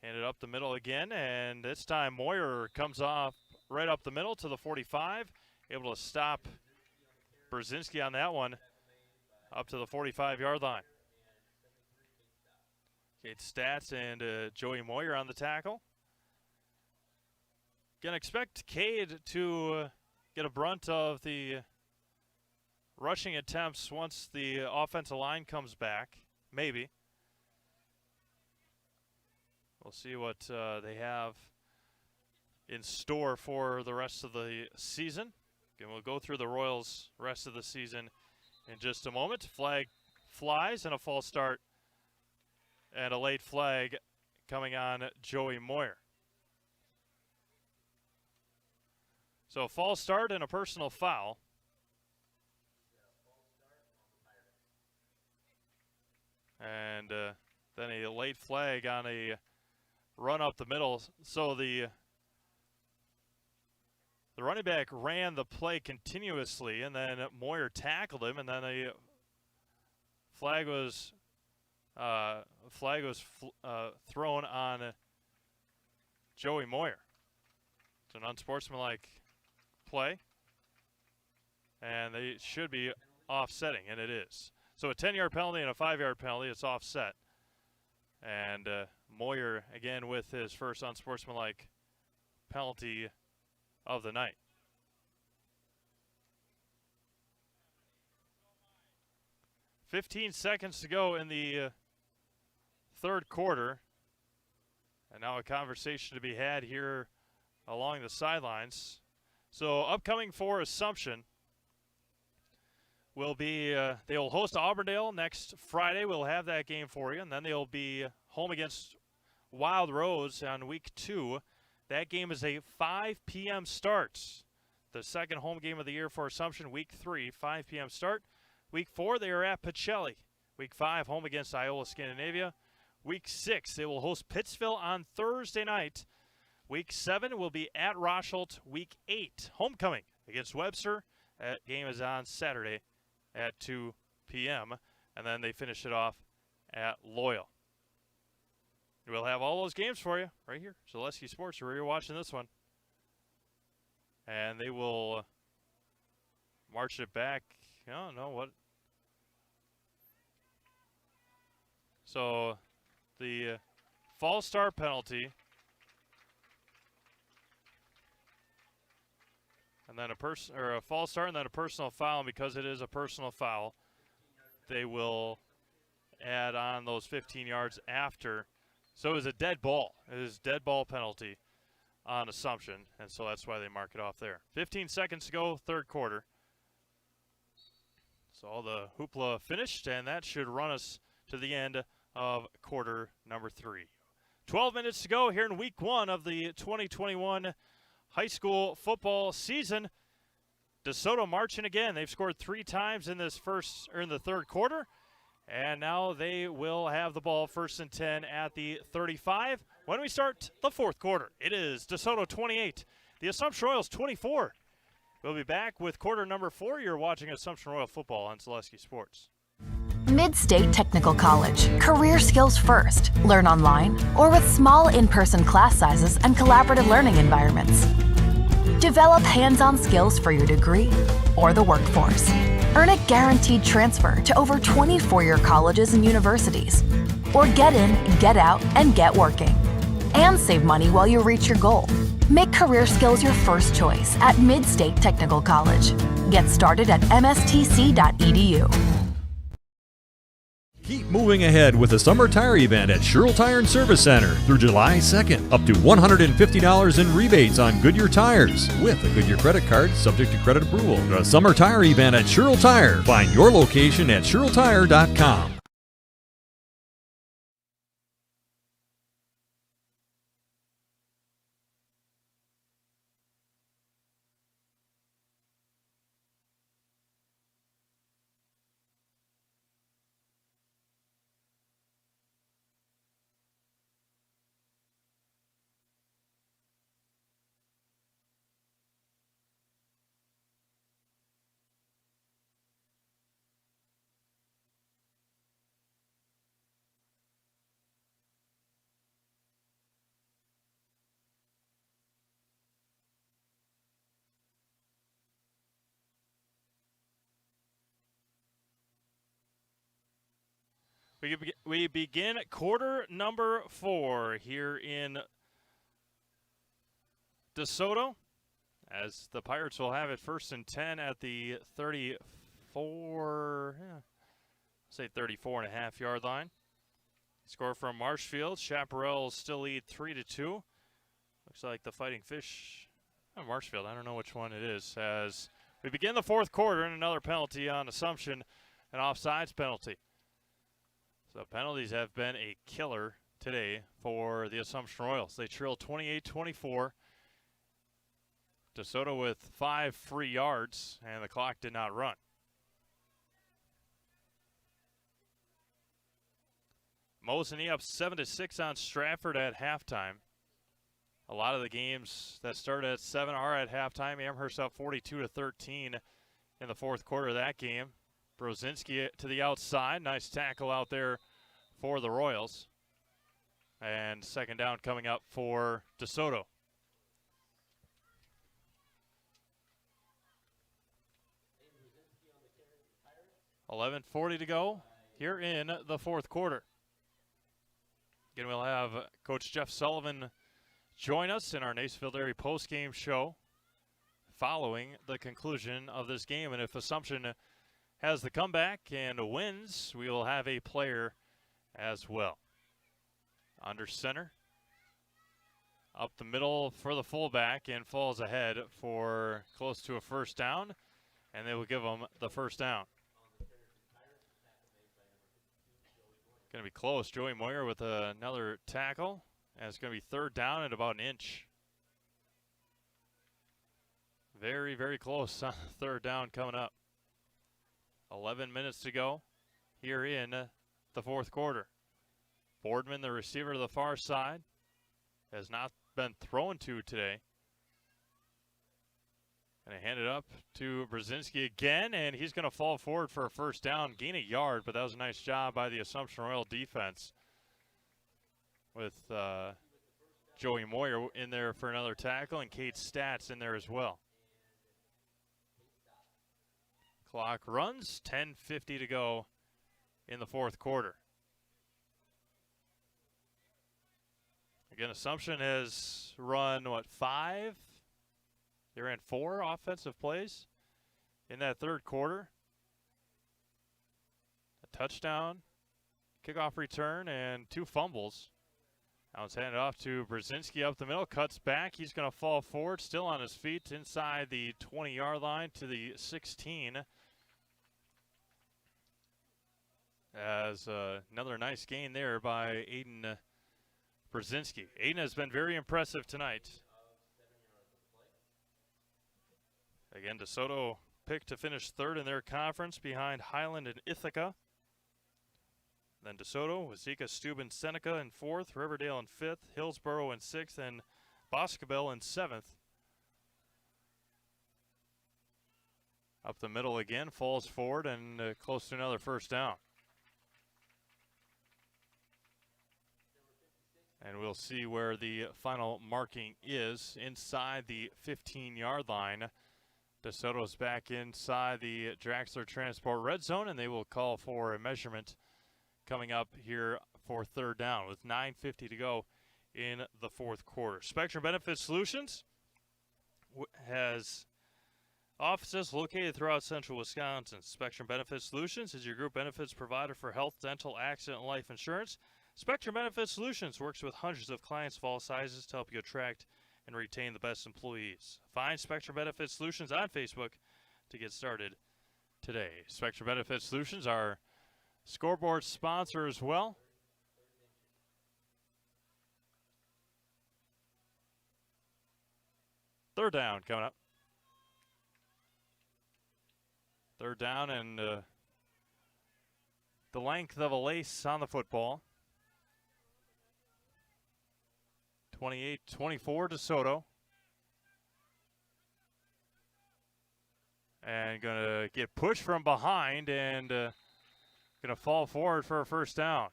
Handed up the middle again, and this time Moyer comes off right up the middle to the 45. Able to stop Brzezinski on that one up to the 45-yard line. Kate Stats and Joey Moyer on the tackle. Gonna expect Cade to get a brunt of the rushing attempts once the offensive line comes back. Maybe. We'll see what they have in store for the rest of the season. Again, we'll go through the Royals' rest of the season in just a moment. Flag flies and a false start and a late flag coming on Joey Moyer. So a false start and a personal foul. And then a late flag on a run up the middle. So the running back ran the play continuously, and then Moyer tackled him, and then a flag was thrown on Joey Moyer. It's an unsportsmanlike play, and they should be offsetting, and it is. So a 10-yard penalty and a 5-yard penalty. It's offset. And Moyer, again, with his first unsportsmanlike penalty of the night. "15 seconds to go in the third quarter. And now a conversation to be had here along the sidelines. So upcoming for Assumption will be, they will host Auburndale next Friday. We'll have that game for you. And then they'll be home against Wild Rose on week 2. That game is a 5 p.m. start. The second home game of the year for Assumption, week 3, 5 p.m. start. Week 4, they are at Pacelli. Week 5, home against Iola Scandinavia. Week 6, they will host Pittsville on Thursday night. Week 7 will be at Rosholt. Week 8, homecoming against Webster. That game is on Saturday at 2 p.m. And then they finish it off at Loyal. We'll have all those games for you right here. Zaleski Sports, where you're watching this one. And they will march it back. I don't know what. So the false start penalty. And then a false start and then a personal foul. And because it is a personal foul, they will add on those 15 yards after. So it was a dead ball. It is dead ball penalty on Assumption, and so that's why they mark it off there. 15 seconds to go, third quarter. So all the hoopla finished, and that should run us to the end of quarter number 3. 12 minutes to go here in week 1 of the 2021 high school football season. DeSoto marching again. They've scored 3 times in this in the third quarter. And now they will have the ball 1st and 10 at the 35 when we start the fourth quarter. It is DeSoto 28, the Assumption Royals 24. We'll be back with quarter number 4. You're watching Assumption Royal football on Zaleski Sports. Mid-State Technical College. Career skills first. Learn online or with small in-person class sizes and collaborative learning environments. Develop hands-on skills for your degree or the workforce. Earn a guaranteed transfer to over 20 four-year colleges and universities. Or get in, get out, and get working. And save money while you reach your goal. Make career skills your first choice at Mid-State Technical College. Get started at mstc.edu. Keep moving ahead with the summer tire event at Sherrill Tire and Service Center through July 2nd. Up to $150 in rebates on Goodyear tires with a Goodyear credit card subject to credit approval. The summer tire event at Sherrill Tire. Find your location at SherrillTire.com. We begin quarter number 4 here in DeSoto, as the Pirates will have it 1st and 10 at the 34, say 34.5 yard line. Score from Marshfield. Chaparral still lead 3-2. Looks like the Fighting Fish, Marshfield, I don't know which one it is, as we begin the fourth quarter and another penalty on Assumption, an offsides penalty. So penalties have been a killer today for the Assumption Royals. They trail 28-24. DeSoto with 5 free yards, and the clock did not run. Mosinee up 7-6 on Stratford at halftime. A lot of the games that started at 7 are at halftime. Amherst up 42-13 in the fourth quarter of that game. Brozinski to the outside. Nice tackle out there for the Royals. And second down coming up for DeSoto. $11:40 to go here in the fourth quarter. Again, we'll have Coach Jeff Sullivan join us in our Nacefield area post-game show following the conclusion of this game. And if Assumption has the comeback and wins, we will have a player as well. Under center, up the middle for the fullback, and falls ahead for close to a first down, and they will give them the first down. Going to be close. Joey Moyer with another tackle, and it's going to be third down at about an inch. Very, very close on third down coming up. 11 minutes to go here in the fourth quarter. Boardman, the receiver to the far side, has not been thrown to today. Going to hand it up to Brzezinski again, and he's going to fall forward for a first down, gain a yard, but that was a nice job by the Assumption Royal defense with Joey Moyer in there for another tackle, and Kate Stats in there as well. Clock runs, 10:50 to go in the fourth quarter. Again, Assumption has run, 5? They ran 4 offensive plays in that third quarter. A touchdown, kickoff return, and 2 fumbles. Now it's handed off to Brzezinski up the middle, cuts back. He's going to fall forward, still on his feet, inside the 20-yard line to the 16. As another nice gain there by Aiden Brzezinski. Aiden has been very impressive tonight. Again, DeSoto picked to finish third in their conference behind Highland and Ithaca. Then DeSoto, Wazeeka, Steuben, Seneca in fourth, Riverdale in fifth, Hillsboro in sixth, and Boscobel in seventh. Up the middle again, falls forward, and close to another first down. And we'll see where the final marking is inside the 15-yard line. DeSoto's back inside the Draxler Transport red zone, and they will call for a measurement coming up here for third down with 9:50 to go in the fourth quarter. Spectrum Benefit Solutions has offices located throughout central Wisconsin. Spectrum Benefit Solutions is your group benefits provider for health, dental, accident, and life insurance. Spectrum Benefit Solutions works with hundreds of clients of all sizes to help you attract and retain the best employees. Find Spectrum Benefit Solutions on Facebook to get started today. Spectrum Benefit Solutions are scoreboard sponsor as well. Third down coming up. Third down and the length of a lace on the football. 28-24 DeSoto. And going to get pushed from behind and going to fall forward for a first down.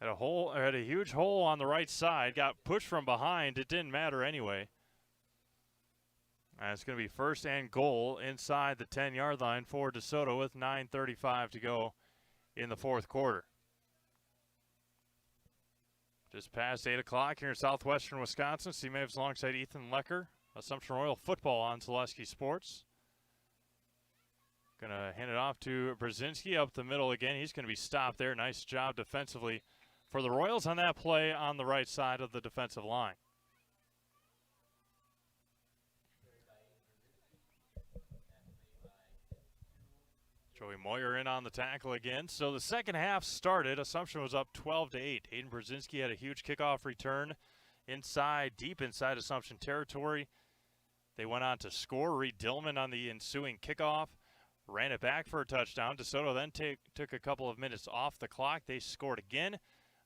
Had a huge hole on the right side. Got pushed from behind. It didn't matter anyway. And it's going to be first and goal inside the 10-yard line for DeSoto with 9:35 to go in the fourth quarter. Just past 8 o'clock here in southwestern Wisconsin. C-Mavs alongside Ethan Lecker. Assumption Royal football on Zaleski Sports. Going to hand it off to Brzezinski up the middle again. He's going to be stopped there. Nice job defensively for the Royals on that play on the right side of the defensive line. Joey Moyer in on the tackle again. So the second half started. Assumption was up 12-8. Aiden Brzezinski had a huge kickoff return inside, deep inside Assumption territory. They went on to score. Reed Dillman on the ensuing kickoff ran it back for a touchdown. DeSoto then took a couple of minutes off the clock. They scored again.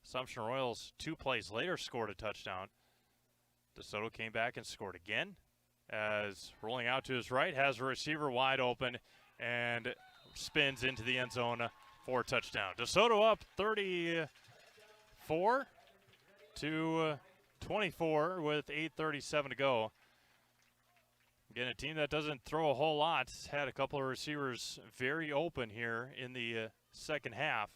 Assumption Royals 2 plays later scored a touchdown. DeSoto came back and scored again. As rolling out to his right, has a receiver wide open and spins into the end zone for a touchdown. DeSoto up 34 to 24 with 8:37 to go. Again, a team that doesn't throw a whole lot. Had a couple of receivers very open here in the second half.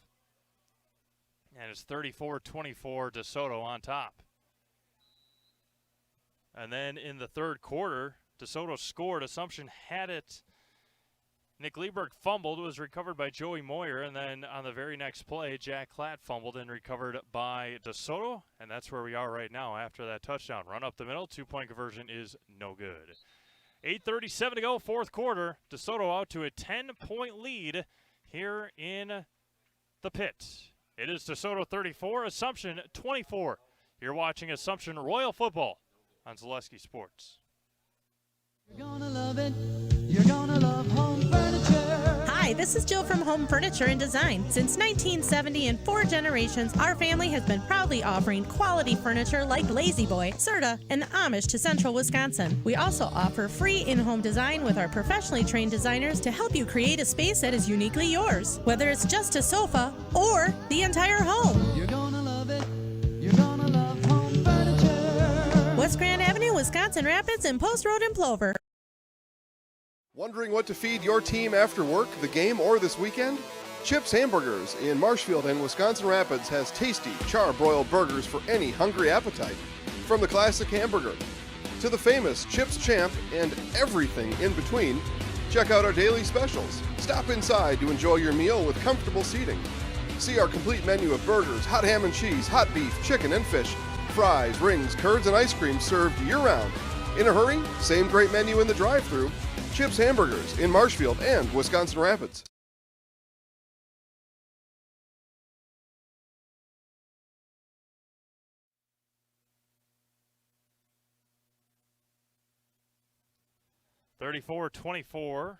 And it's 34-24 DeSoto on top. And then in the third quarter, DeSoto scored. Assumption had it. Nick Lieberg fumbled. It was recovered by Joey Moyer. And then on the very next play, Jack Klatt fumbled and recovered by DeSoto. And that's where we are right now after that touchdown. Run up the middle. 2-point conversion is no good. 8:37 to go, fourth quarter. DeSoto out to a 10-point lead here in the pit. It is DeSoto 34, Assumption 24. You're watching Assumption Royal Football on Zaleski Sports. You're gonna love it. You're gonna love home furniture. Hi, this is Jill from Home Furniture and Design. Since 1970 and 4 generations, our family has been proudly offering quality furniture like Lazy Boy, Serta, and the Amish to Central Wisconsin. We also offer free in-home design with our professionally trained designers to help you create a space that is uniquely yours, whether it's just a sofa or the entire home. You're gonna love it. You're gonna love home furniture. West Grand Avenue, Wisconsin Rapids, and Post Road in Plover. Wondering what to feed your team after work, the game, or this weekend? Chips Hamburgers in Marshfield and Wisconsin Rapids has tasty, char-broiled burgers for any hungry appetite. From the classic hamburger to the famous Chips Champ and everything in between, check out our daily specials. Stop inside to enjoy your meal with comfortable seating. See our complete menu of burgers, hot ham and cheese, hot beef, chicken and fish, fries, rings, curds, and ice cream served year-round. In a hurry? Same great menu in the drive-thru. Chips Hamburgers in Marshfield and Wisconsin Rapids. 34-24.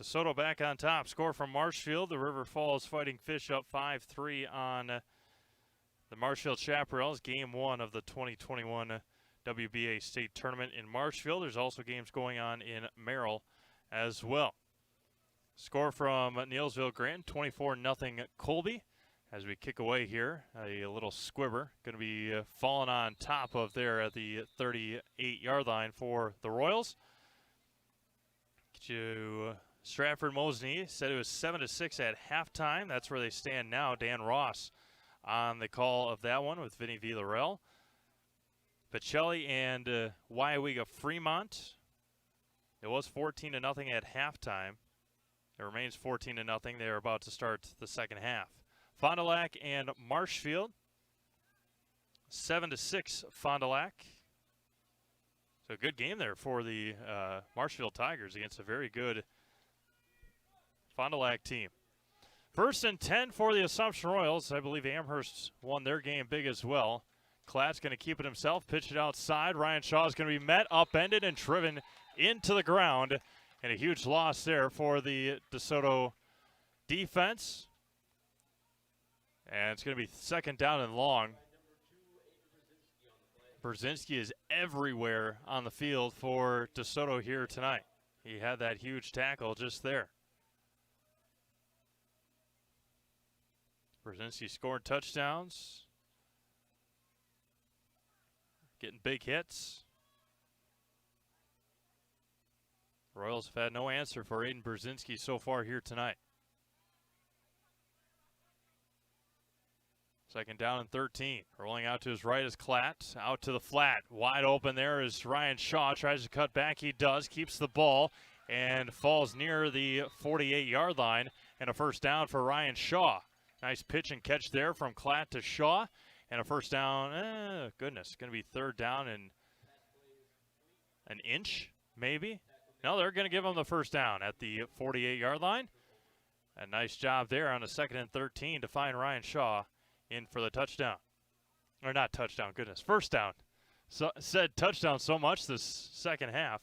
DeSoto back on top. Score from Marshfield. The River Falls Fighting Fish up 5-3 on the Marshfield Chaparrals. Game 1 of the 2021 WBA State Tournament in Marshfield. There's also games going on in Merrill as well. Score from Neilsville Grant, 24-0 Colby. As we kick away here, a little squibber going to be falling on top of there at the 38-yard line for the Royals. Get you Stratford Mosney said it was 7-6 at halftime. That's where they stand now. Dan Ross on the call of that one with Vinny Villarreal. Pacelli and WIAA Fremont. It was 14-0 at halftime. It remains 14-0. They are about to start the second half. Fond du Lac and Marshfield. 7-6 Fond du Lac. So a good game there for the Marshfield Tigers against a very good Fond du Lac team. 1st and 10 for the Assumption Royals. I believe Amherst won their game big as well. Klatt's going to keep it himself, pitch it outside. Ryan Shaw is going to be met, upended, and driven into the ground. And a huge loss there for the DeSoto defense. And it's going to be 2nd down and long. Brzezinski is everywhere on the field for DeSoto here tonight. He had that huge tackle just there. Brzezinski scored touchdowns. Getting big hits. Royals have had no answer for Aiden Brzezinski so far here tonight. 2nd down and 13. Rolling out to his right is Klatt. Out to the flat. Wide open there is Ryan Shaw. Tries to cut back. He does. Keeps the ball and falls near the 48-yard line. And a 1st down for Ryan Shaw. Nice pitch and catch there from Klatt to Shaw. And a 1st down, goodness, going to be 3rd down and an inch, maybe. No, they're going to give him the first down at the 48-yard line. A nice job there on a 2nd and 13 to find Ryan Shaw in for the touchdown. Or not touchdown, goodness, first down. So, said touchdown so much this second half.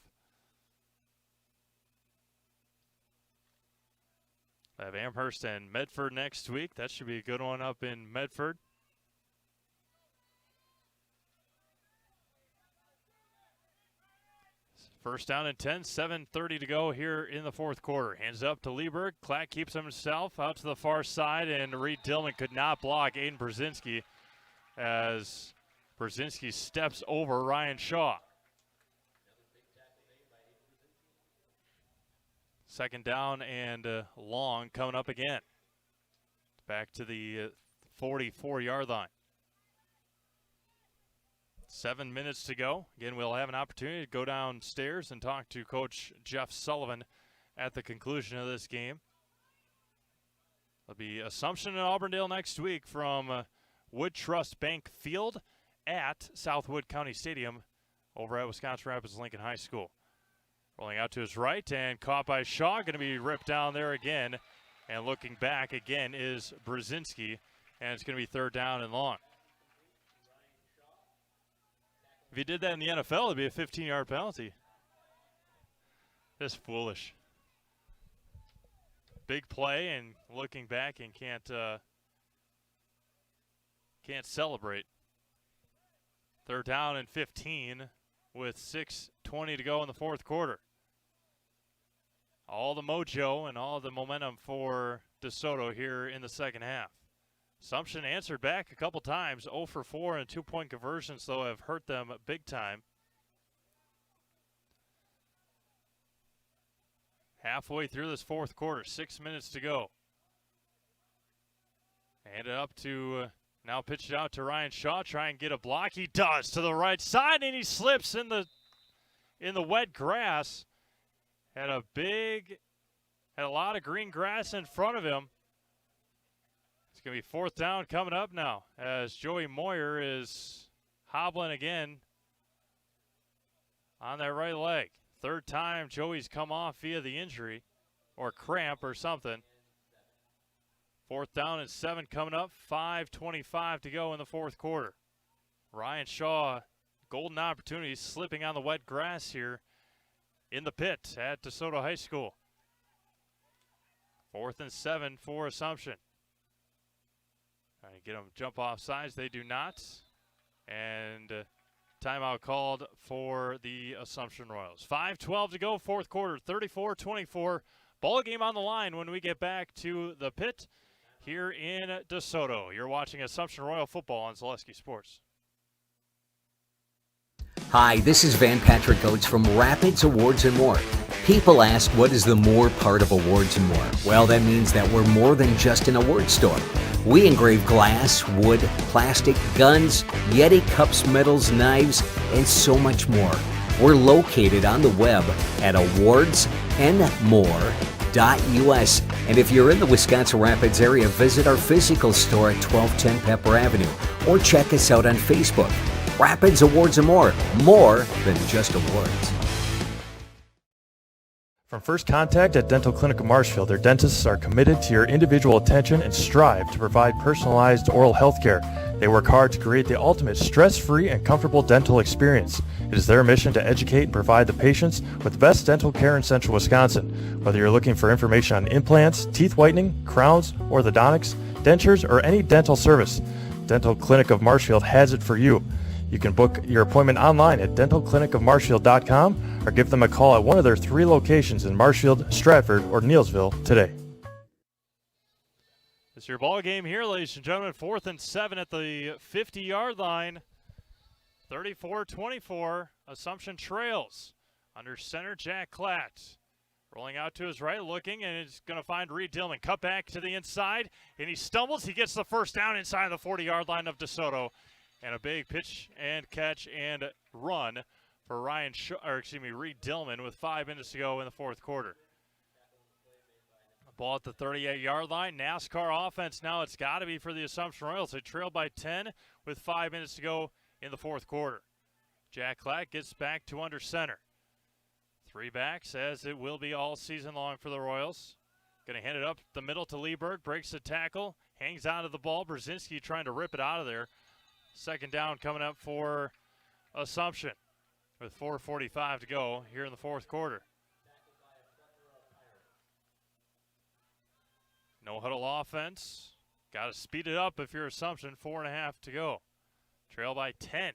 I have Amherst and Medford next week. That should be a good one up in Medford. First down and 10, 7:30 to go here in the fourth quarter. Hands up to Lieberg. Clack keeps himself out to the far side, and Reed Dillman could not block Aiden Brzezinski as Brzezinski steps over Ryan Shaw. Second down and long coming up again. Back to the 44-yard line. 7 minutes to go. Again, we'll have an opportunity to go downstairs and talk to Coach Jeff Sullivan at the conclusion of this game. There'll be Assumption and Auburndale next week from Wood Trust Bank Field at Southwood County Stadium over at Wisconsin Rapids Lincoln High School. Rolling out to his right and caught by Shaw. Going to be ripped down there again. And looking back again is Brzezinski. And it's going to be third down and long. If he did that in the NFL, it'd be a 15-yard penalty. Just foolish. Big play and looking back and can't celebrate. Third down and 15 with 6:20 to go in the fourth quarter. All the mojo and all the momentum for DeSoto here in the second half. Assumption answered back a couple times. 0 for 4 and 2-point conversions, though, have hurt them big time. Halfway through this fourth quarter, 6 minutes to go. Hand it up to, now pitch it out to Ryan Shaw. Try and get a block. He does to the right side, and he slips in the wet grass. Had a lot of green grass in front of him. It's going to be fourth down coming up now as Joey Moyer is hobbling again on that right leg. Third time Joey's come off via the injury or cramp or something. Fourth down and 7 coming up. 5:25 to go in the fourth quarter. Ryan Shaw, golden opportunity, slipping on the wet grass here in the pit at DeSoto High School. 4th and 7 for Assumption. Trying to get them jump off sides. They do not. And timeout called for the Assumption Royals. 5:12 to go, fourth quarter, 34-24. Ball game on the line when we get back to the pit here in DeSoto. You're watching Assumption Royal football on Zaleski Sports. Hi, this is Van Patrick Oates from Rapids Awards and More. People ask, what is the more part of Awards and More? Well, that means that we're more than just an award store. We engrave glass, wood, plastic, guns, Yeti cups, medals, knives, and so much more. We're located on the web at awardsandmore.us. And if you're in the Wisconsin Rapids area, visit our physical store at 1210 Pepper Avenue or check us out on Facebook. Rapids Awards and More than just awards. From First Contact at Dental Clinic of Marshfield, their dentists are committed to your individual attention and strive to provide personalized oral health care. They work hard to create the ultimate stress-free and comfortable dental experience. It is their mission to educate and provide the patients with the best dental care in central Wisconsin. Whether you're looking for information on implants, teeth whitening, crowns, orthodontics, dentures, or any dental service, Dental Clinic of Marshfield has it for you. You can book your appointment online at dentalclinicofmarshfield.com or give them a call at one of their 3 locations in Marshfield, Stratford, or Neillsville today. It's your ball game here, ladies and gentlemen. 4th and 7 at the 50-yard line. 34-24, Assumption trails. Under center, Jack Klatt. Rolling out to his right, looking, and it's going to find Reed Dillman. Cut back to the inside, and he stumbles. He gets the first down inside the 40-yard line of DeSoto. And a big pitch and catch and run for Reed Dillman with 5 minutes to go in the fourth quarter. Ball at the 38-yard line. NASCAR offense now. It's got to be for the Assumption Royals. They trail by 10 with 5 minutes to go in the fourth quarter. Jack Klatt gets back to under center. 3 backs, as it will be all season long for the Royals. Going to hand it up the middle to Lieberg. Breaks the tackle. Hangs onto the ball. Brzezinski trying to rip it out of there. Second down coming up for Assumption with 4:45 to go here in the fourth quarter. No huddle offense. Got to speed it up if you're Assumption. 4.5 to go. Trail by 10.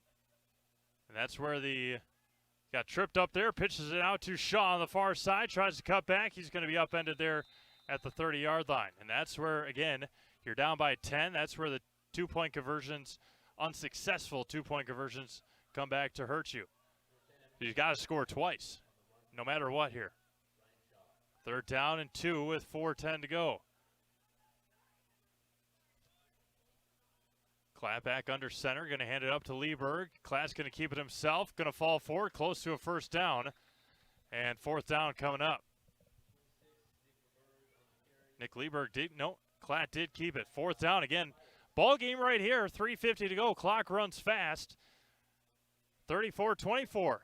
And that's where the got tripped up there. Pitches it out to Shaw on the far side. Tries to cut back. He's going to be upended there at the 30-yard line. And that's where, again, you're down by 10. That's where the two-point conversions, unsuccessful two-point conversions, come back to hurt you. You've got to score twice, no matter what here. 3rd down and 2 with 4:10 to go. Klatt back under center, going to hand it up to Lieberg. Klatt's going to keep it himself, going to fall forward, close to a first down. And 4th down coming up. Nick Lieberg Klatt did keep it. 4th down again. Ball game right here, 3:50 to go. Clock runs fast. 34-24.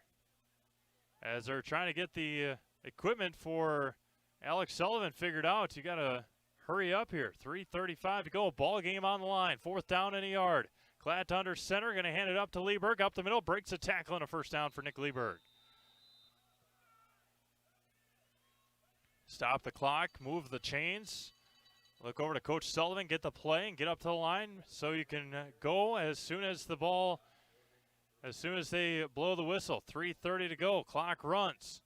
As they're trying to get the equipment for Alex Sullivan figured out, you got to hurry up here. 3:35 to go. Ball game on the line. 4th down and a yard. Klatt under center. Going to hand it up to Lieberg. Up the middle. Breaks a tackle and a first down for Nick Lieberg. Stop the clock. Move the chains. Look over to Coach Sullivan. Get the play and get up to the line so you can go as soon as the ball, as soon as they blow the whistle. 3:30 to go. Clock runs.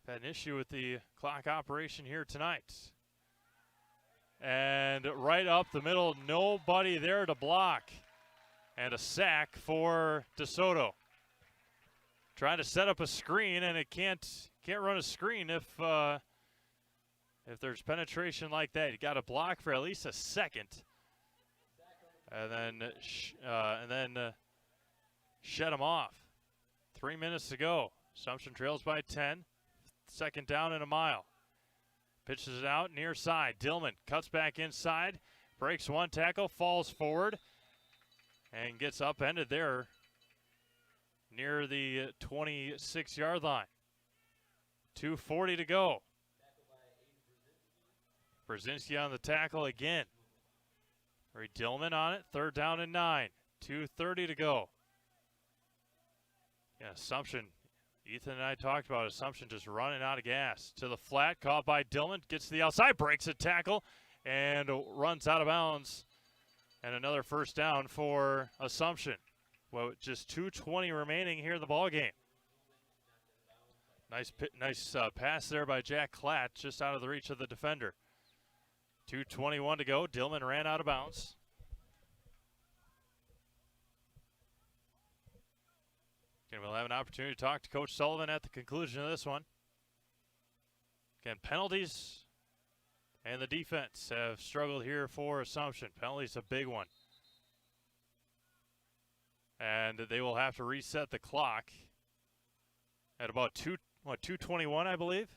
Had an issue with the clock operation here tonight. And right up the middle, nobody there to block. And a sack for DeSoto. Trying to set up a screen, and it can't run a screen if there's penetration like that. You got to block for at least a second, and then shed them off. 3 minutes to go. Assumption trails by 10. 2nd down and a mile. Pitches it out near side. Dillman cuts back inside, breaks one tackle, falls forward, and gets upended there near the 26-yard line. 2:40 to go. Brzezinski on the tackle again. Ray Dillman on it. 3rd down and 9. 2:30 to go. Yeah, Assumption. Ethan and I talked about Assumption just running out of gas. To the flat, caught by Dillman. Gets to the outside, breaks a tackle, and runs out of bounds. And another first down for Assumption. Well, just 2:20 remaining here in the ball game. Nice pass there by Jack Klatt, just out of the reach of the defender. 2:21 to go. Dillman ran out of bounds. Again, we'll have an opportunity to talk to Coach Sullivan at the conclusion of this one. Again, penalties and the defense have struggled here for Assumption. Penalties a big one. And they will have to reset the clock at about 2:21, I believe.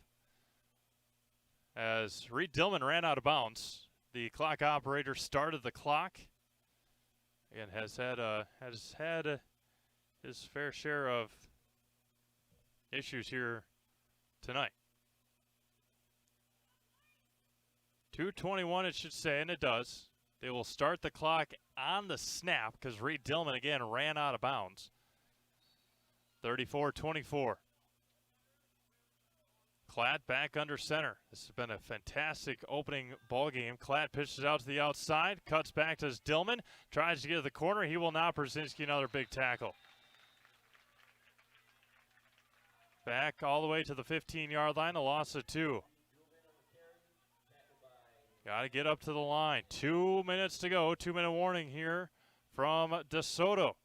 As Reed Dillman ran out of bounds, the clock operator started the clock and has had his fair share of issues here tonight. 2:21 it should say, and it does. They will start the clock on the snap because Reed Dillman again ran out of bounds. 34-24. Klatt back under center. This has been a fantastic opening ball game. Klatt pitches out to the outside, cuts back to Dillman, tries to get to the corner. He will not. Brzezinski another big tackle. Back all the way to the 15-yard line, a loss of 2. Got to get up to the line. 2 minutes to go. 2-minute warning here from DeSoto.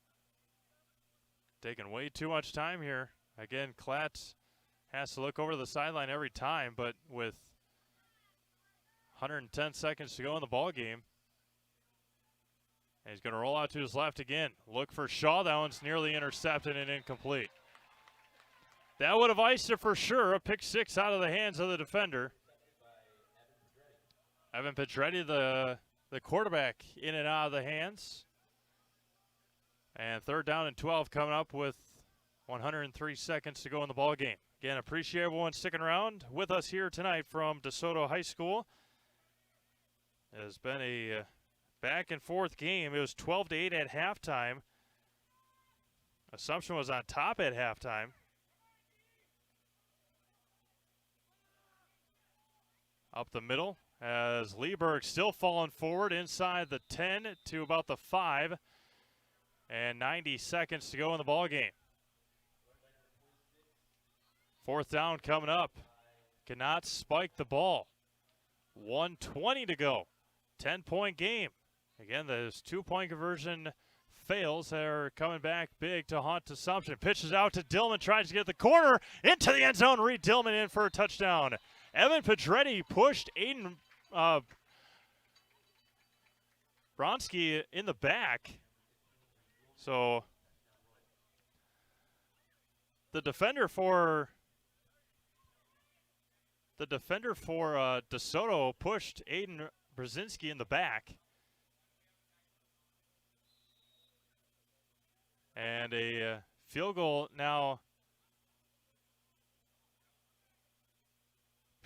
Taking way too much time here. Again, Klatt has to look over the sideline every time, but with 110 seconds to go in the ball game, and he's going to roll out to his left again. Look for Shaw. That one's nearly intercepted and incomplete. That would have iced it for sure. A pick 6 out of the hands of the defender. Evan Pedretti, the quarterback, in and out of the hands. And 3rd down and 12 coming up with 103 seconds to go in the ball game. Again, appreciate everyone sticking around with us here tonight from DeSoto High School. It has been a back and forth game. It was 12-8 at halftime. Assumption was on top at halftime. Up the middle as Lieberg still falling forward inside the 10 to about the 5. And 90 seconds to go in the ball game. Fourth down coming up. Cannot spike the ball. 1:20 to go. 10-point game. Again, those 2-point conversion fails are coming back big to haunt Assumption. Pitches out to Dillman, tries to get the corner into the end zone. Reed Dillman in for a touchdown. Evan Pedretti pushed Aiden Bronski in the back. So the defender for DeSoto pushed Aiden Brzezinski in the back. And a field goal now.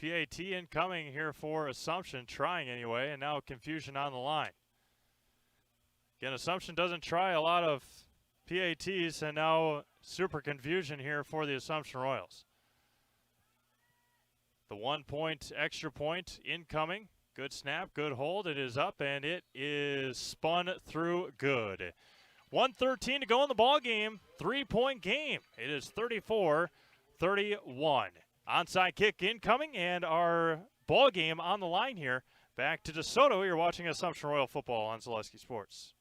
PAT incoming here for Assumption, trying anyway, and now confusion on the line. Again, Assumption doesn't try a lot of PATs, and now super confusion here for the Assumption Royals. The 1-point extra point incoming. Good snap, good hold. It is up, and it is spun through good. 1:13 to go in the ball game. 3-point game. It is 34-31. Onside kick incoming, and our ball game on the line here. Back to DeSoto. You're watching Assumption Royal football on Zaleski Sports.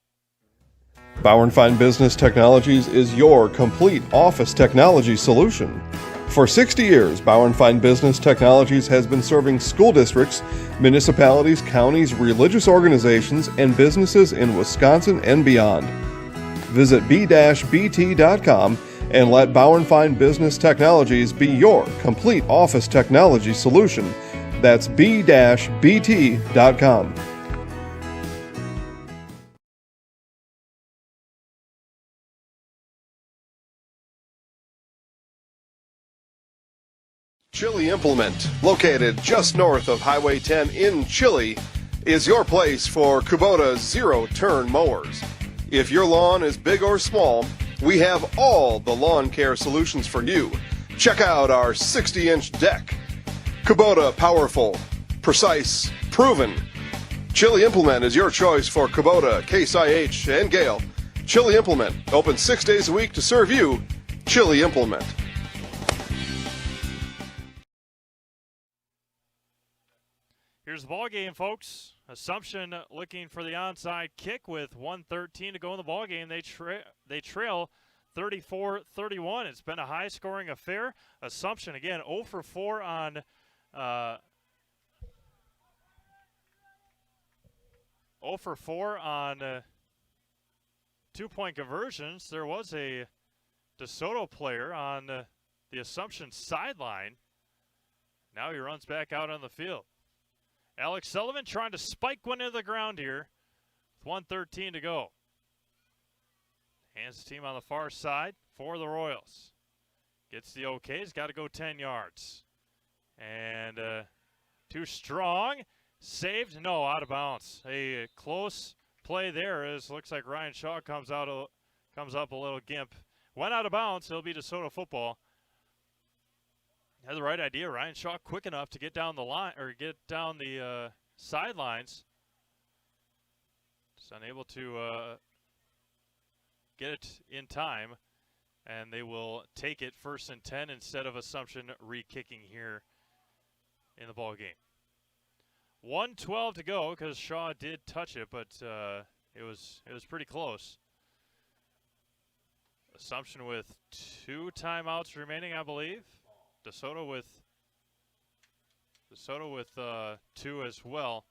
Bauer & Fine Business Technologies is your complete office technology solution. For 60 years, Bauer & Fine Business Technologies has been serving school districts, municipalities, counties, religious organizations, and businesses in Wisconsin and beyond. Visit b-bt.com and let Bauer & Fine Business Technologies be your complete office technology solution. That's b-bt.com. Chili Implement, located just north of Highway 10 in Chili, is your place for Kubota zero-turn mowers. If your lawn is big or small, we have all the lawn care solutions for you. Check out our 60-inch deck. Kubota powerful, precise, proven. Chili Implement is your choice for Kubota, Case IH, and Gale. Chili Implement, open 6 days a week to serve you. Chili Implement. Here's the ball game, folks. Assumption looking for the onside kick with 1:13 to go in the ball game. They trail 34-31. It's been a high-scoring affair. Assumption again 0 for 4 on 0 for 4 on 2-point conversions. There was a DeSoto player on the Assumption sideline. Now he runs back out on the field. Alex Sullivan trying to spike one into the ground here with 1:13 to go. Hands the team on the far side for the Royals. Gets the okay. He's got to go 10 yards. And too strong. Saved. No, out of bounds. A close play there. As looks like Ryan Shaw comes up a little gimp. Went out of bounds. It'll be DeSoto football. Had the right idea. Ryan Shaw quick enough to get down the line or get down the sidelines. Just unable to get it in time, and they will take it 1st and 10 instead of Assumption re-kicking here in the ball game. 1:12 to go because Shaw did touch it, but it was pretty close. Assumption with 2 timeouts remaining, I believe. DeSoto with 2 as well.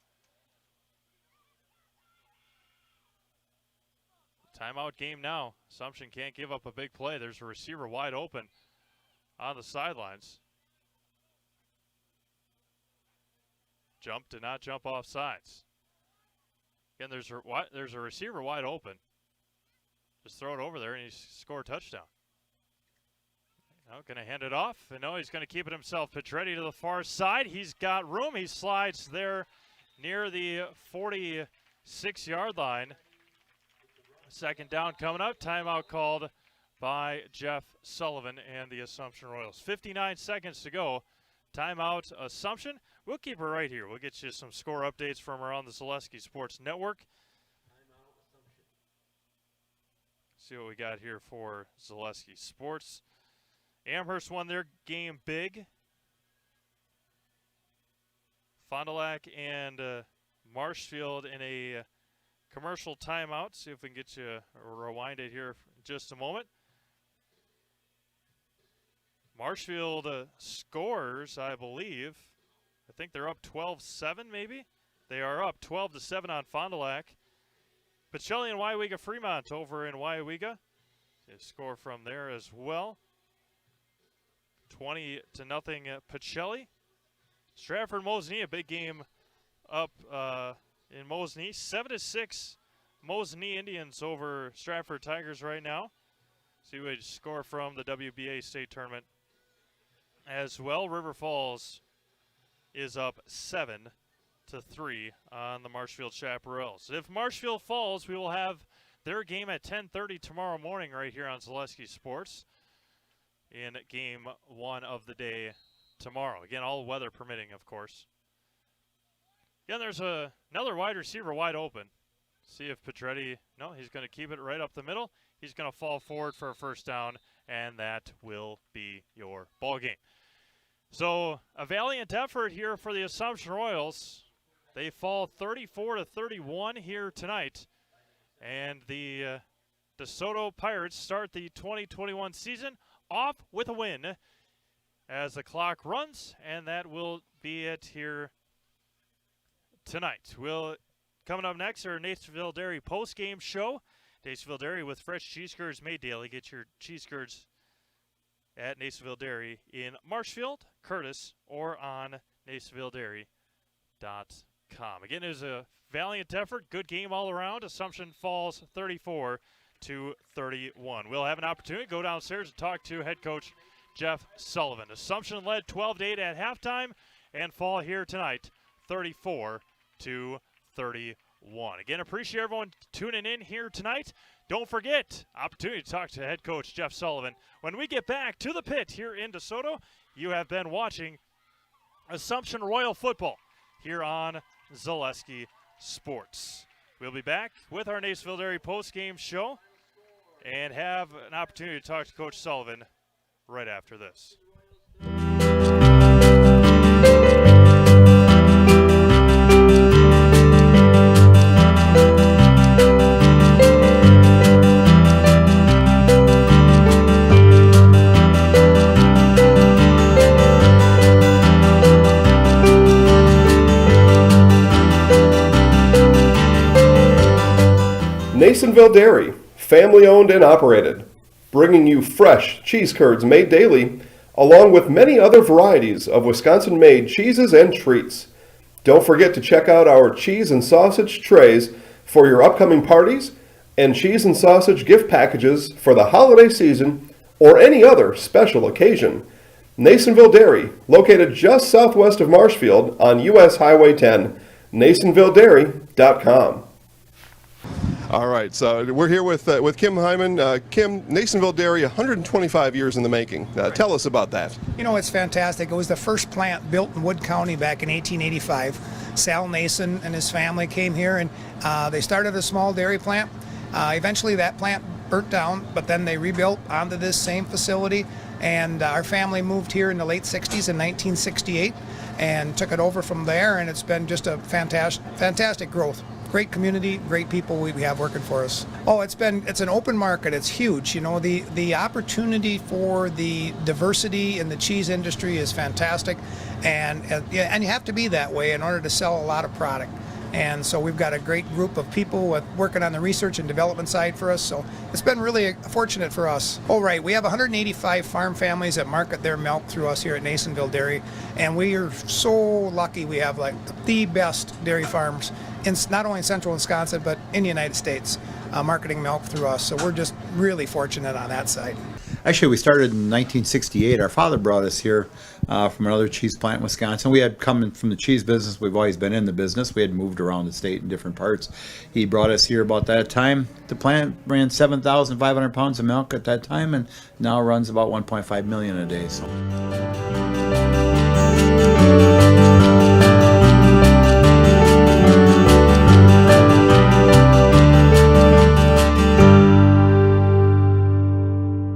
Timeout game now. Assumption can't give up a big play. There's a receiver wide open on the sidelines. Did not jump off sides. Again, there's a receiver wide open. Just throw it over there and you score a touchdown. Now going to hand it off. And no, he's going to keep it himself. Petretti to the far side. He's got room. He slides there near the 46-yard line. Second down coming up. Timeout called by Jeff Sullivan and the Assumption Royals. 59 seconds to go. Timeout Assumption. We'll keep her right here. We'll get you some score updates from around the Zaleski Sports Network. See what we got here for Zaleski Sports. Amherst won their game big. Fond du Lac and Marshfield in a commercial timeout. See if we can get you rewinded here in just a moment. Marshfield scores, I believe. I think they're up 12-7 maybe. They are up 12-7 on Fond du Lac. Pacelli and Waiwega Fremont over in Waiwega. They score from there as well. 20-0 Pacelli. Stratford Mosinee, a big game up in Mosinee. 7-6 Mosinee Indians over Stratford Tigers right now. See what we score from the WBA state tournament as well. River Falls is up 7-3 on the Marshfield Chaparrals. If Marshfield falls, we will have their game at 10:30 tomorrow morning right here on Zaleski Sports in game 1 of the day tomorrow. Again, all weather permitting, of course. Again, there's another wide receiver wide open. See if Petretti, no, he's going to keep it right up the middle. He's going to fall forward for a first down, and that will be your ball game. So a valiant effort here for the Assumption Royals. They fall 34-31 here tonight. And the DeSoto Pirates start the 2021 season off with a win as the clock runs, and that will be it here tonight. Coming up next, our Nacerville Dairy post-game show. Nacerville Dairy with fresh cheese curds made daily. Get your cheese curds at Nacerville Dairy in Marshfield, Curtis, or on nacervilledairy.com. Again, it was a valiant effort. Good game all around. Assumption falls 34-31. We'll have an opportunity to go downstairs and talk to head coach Jeff Sullivan. Assumption led 12-8 at halftime and fall here tonight 34-31. Again, appreciate everyone tuning in here tonight. Don't forget, opportunity to talk to head coach Jeff Sullivan. When we get back to the pit here in DeSoto, you have been watching Assumption Royal football here on Zaleski Sports. We'll be back with our Nacerville Dairy post-game show and have an opportunity to talk to Coach Sullivan right after this. Nacerville Dairy, family owned and operated, bringing you fresh cheese curds made daily, along with many other varieties of Wisconsin-made cheeses and treats. Don't forget to check out our cheese and sausage trays for your upcoming parties and cheese and sausage gift packages for the holiday season or any other special occasion. Nacerville Dairy, located just southwest of Marshfield on US Highway 10, nacervilledairy.com. All right, so we're here with Kim Hyman. Kim, Nacerville Dairy, 125 years in the making. Tell us about that. You know, it's fantastic. It was the first plant built in Wood County back in 1885. Sal Nason and his family came here, and they started a small dairy plant. Eventually that plant burnt down, but then they rebuilt onto this same facility, and our family moved here in the late 60s in 1968 and took it over from there, and it's been just a fantastic growth. Great community, great people we have working for us. Oh, it's an open market. It's huge. You know, the opportunity for the diversity in the cheese industry is fantastic, and you have to be that way in order to sell a lot of product. And so we've got a great group of people working on the research and development side for us. So it's been really fortunate for us. Oh, right. We have 185 farm families that market their milk through us here at Nacerville Dairy. And we are so lucky we have like the best dairy farms in not only in central Wisconsin, but in the United States, marketing milk through us. So we're just really fortunate on that side. Actually, we started in 1968. Our father brought us here from another cheese plant in Wisconsin. We had come from the cheese business. We've always been in the business. We had moved around the state in different parts. He brought us here about that time. The plant ran 7,500 pounds of milk at that time, and now runs about 1.5 million a day. So.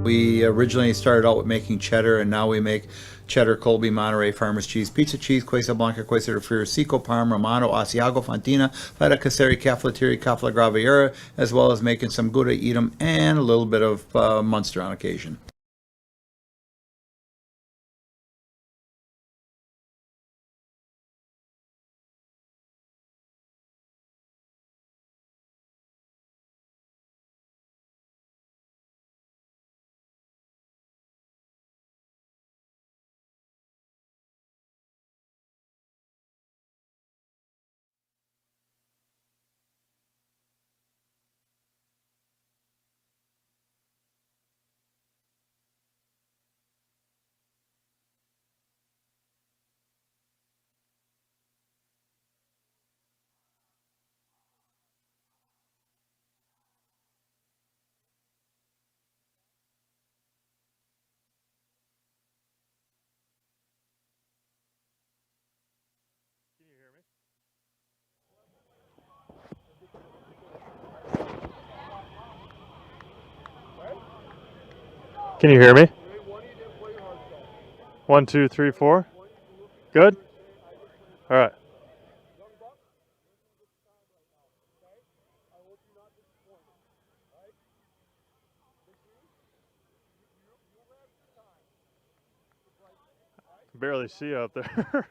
We originally started out with making cheddar, and now we make cheddar, Colby, Monterey, Farmers Cheese, Pizza Cheese, Quesa Blanca, Quesa de Friar, Seco, Parma, Romano, Asiago, Fontina, Feta Caseri, Cafflettieri, Cafla Graviera, as well as making some Gouda Edam and a little bit of Munster on occasion. Can you hear me? 1, 2, 3, 4. Good? All right. Barely see you up there.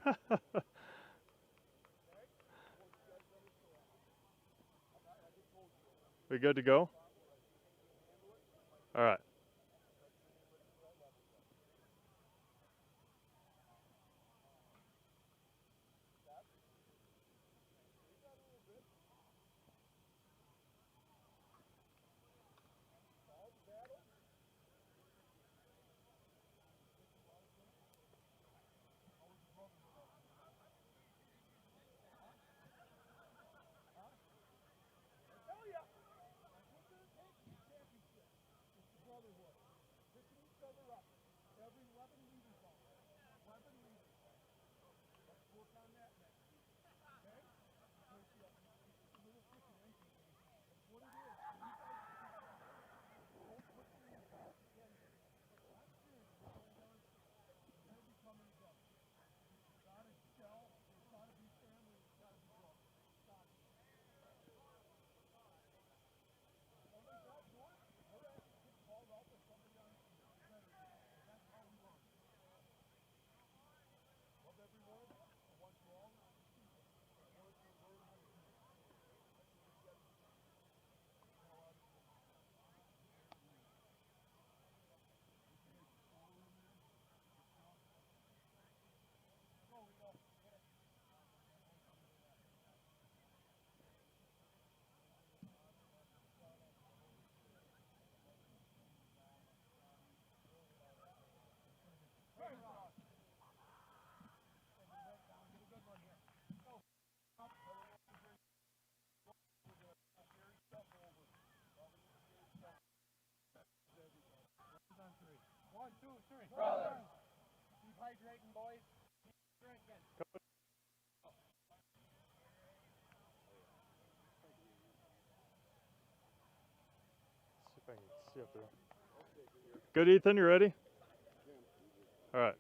We good to go? All right. See if I can see up there. Good, Ethan, you ready? All right.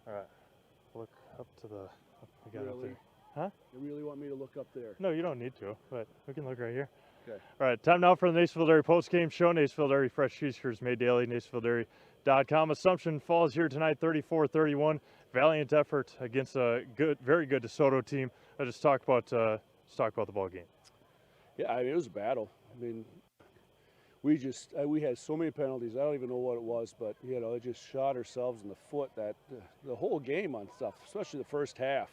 All right. Look up to the. We got up there. Huh? You really want me to look up there? No, you don't need to, but we can look right here. Okay. All right, time now for the Nacerville Dairy postgame show. Nacerville Dairy fresh cheese curds made daily. NacervilleDairy.com. Assumption falls here tonight, 34-31. Valiant effort against a good, very good DeSoto team. I just talk about the ball game. Yeah, I mean, it was a battle. I mean, we had so many penalties. I don't even know what it was, but it just shot ourselves in the foot that the whole game on stuff, especially the first half.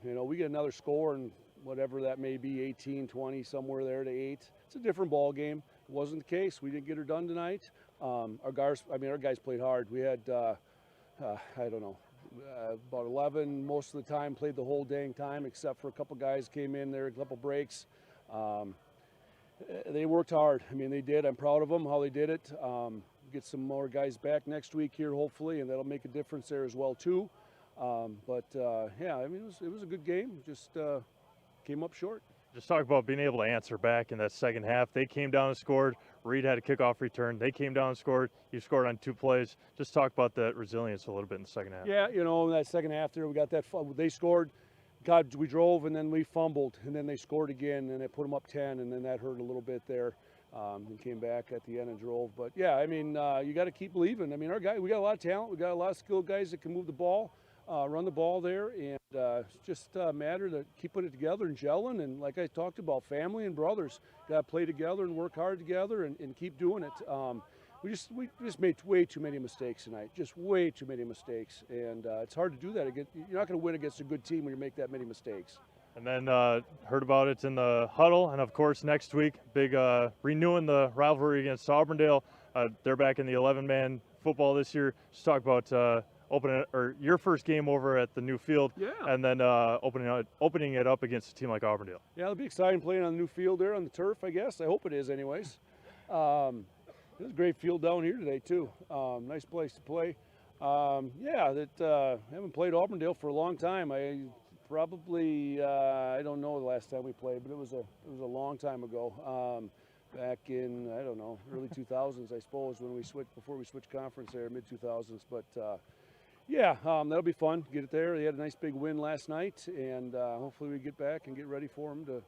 We get another score and whatever that may be, 18, 20, somewhere there to 8. It's a different ball game. It wasn't the case. We didn't get her done tonight. Our guys played hard. We had, I don't know, about 11 most of the time, played the whole dang time, except for a couple guys came in there, a couple breaks. They worked hard. I mean, they did. I'm proud of them, how they did it. Get some more guys back next week here, hopefully, and that'll make a difference there as well, too. Yeah, I mean, it was a good game. Just came up short. Just talk about being able to answer back in that second half. They came down and scored. Reed had a kickoff return. They came down and scored. You scored on 2 plays. Just talk about that resilience a little bit in the second half. Yeah, you know, in that second half there, we got that. They scored. God, we drove, and then we fumbled, and then they scored again, and it put them up 10, and then that hurt a little bit there. And came back at the end and drove. But yeah, I mean, you got to keep believing. I mean, we got a lot of talent. We got a lot of skilled guys that can move the ball, run the ball there, and it's just a matter to keep putting it together and gelling. And like I talked about, family and brothers got to play together and work hard together and keep doing it. We just made way too many mistakes tonight, just way too many mistakes, and it's hard to do that. You're not going to win against a good team when you make that many mistakes. And then heard about it in the huddle, and of course next week, big renewing the rivalry against Auburndale. They're back in the 11-man football this year. Just talk about your first game over at the new field, yeah, and then opening it up against a team like Auburndale. Yeah, it'll be exciting playing on the new field there on the turf, I guess. I hope it is, anyways. It was a great field down here today too. Nice place to play. Haven't played Auburndale for a long time. I don't know the last time we played, but it was a long time ago. Back in, I don't know, early 2000s, I suppose, before we switched conference there, mid 2000s. But that'll be fun. Get it there. They had a nice big win last night, and hopefully we get back and get ready for them to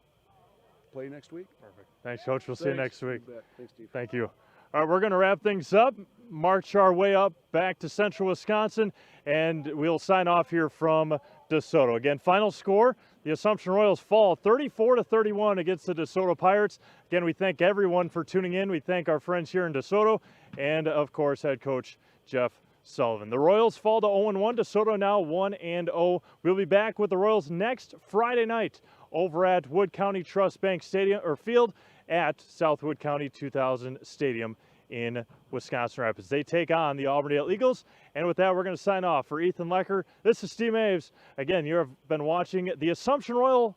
play next week. Perfect. Thanks, Coach. We'll see you next week. Thanks, Steve. Thank you. All right, we're going to wrap things up, march our way up back to central Wisconsin, and we'll sign off here from DeSoto. Again, final score, the Assumption Royals fall 34-31 against the DeSoto Pirates. Again, we thank everyone for tuning in. We thank our friends here in DeSoto and, of course, head coach Jeff Sullivan. The Royals fall to 0-1. DeSoto now 1-0. We'll be back with the Royals next Friday night over at Wood County Trust Bank Stadium or Field at Southwood County 2000 Stadium in Wisconsin Rapids. They take on the Auburndale Eagles. And with that, we're going to sign off. For Ethan Lecker, this is Steve Maves. Again, you have been watching the Assumption Royal.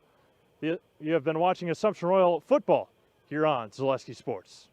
You have been watching Assumption Royal football here on Zaleski Sports.